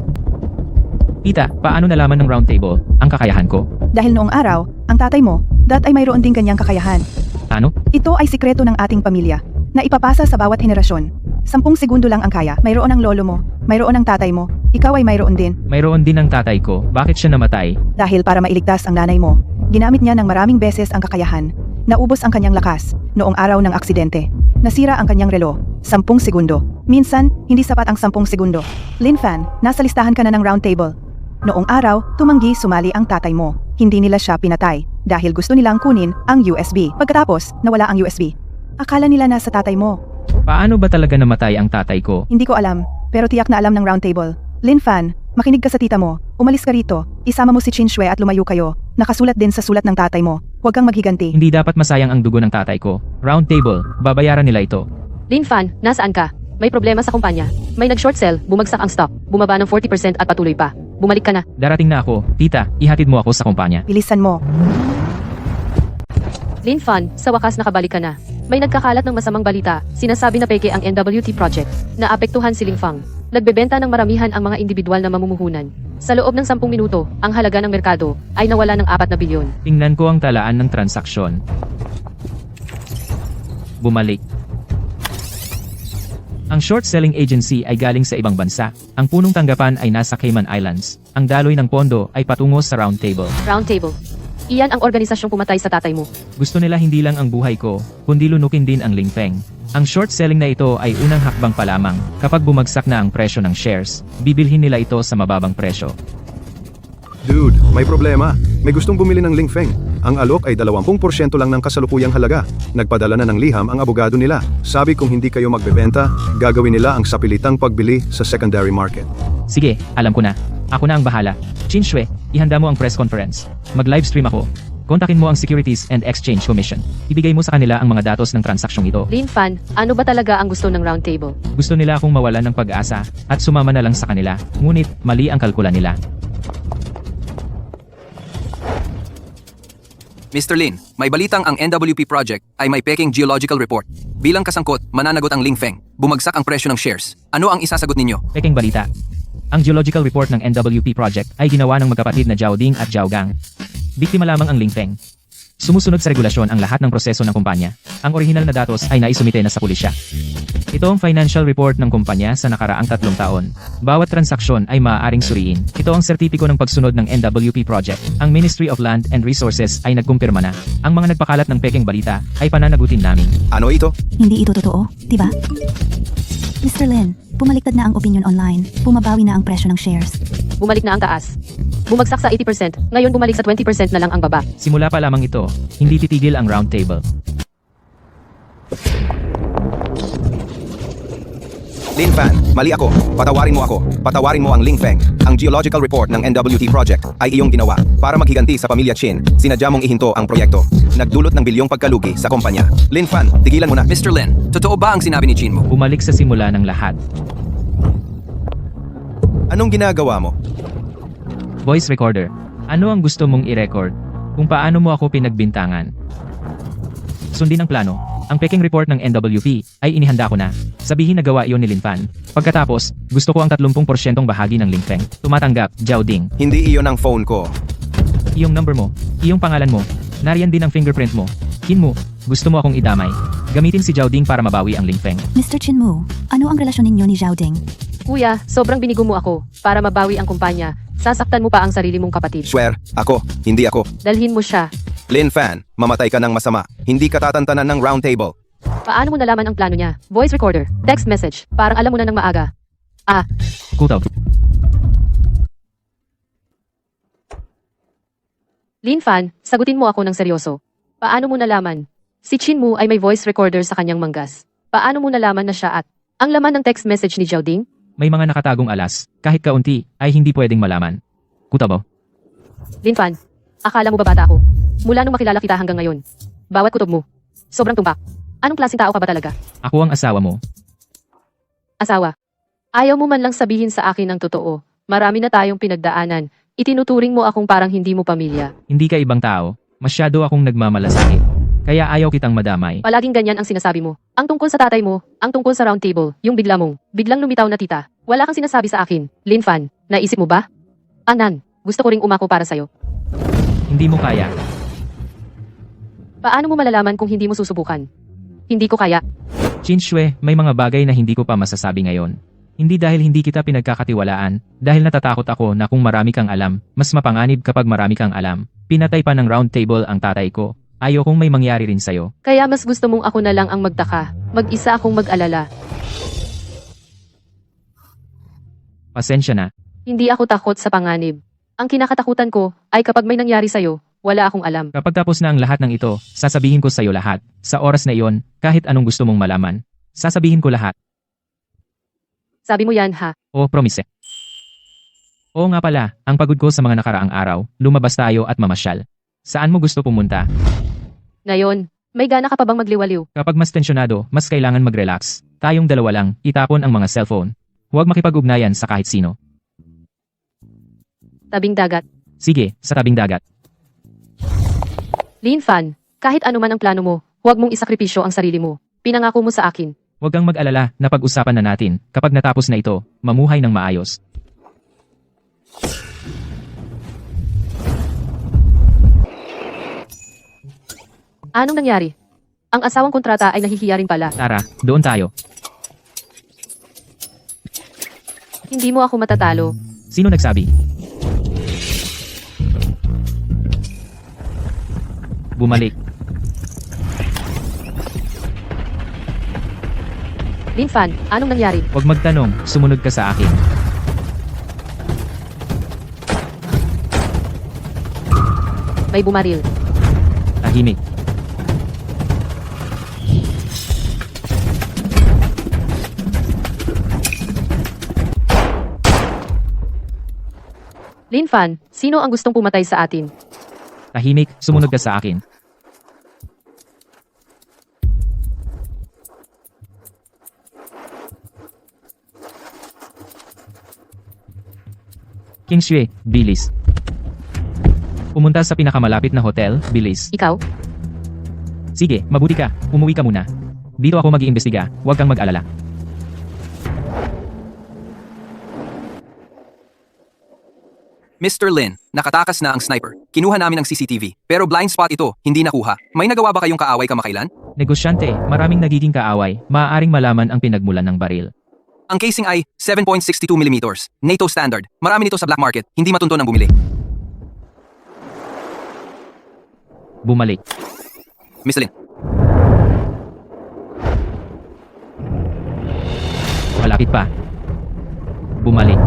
Tita, paano nalaman ng roundtable ang kakayahan ko? Dahil noong araw, ang tatay mo, ay mayroon ding kanyang kakayahan. Ano? Ito ay sikreto ng ating pamilya, na ipapasa sa bawat henerasyon. 10 segundo lang ang kaya. Mayroon ang lolo mo, mayroon ang tatay mo, ikaw ay mayroon din. Mayroon din ang tatay ko. Bakit siya namatay? Dahil para mailigtas ang nanay mo, ginamit niya ng maraming beses ang kakayahan. Naubos ang kanyang lakas, noong araw ng aksidente. Nasira ang kanyang relo, 10 segundo. Minsan, hindi sapat ang 10 segundo. Lin Fan, nasa listahan ka na ng roundtable. Noong araw, tumanggi sumali ang tatay mo. Hindi nila siya pinatay, dahil gusto nilang kunin ang USB. Pagkatapos, nawala ang USB. Akala nila nasa tatay mo. Paano ba talaga namatay ang tatay ko? Hindi ko alam, pero tiyak na alam ng roundtable. Lin Fan, makinig ka sa tita mo. Umalis ka rito. Isama mo si Chin Shui at lumayo kayo. Nakasulat din sa sulat ng tatay mo. Huwag kang maghiganti. Hindi dapat masayang ang dugo ng tatay ko. Roundtable, babayaran nila ito. Lin Fan, nasaan ka? May problema sa kumpanya. May nag-short sell, bumagsak ang stock, bumaba ng 40% at patuloy pa. Bumalik ka na. Darating na ako. Tita, ihatid mo ako sa kumpanya. Bilisan mo. Lin Fan, sa wakas nakabalik ka na. May nagkakalat ng masamang balita, sinasabi na peke ang NWT project. Naapektuhan si Ling Fang. Nagbebenta ng maramihan ang mga individual na mamumuhunan. Sa loob ng 10 minuto, ang halaga ng merkado ay nawala ng 4 na bilyon. Tingnan ko ang talaan ng transaksyon. Bumalik. Ang short selling agency ay galing sa ibang bansa. Ang punong tanggapan ay nasa Cayman Islands. Ang daloy ng pondo ay patungo sa roundtable. Roundtable. Iyan ang organisasyong pumatay sa tatay mo. Gusto nila hindi lang ang buhay ko, kundi lunukin din ang Ling Feng. Ang short selling na ito ay unang hakbang pa lamang. Kapag bumagsak na ang presyo ng shares, bibilhin nila ito sa mababang presyo. Dude, may problema. May gustong bumili ng Ling Feng. Ang alok ay 20% lang ng kasalukuyang halaga. Nagpadala na ng liham ang abogado nila. Sabi kung hindi kayo magbebenta, gagawin nila ang sapilitang pagbili sa secondary market. Sige, alam ko na. Ako na ang bahala. Chinshue, ihanda mo ang press conference. Mag-livestream ako. Kontakin mo ang Securities and Exchange Commission. Ibigay mo sa kanila ang mga datos ng transaksyong ito. Lin Fan, ano ba talaga ang gusto ng roundtable? Gusto nila akong mawalan ng pag-asa at sumama na lang sa kanila. Ngunit, mali ang kalkula nila. Mr. Lin, may balitang ang NWP project ay may peking geological report. Bilang kasangkot, mananagot ang Lingfeng. Bumagsak ang presyo ng shares. Ano ang isasagot ninyo? Peking balita. Ang geological report ng NWP project ay ginawa ng magkapatid na Zhao Ding at Zhao Gang. Biktima lamang ang Lingfeng. Sumusunod sa regulasyon ang lahat ng proseso ng kumpanya. Ang orihinal na datos ay naisumite na sa pulisya. Ito ang financial report ng kumpanya sa nakaraang 3 taon. Bawat transaksyon ay maaaring suriin. Ito ang sertipiko ng pagsunod ng NWP project. Ang Ministry of Land and Resources ay nagkumpirma na. Ang mga nagpakalat ng peking balita ay pananagutin namin. Ano ito? Hindi ito totoo, di ba? Mr. Lin, bumaliktad na ang opinion online. Bumabawi na ang presyo ng shares. Bumalik na ang taas. Bumagsak sa 80%, ngayon bumalik sa 20% na lang ang baba. Simula pa lamang ito, hindi titigil ang roundtable. Lin Fan, mali ako. Patawarin mo ako. Patawarin mo ang Lingfeng. Ang geological report ng NWT project ay iyong ginawa. Para maghiganti sa pamilya Chin, sinadya mong ihinto ang proyekto. Nagdulot ng bilyong pagkalugi sa kumpanya. Lin Fan, tigilan mo na. Mr. Lin, totoo ba ang sinabi ni Chin mo? Bumalik sa simula ng lahat. Anong ginagawa mo? Voice recorder. Ano ang gusto mong i-record? Kung paano mo ako pinagbintangan? Sundin ang plano. Ang peking report ng NWP ay inihanda ko na. Sabihin na gawa iyon ni Lin Fan. Pagkatapos, gusto ko ang 30% bahagi ng Lingfeng. Tumatanggap, Zhao Ding. Hindi iyon ang phone ko. Iyong number mo, iyong pangalan mo, nariyan din ang fingerprint mo. Kin mo, gusto mo akong idamay. Gamitin si Zhao Ding para mabawi ang Lingfeng. Mr. Chinmu, ano ang relasyon ninyo ni Zhao Ding? Kuya, sobrang binigo mo ako. Para mabawi ang kumpanya, sasaktan mo pa ang sarili mong kapatid. Swear, ako, hindi ako. Dalhin mo siya. Lin Fan, mamatay ka ng masama. Hindi ka tatantanan ng roundtable. Paano mo nalaman ang plano niya? Voice recorder, text message, parang alam mo na ng maaga. Ah, Kutaw. Lin Fan, sagutin mo ako ng seryoso. Paano mo nalaman? Si Chin Mu ay may voice recorder sa kanyang manggas. Paano mo nalaman na siya at ang laman ng text message ni Zhao Ding? May mga nakatagong alas, kahit kaunti, ay hindi pwedeng malaman. Kutaw. Lin Fan, akala mo ba bata ako? Mula nung makilala kita hanggang ngayon. Bawat kutob mo, sobrang tumpak. Anong klaseng tao ka ba talaga? Ako ang asawa mo. Asawa. Ayaw mo man lang sabihin sa akin ang totoo. Marami na tayong pinagdaanan. Itinuturing mo akong parang hindi mo pamilya. Hindi ka ibang tao, masyado akong nagmamalasakit. Kaya ayaw kitang madamay. Palaging ganyan ang sinasabi mo. Ang tungkol sa tatay mo, ang tungkol sa roundtable, yung biglang lumitaw na tita. Wala kang sinasabi sa akin. Lin Fan, naisip mo ba? Anan, gusto ko ring umako para sa'yo. Hindi mo kaya. Paano mo malalaman kung hindi mo susubukan? Hindi ko kaya. Chinshue, may mga bagay na hindi ko pa masasabi ngayon. Hindi dahil hindi kita pinagkakatiwalaan, dahil natatakot ako na kung marami kang alam, mas mapanganib kapag marami kang alam. Pinatay pa ng roundtable ang tatay ko. Ayokong may mangyari rin sa'yo. Kaya mas gusto mong ako na lang ang magtaka. Mag-isa akong mag-alala. Pasensya na. Hindi ako takot sa panganib. Ang kinakatakutan ko ay kapag may nangyari sa'yo, wala akong alam. Kapag tapos na ang lahat ng ito, sasabihin ko sa'yo lahat. Sa oras na iyon, kahit anong gusto mong malaman. Sasabihin ko lahat. Sabi mo yan ha? O, promise. Oo nga pala, ang pagod ko sa mga nakaraang araw, lumabas tayo at mamasyal. Saan mo gusto pumunta? Ngayon, may gana ka pa bang magliwaliw? Kapag mas tensyonado, mas kailangan mag-relax. Tayong dalawa lang, itapon ang mga cellphone. Huwag makipag-ugnayan sa kahit sino. Tabing dagat. Sige, sa tabing dagat. Lin Fan, kahit ano man ang plano mo, huwag mong isakripisyo ang sarili mo. Pinangako mo sa akin. Huwag kang mag-alala, na pag-usapan na natin. Kapag natapos na ito, mamuhay ng maayos. Anong nangyari? Ang asawang kontrata ay nahihiya rin pala. Tara, doon tayo. Hindi mo ako matatalo. Sino nagsabi? Bumalik. Lin Fan, anong nangyari? Huwag magtanong, sumunod ka sa akin. May bumaril. Tahimik. Lin Fan, sino ang gustong pumatay sa atin? Tahimik, sumunod ka sa akin. King Shui, bilis. Pumunta sa pinakamalapit na hotel, bilis. Ikaw? Sige, mabuti ka. Umuwi ka muna. Dito ako mag-iimbestiga. Huwag kang mag-alala. Mr. Lin, nakatakas na ang sniper. Kinuha namin ang CCTV. Pero blind spot ito, hindi nakuha. May nagawa ba kayong kaaway kamakailan? Negosyante, maraming nagiging kaaway. Maaaring malaman ang pinagmulan ng baril. Ang casing ay 7.62mm. NATO standard. Marami nito sa black market. Hindi matunto ng bumili. Bumalik. Miss Lin, Malapit pa. Bumalik.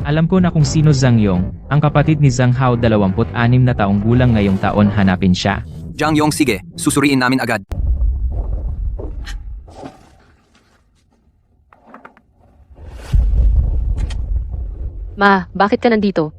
Alam ko na kung sino Zhang Yong, ang kapatid ni Zhang Hao 26 na taong gulang ngayong taon, hanapin siya. Zhang Yong, sige. Susuriin namin agad. Ma, bakit ka nandito?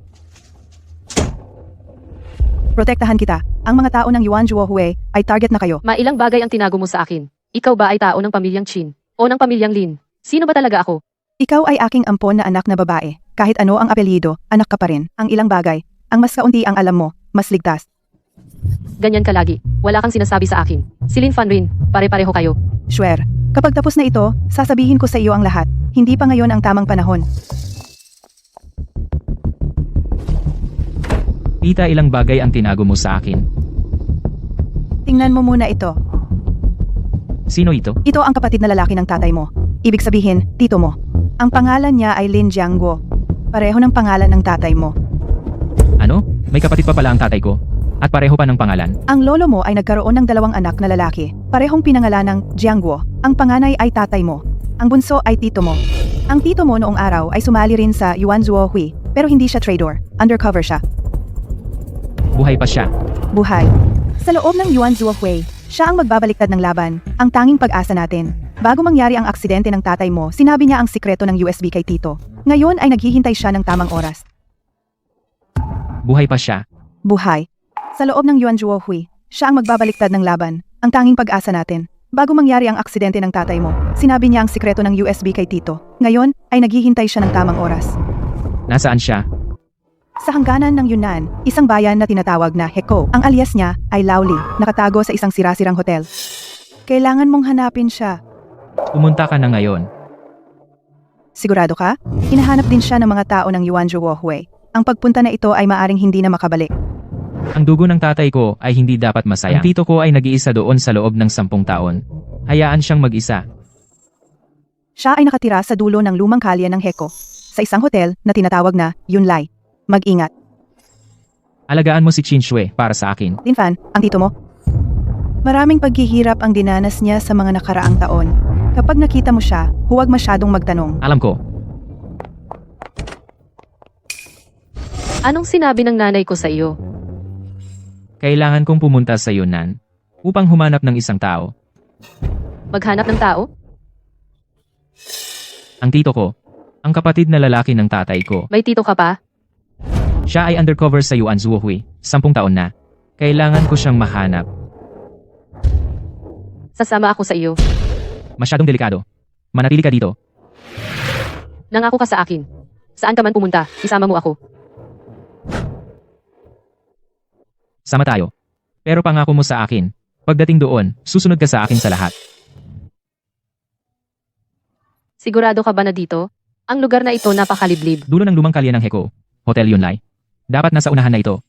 Protektahan kita. Ang mga tao ng Yuan Zhuohui ay target na kayo. Ma, ilang bagay ang tinago mo sa akin. Ikaw ba ay tao ng pamilyang Qin? O ng pamilyang Lin? Sino ba talaga ako? Ikaw ay aking ampon na anak na babae. Kahit ano ang apelyido, anak ka pa rin. Ang ilang bagay, ang mas kaunti ang alam mo, mas ligtas. Ganyan ka lagi. Wala kang sinasabi sa akin. Si Lin Fan rin. Pare-pareho kayo. Swear. Kapag tapos na ito, sasabihin ko sa iyo ang lahat. Hindi pa ngayon ang tamang panahon. Tita, ilang bagay ang tinago mo sa akin. Tingnan mo muna ito. Sino ito? Ito ang kapatid na lalaki ng tatay mo. Ibig sabihin, tito mo. Ang pangalan niya ay Lin Jiangguo. Pareho ng pangalan ng tatay mo. Ano? May kapatid pa pala ang tatay ko. At pareho pa ng pangalan. Ang lolo mo ay nagkaroon ng 2 anak na lalaki. Parehong pinangalan ng Jiangguo. Ang panganay ay tatay mo. Ang bunso ay tito mo. Ang tito mo noong araw ay sumali rin sa Yuan Zhuohui, pero hindi siya trader. Undercover siya. Buhay pa siya. Buhay. Sa loob ng Yuan Zhuohui, siya ang magbabaliktad ng laban, ang tanging pag-asa natin. Bago mangyari ang aksidente ng tatay mo, sinabi niya ang sikreto ng USB kay Tito. Ngayon ay naghihintay siya ng tamang oras. Buhay pa siya. Buhay. Sa loob ng Yuan Zhuohui, siya ang magbabaliktad ng laban, ang tanging pag-asa natin. Bago mangyari ang aksidente ng tatay mo, sinabi niya ang sikreto ng USB kay Tito. Ngayon ay naghihintay siya ng tamang oras. Nasaan siya? Sa hangganan ng Yunnan, isang bayan na tinatawag na Heko. Ang alias niya ay Laoli, nakatago sa isang sirasirang hotel. Kailangan mong hanapin siya. Pumunta ka na ngayon. Sigurado ka? Hinahanap din siya ng mga tao ng Yuan Zhuohui. Ang pagpunta na ito ay maaring hindi na makabalik. Ang dugo ng tatay ko ay hindi dapat masayang. Ang tito ko ay nag-iisa doon sa loob ng 10 taon. Hayaan siyang mag-isa. Siya ay nakatira sa dulo ng lumang kalye ng Heko, sa isang hotel na tinatawag na Yunlai. Mag-ingat. Alagaan mo si Qin Shui para sa akin. Lin Fan, ang tito mo? Maraming paghihirap ang dinanas niya sa mga nakaraang taon. Kapag nakita mo siya, huwag masyadong magtanong. Alam ko. Anong sinabi ng nanay ko sa iyo? Kailangan kong pumunta sa Yunnan upang humanap ng isang tao. Maghanap ng tao? Ang tito ko. Ang kapatid na lalaki ng tatay ko. May tito ka pa? Siya ay undercover sa Yuan Zhuohui. 10 taon na. Kailangan ko siyang mahanap. Sasama ako sa iyo. Masyadong delikado. Manatili ka dito. Nangako ka sa akin. Saan ka man pumunta, isama mo ako. Sama tayo. Pero pangako mo sa akin. Pagdating doon, susunod ka sa akin sa lahat. Sigurado ka ba na dito? Ang lugar na ito napakaliblib. Dulo ng lumang kalye ng Heko. Hotel Yunlai. Dapat nasa unahan na ito.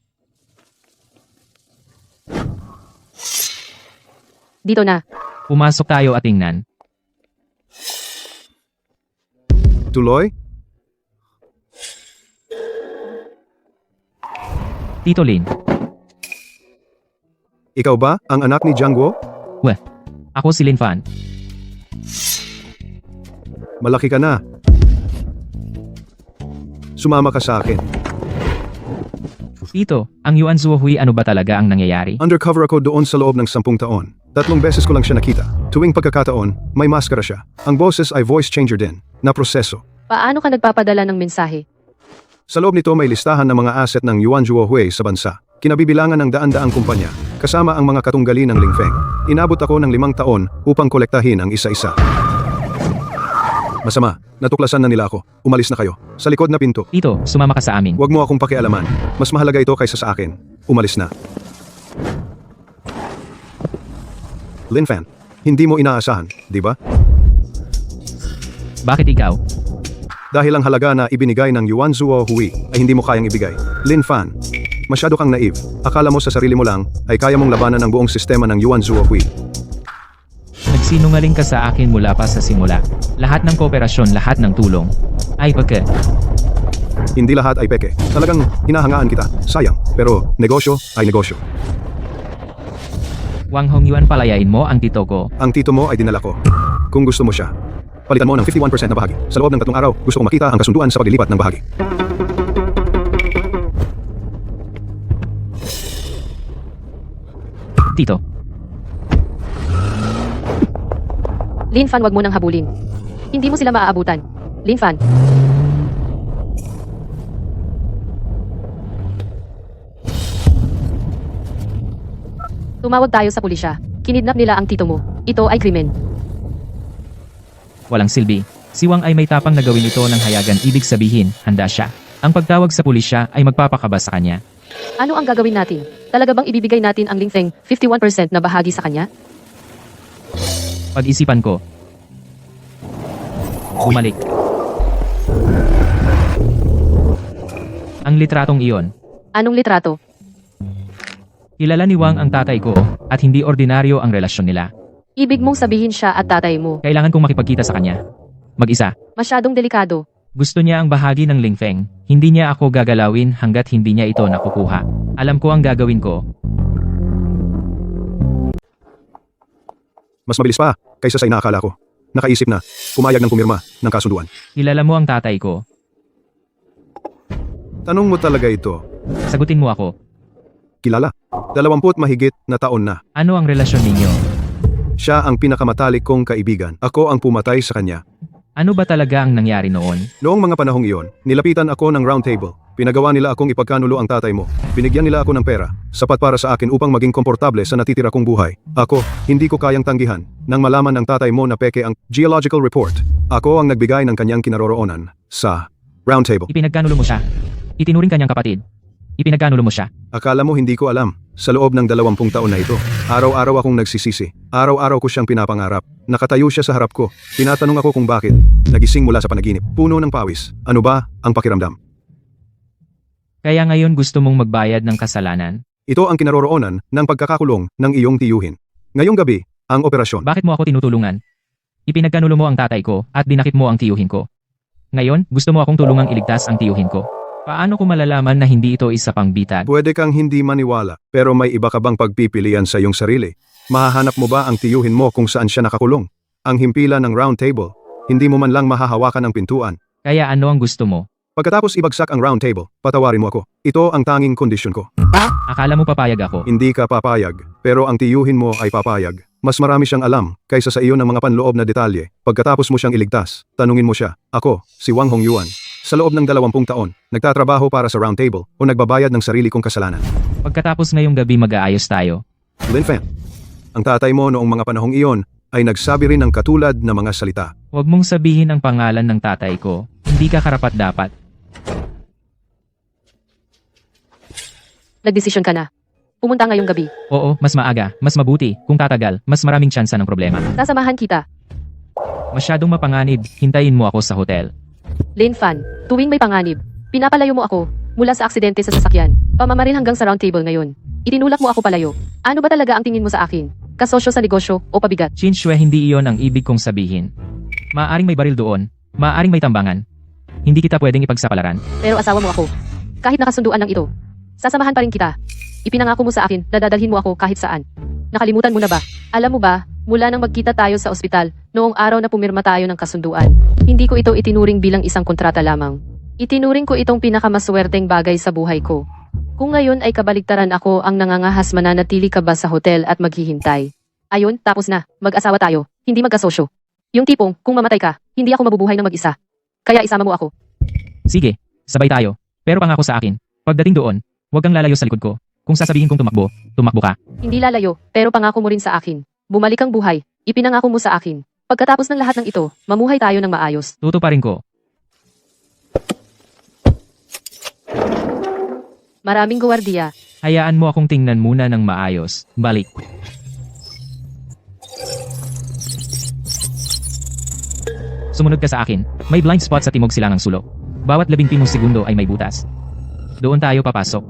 Dito na. Pumasok tayo at tingnan. Tuloy? Tito Lin. Ikaw ba, ang anak ni Jiangguo? Ako si Lin Fan. Malaki ka na. Sumama ka sa akin. Tito, ang Yuan Zhuohui, ano ba talaga ang nangyayari? Undercover ako doon sa loob ng 10 taon. 3 beses ko lang siya nakita. Tuwing pagkakataon, may maskara siya. Ang boses ay voice changer din, na proseso. Paano ka nagpapadala ng mensahe? Sa loob nito may listahan ng mga asset ng Yuanzhuo Hui sa bansa. Kinabibilangan ng daan-daang kumpanya, kasama ang mga katunggali ng Lingfeng. Inabot ako ng 5 taon upang kolektahin ang isa-isa. Masama, natuklasan na nila ako. Umalis na kayo. Sa likod na pinto. Tito, sumama ka sa amin. Huwag mo akong pakialaman. Mas mahalaga ito kaysa sa akin. Umalis na. Lin Fan, hindi mo inaasahan, di ba? Bakit ikaw? Dahil ang halaga na ibinigay ng Yuanzhuo Hui ay hindi mo kayang ibigay. Lin Fan, masyado kang naive. Akala mo sa sarili mo lang ay kaya mong labanan ang buong sistema ng Yuanzhuo Hui. Nagsinungaling ka sa akin mula pa sa simula. Lahat ng kooperasyon, lahat ng tulong. Ay pagka. Hindi lahat ay peke. Talagang hinahangaan kita. Sayang. Pero negosyo ay negosyo. Wang Hongyuan, palayain mo ang tito ko. Ang tito mo ay dinala ko. Kung gusto mo siya, palitan mo ng 51% na bahagi. Sa loob ng 3 araw, gusto kong makita ang kasunduan sa paglilipat ng bahagi. Tito, Lin Fan, wag mo nang habulin. Hindi mo sila maaabutan. Lin Fan. Tumawag tayo sa pulisya. Kinidnap nila ang tito mo. Ito ay krimen. walang silbi. Si Wang ay may tapang na gawin ito ng hayagan, ibig sabihin, handa siya. Ang pagtawag sa pulisya ay magpapakaba sa kanya. Ano ang gagawin natin? Talaga bang ibibigay natin ang Lingfeng 51% na bahagi sa kanya? Pag-isipan ko. Bumalik. Ang litratong iyon. Anong litrato? Kilala ni Wang ang tatay ko at hindi ordinaryo ang relasyon nila. Ibig mong sabihin siya at tatay mo. Kailangan kong makipagkita sa kanya. Mag-isa. Masyadong delikado. Gusto niya ang bahagi ng Lingfeng. Hindi niya ako gagalawin hanggat hindi niya ito nakukuha. Alam ko ang gagawin ko. Mas mabilis pa kaysa sa inaakala ko. Nakaisip na, pumayag ng pumirma ng kasunduan. Kilala mo ang tatay ko. Tanong mo talaga ito. Sagutin mo ako. Kilala. 20 mahigit na taon na. Ano ang relasyon ninyo? Siya ang pinakamatalik kong kaibigan. Ako ang pumatay sa kanya. Ano ba talaga ang nangyari noon? Noong mga panahong iyon, nilapitan ako ng round table. Pinagawa nila akong ipagkanulo ang tatay mo. Binigyan nila ako ng pera, sapat para sa akin upang maging komportable sa natitira kong buhay. Ako, hindi ko kayang tanggihan nang malaman ng tatay mo na peke ang geological report. Ako ang nagbigay ng kanyang kinaroroonan sa round table. Ipinagkanulo mo siya. Itinuring kanyang kapatid. Ipinagkanulo mo siya. Akala mo hindi ko alam. Sa loob ng 20 taon na ito, araw-araw akong nagsisisi. Araw-araw ko siyang pinapangarap. Nakatayo siya sa harap ko. Tinatanong ako kung bakit. Nagising mula sa panaginip. Puno ng pawis. Ano ba ang pakiramdam? Kaya ngayon gusto mong magbayad ng kasalanan? Ito ang kinaroroonan ng pagkakakulong ng iyong tiyuhin. Ngayong gabi, ang operasyon. Bakit mo ako tinutulungan? Ipinagkanulo mo ang tatay ko at dinakip mo ang tiyuhin ko. Ngayon, gusto mo akong tulungang iligtas ang tiyuhin ko. Paano ko malalaman na hindi ito isa pang bitag? Pwede kang hindi maniwala, pero may iba ka bang pagpipilian sa iyong sarili? Mahahanap mo ba ang tiyuhin mo kung saan siya nakakulong? Ang himpilan ng round table, hindi mo man lang mahahawakan ang pintuan. Kaya ano ang gusto mo? Pagkatapos ibagsak ang round table, patawarin mo ako. Ito ang tanging kondisyon ko. Akala mo papayag ako? Hindi ka papayag, pero ang tiyuhin mo ay papayag. Mas marami siyang alam kaysa sa iyo ng mga panloob na detalye. Pagkatapos mo siyang iligtas, tanungin mo siya, ako, si Wang Hongyuan. Sa loob ng 20 taon, nagtatrabaho para sa round table o nagbabayad ng sarili kong kasalanan. Pagkatapos ngayong gabi mag-aayos tayo. Lin Fan, ang tatay mo noong mga panahong iyon ay nagsabi rin ng katulad na mga salita. Huwag mong sabihin ang pangalan ng tatay ko. Hindi ka karapat-dapat. Nagdesisyon ka na. Pumunta ngayong gabi. Oo, mas maaga, mas mabuti. Kung tatagal, mas maraming tsansa ng problema. Sasamahan kita. Masyadong mapanganib, hintayin mo ako sa hotel. Lin Fan, tuwing may panganib, pinapalayo mo ako mula sa aksidente sa sasakyan, pamamaril hanggang sa round table ngayon. Itinulak mo ako palayo. Ano ba talaga ang tingin mo sa akin? Kasosyo sa negosyo o pabigat? Chin Shue, hindi iyon ang ibig kong sabihin. Maaaring may baril doon, maaaring may tambangan. Hindi kita pwedeng ipagsapalaran. Pero asawa mo ako. Kahit nakasunduan lang ito, sasamahan pa rin kita. Ipinangako mo sa akin na dadalhin mo ako kahit saan. Nakalimutan mo na ba? Alam mo ba, mula nang magkita tayo sa ospital, noong araw na pumirma tayo ng kasunduan, hindi ko ito itinuring bilang isang kontrata lamang. Itinuring ko itong pinakamaswerteng bagay sa buhay ko. Kung ngayon ay kabaligtaran ako ang nangangahas, mananatili ka ba sa hotel at maghihintay? Ayun, tapos na. Mag-asawa tayo, hindi magkasosyo. Yung tipong, kung mamatay ka, hindi ako mabubuhay na mag-isa. Kaya isama mo ako. Sige, sabay tayo. Pero pangako sa akin, pagdating doon, huwag kang lalayo sa likod ko. Kung sasabihin kong tumakbo, tumakbo ka. Hindi lalayo, pero pangako mo rin sa akin. Bumalik ang buhay, ipinangako mo sa akin. Pagkatapos ng lahat ng ito, mamuhay tayo ng maayos. Tutuparin ko. Maraming gwardiya. Hayaan mo akong tingnan muna ng maayos. Balik. Sumunod ka sa akin. May blind spot sa timog silangang sulok. Bawat 15 segundo ay may butas. Doon tayo papasok.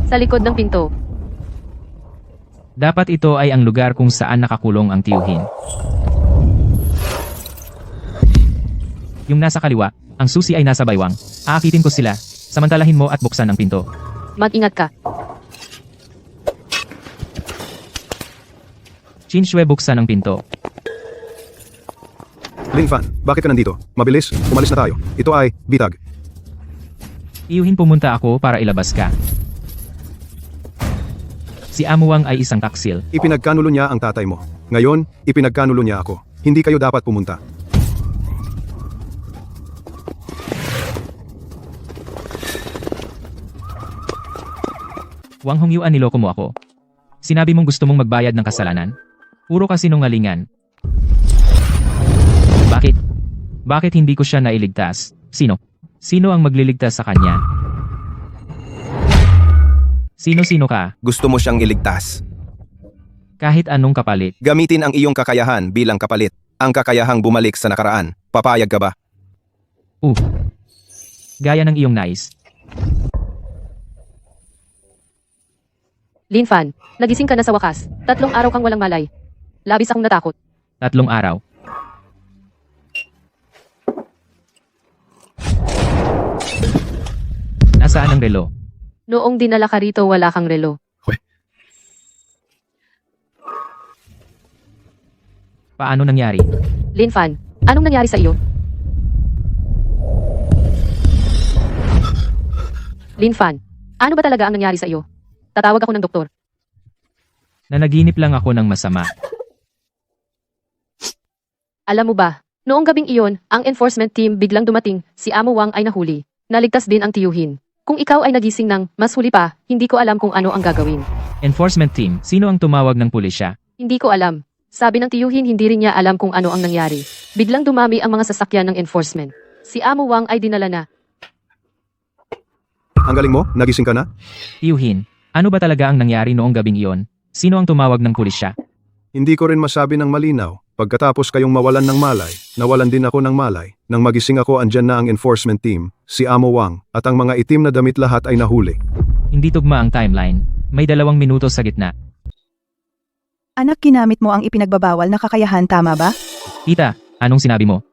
Sa likod ng pinto. Dapat ito ay ang lugar kung saan nakakulong ang tiyuhin. Yung nasa kaliwa, ang susi ay nasa baywang. Aakitin ko sila. Samantalahin mo at buksan ang pinto. Mag-ingat ka. Chinshue, buksan ang pinto. Linfan, bakit ka nandito? Mabilis, umalis na tayo. Ito ay bitag. Tiyuhin, pumunta ako para ilabas ka. Si Amuwang ay isang taksil. Ipinagkanulo niya ang tatay mo. Ngayon, ipinagkanulo niya ako. Hindi kayo dapat pumunta. Wang Hongyuan, niloko mo ako. Sinabi mong gusto mong magbayad ng kasalanan. Puro ka sinungalingan. Bakit? Bakit hindi ko siya nailigtas? Sino? Sino ang magliligtas sa kanya? Sino-sino ka? Gusto mo siyang iligtas. Kahit anong kapalit. Gamitin ang iyong kakayahan bilang kapalit. Ang kakayahang bumalik sa nakaraan. Papayag ka ba? Gaya ng iyong nais. Linfan, nagising ka na sa wakas. 3 araw kang walang malay. Labis akong natakot. 3 araw. Nasaan ang relo? Noong dinala ka rito, wala kang relo. Paano nangyari? Linfan, anong nangyari sa iyo? Linfan, ano ba talaga ang nangyari sa iyo? Tatawag ako ng doktor. Nanaginip lang ako ng masama. Alam mo ba, noong gabing iyon, ang enforcement team biglang dumating, si Amo Wang ay nahuli. Naligtas din ang tiyuhin. Kung ikaw ay nagising ng mas huli pa, hindi ko alam kung ano ang gagawin. Enforcement team, sino ang tumawag ng pulisya? Hindi ko alam. Sabi ng tiyuhin hindi rin niya alam kung ano ang nangyari. Biglang dumami ang mga sasakyan ng enforcement. Si Amo Wang ay dinala na. Ang galing mo, nagising ka na? Tiyuhin, ano ba talaga ang nangyari noong gabing iyon? Sino ang tumawag ng pulisya? Hindi ko rin masabi ng malinaw. Pagkatapos kayong mawalan ng malay, nawalan din ako ng malay. Nang magising ako, andyan na ang enforcement team, si Amo Wang, at ang mga itim na damit lahat ay nahuli. Hindi tugma ang timeline. May 2 minuto sa gitna. Anak, ginamit mo ang ipinagbabawal na kakayahan, tama ba? Tita, anong sinabi mo?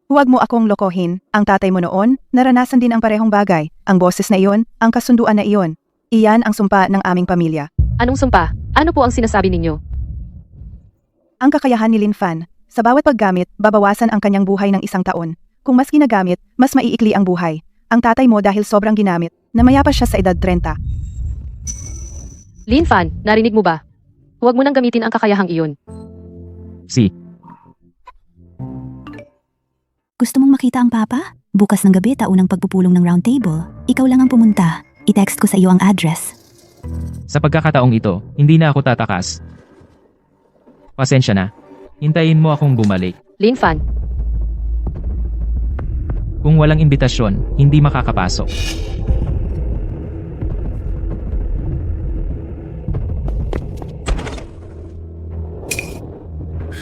Huwag mo akong lokohin. Ang tatay mo noon, naranasan din ang parehong bagay. Ang boses na iyon, ang kasunduan na iyon. Iyan ang sumpa ng aming pamilya. Anong sumpa? Ano po ang sinasabi ninyo? Ang kakayahan ni Linfan, sa bawat paggamit, babawasan ang kanyang buhay ng 1 taon. Kung mas ginagamit, mas maiikli ang buhay. Ang tatay mo dahil sobrang ginamit, namaya pa siya sa edad 30. Linfan, narinig mo ba? Huwag mo nang gamitin ang kakayahang iyon. Si. Gusto mong makita ang papa? Bukas ng gabi, taunang pagpupulong ng round table. Ikaw lang ang pumunta. I-text ko sa iyo ang address. Sa pagkakataong ito, hindi na ako tatakas. Pasensya na. Hintayin mo akong bumalik. Linfan, Kung walang imbitasyon, hindi makakapasok.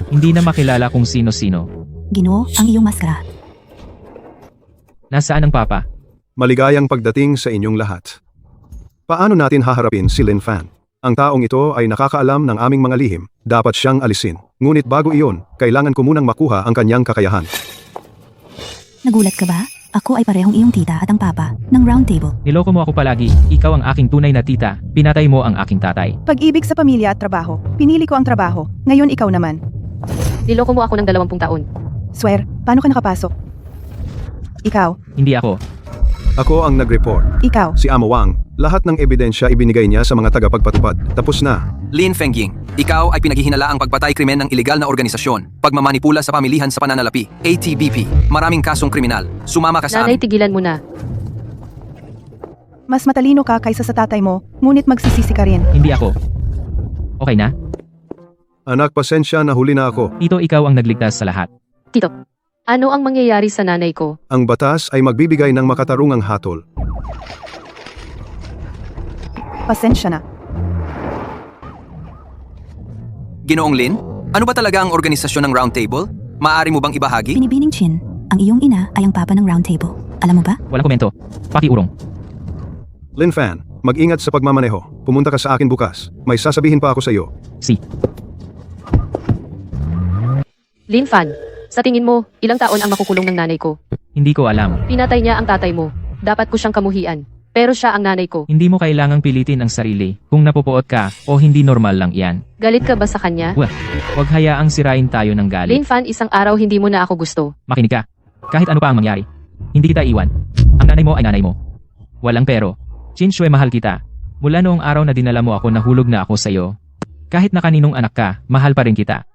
Hindi na makilala kung sino-sino. Ginoo, ang iyong maskara. Nasaan ang papa? Maligayang pagdating sa inyong lahat. Paano natin haharapin si Linfan? Ang taong ito ay nakakaalam ng aming mga lihim, dapat siyang alisin. Ngunit bago iyon, kailangan ko munang makuha ang kanyang kakayahan. Nagulat ka ba? Ako ay parehong iyong tita at ang papa ng round table. Niloko mo ako palagi, ikaw ang aking tunay na tita, pinatay mo ang aking tatay. Pag-ibig sa pamilya at trabaho, pinili ko ang trabaho. Ngayon ikaw naman. niloko mo ako ng 20 taon. Swear, paano ka nakapasok? Ikaw, Hindi ako. Ako ang nag-report. ikaw. Si Amo Wang, lahat ng ebidensya ibinigay niya sa mga tagapagpatupad. Tapos na. Lin Fengying, ikaw ay pinaghihinalaang pagpatay krimen ng ilegal na organisasyon, pagmamanipula sa pamilihan sa pananalapi, ATBP, maraming kasong kriminal. Sumama ka sa Nanay, amin. tigilan mo na. Mas matalino ka kaysa sa tatay mo, ngunit magsisisi ka rin. Hindi ako. Okay na? Anak, pasensya na huli na ako. Tito, ikaw ang nagligtas sa lahat. Tito, ano ang mangyayari sa nanay ko? Ang batas ay magbibigay ng makatarungang hatol. Pasensya na. Ginoong Lin, ano ba talaga ang organisasyon ng Round Table? Maaari mo bang ibahagi? Binibining Chin, ang iyong ina ay ang papa ng round table. Alam mo ba? Walang komento. Pakiurong. Lin Fan, mag-ingat sa pagmamaneho. Pumunta ka sa akin bukas. May sasabihin pa ako sa iyo. Si. Lin Fan, sa tingin mo, ilang taon ang makukulong ng nanay ko? Hindi ko alam. Pinatay niya ang tatay mo. Dapat ko siyang kamuhian. Pero siya ang nanay ko. Hindi mo kailangang pilitin ang sarili kung napupuot ka o hindi normal lang iyan. Galit ka ba sa kanya? Huwag hayaang sirain tayo ng galit. Lin Fan, isang araw hindi mo na ako gusto. Makinig ka. Kahit ano pa ang mangyari. Hindi kita iwan. Ang nanay mo ay nanay mo. Walang pero. Chin Shui, mahal kita. Mula noong araw na dinala mo ako, nahulog na ako sa iyo. Kahit na kaninong anak ka, mahal pa rin kita.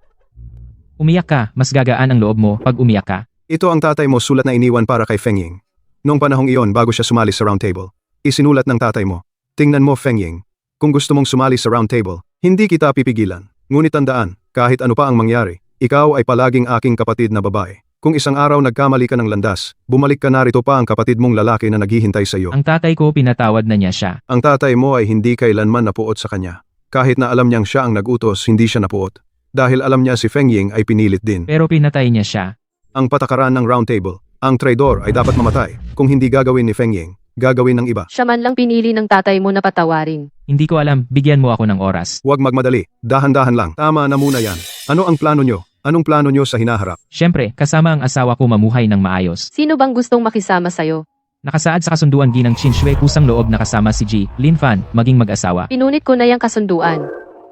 Umiyak ka, mas gagaan ang loob mo pag umiyak ka. Ito ang tatay mo, sulat na iniwan para kay Feng Ying. Noong panahong iyon, bago siya sumali sa round table, isinulat ng tatay mo. Tingnan mo, Feng Ying. Kung gusto mong sumali sa round table, hindi kita pipigilan. Ngunit tandaan, kahit ano pa ang mangyari, ikaw ay palaging aking kapatid na babae. Kung isang araw nagkamali ka ng landas, bumalik ka, narito pa ang kapatid mong lalaki na naghihintay sa iyo. Ang tatay ko, pinatawad na niya siya. Ang tatay mo ay hindi kailanman napuot sa kanya. Kahit na alam niyang siya ang nagutos, hindi siya napuot. Dahil alam niya si Feng Ying ay pinilit din. Pero pinatay niya siya. Ang patakaran ng round table, ang traidor ay dapat mamatay. Kung hindi gagawin ni Feng Ying, gagawin ng iba. Siya man lang pinili ng tatay mo na patawarin. Hindi ko alam, bigyan mo ako ng oras. Huwag magmadali, dahan-dahan lang. Tama na muna yan. Ano ang plano nyo? Anong plano nyo sa hinaharap? Siyempre, kasama ang asawa ko mamuhay ng maayos. Sino bang gustong makisama sa'yo? Nakasaad sa kasunduan ginang Chin Shui, kusang loob na kasama si Ji, Lin Fan, maging mag-asawa. Pinunit ko na yung kasunduan.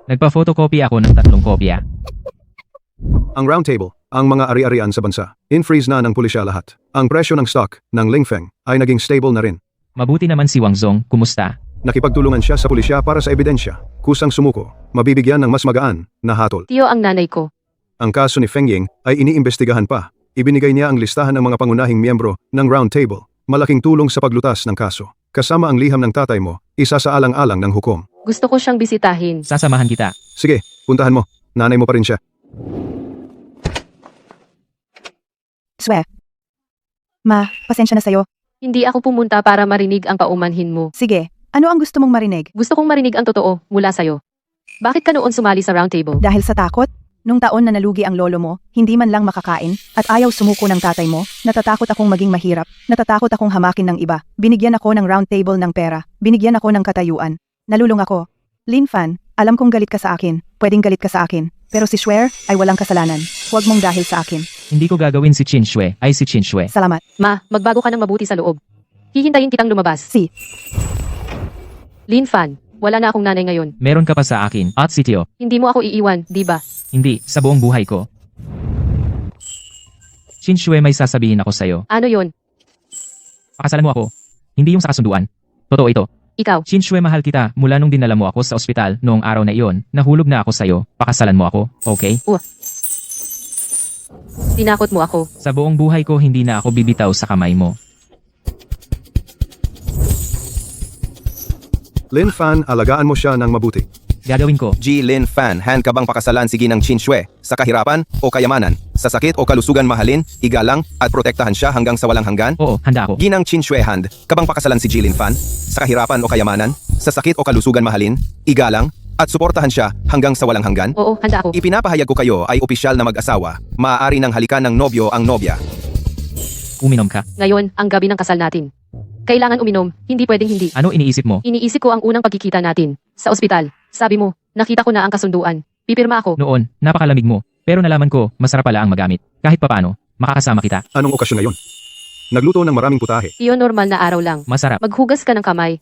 Nagpa-photocopy ako ng 3 kopya. Ang round table, ang mga ari-arian sa bansa. In-freeze na ng pulisya lahat. Ang presyo ng stock ng Lingfeng ay naging stable na rin. Mabuti naman si Wang Zong, kumusta? Nakipagtulungan siya sa pulisya para sa ebidensya. Kusang sumuko, mabibigyan ng mas magaan na hatol. Tiyo ang nanay ko. Ang kaso ni Feng Ying ay iniimbestigahan pa. Ibinigay niya ang listahan ng mga pangunahing miyembro ng round table. Malaking tulong sa paglutas ng kaso. Kasama ang liham ng tatay mo, isa sa alang-alang ng hukom. Gusto ko siyang bisitahin. Sasamahan kita. Sige, puntahan mo. Nanay mo pa rin siya. Swe. Ma, pasensya na sa'yo. Hindi ako pumunta para marinig ang paumanhin mo. Sige, ano ang gusto mong marinig? Gusto kong marinig ang totoo mula sa'yo. Bakit ka noon sumali sa round table? Dahil sa takot? Nung taon na nalugi ang lolo mo, hindi man lang makakain, at ayaw sumuko ng tatay mo, natatakot akong maging mahirap, natatakot akong hamakin ng iba. Binigyan ako ng round table ng pera, binigyan ako ng katayuan. Nalulung ako. Lin Fan, alam kong galit ka sa akin, pwedeng galit ka sa akin, pero si Swear ay walang kasalanan. Huwag mong dahil sa akin. Hindi ko gagawin si Chin Shui, ay si Chin Shui. Salamat. Ma, magbago ka ng mabuti sa loob. Hihintayin kitang lumabas. Si. Lin Fan, wala na akong nanay ngayon. Meron ka pa sa akin, at si Tio. Hindi mo ako iiwan, di ba? Hindi, sa buong buhay ko. Chin Shui, may sasabihin ako sa'yo. Ano yon? Pakasalan mo ako. Hindi yung sa kasunduan. Totoo ito. Ikaw. Chin Shui, mahal kita. Mula nung dinala mo ako sa ospital noong araw na iyon, nahulog na ako sa'yo. Pakasalan mo ako, okay? Tinakot mo ako. Sa buong buhay ko, hindi na ako bibitaw sa kamay mo. Lin Fan, alagaan mo siya ng mabuti. Gagawin ko. Ji Lin Fan, hand ka bang pakasalan si Ginang Chin Shui sa kahirapan o kayamanan, sa sakit o kalusugan, mahalin, igalang, at protektahan siya hanggang sa walang hanggan? Oo, handa ako. Ginang Chin Shui, hand ka bang pakasalan si Ji Lin Fan sa kahirapan o kayamanan, sa sakit o kalusugan, mahalin, igalang, at suportahan siya hanggang sa walang hanggan? Oo, handa ako. Ipinapahayag ko kayo ay opisyal na mag-asawa, maaari ng halikan ng nobyo ang nobya. Uminom ka. Ngayon, ang gabi ng kasal natin. Kailangan uminom, hindi pwedeng hindi. Ano iniisip mo? Iniisip ko ang unang pagkikita natin. Sa ospital. Sabi mo, nakita ko na ang kasunduan. Pipirma ako. Noon, napakalamig mo. Pero nalaman ko, masarap pala ang magamit. Kahit papano, makakasama kita. Anong okasyon ngayon? Nagluto ng maraming putahe. Iyon normal na araw lang. Masarap. Maghugas ka ng kamay.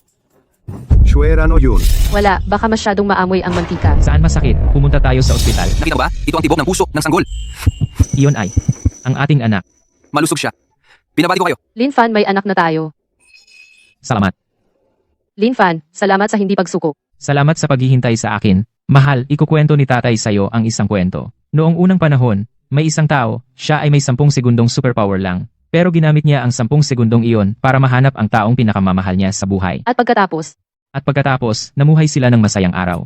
Swearan o yun? Wala, baka masyadong maamoy ang mantika. Saan masakit? Pumunta tayo sa ospital. Nakita mo ba? Ito ang tibok ng puso ng sanggol. Iyon ay ang ating anak. Malusog siya. Pinabati ko kayo. Lin Fan, may anak na tayo. Salamat. Lin Fan, salamat sa hindi pagsuko. Salamat sa paghihintay sa akin. Mahal, ikukwento ni tatay sa'yo ang isang kwento. Noong unang panahon, may isang tao, siya ay may 10 segundong superpower lang. Pero ginamit niya ang 10 segundong iyon para mahanap ang taong pinakamamahal niya sa buhay. At pagkatapos, At pagkatapos, namuhay sila ng masayang araw.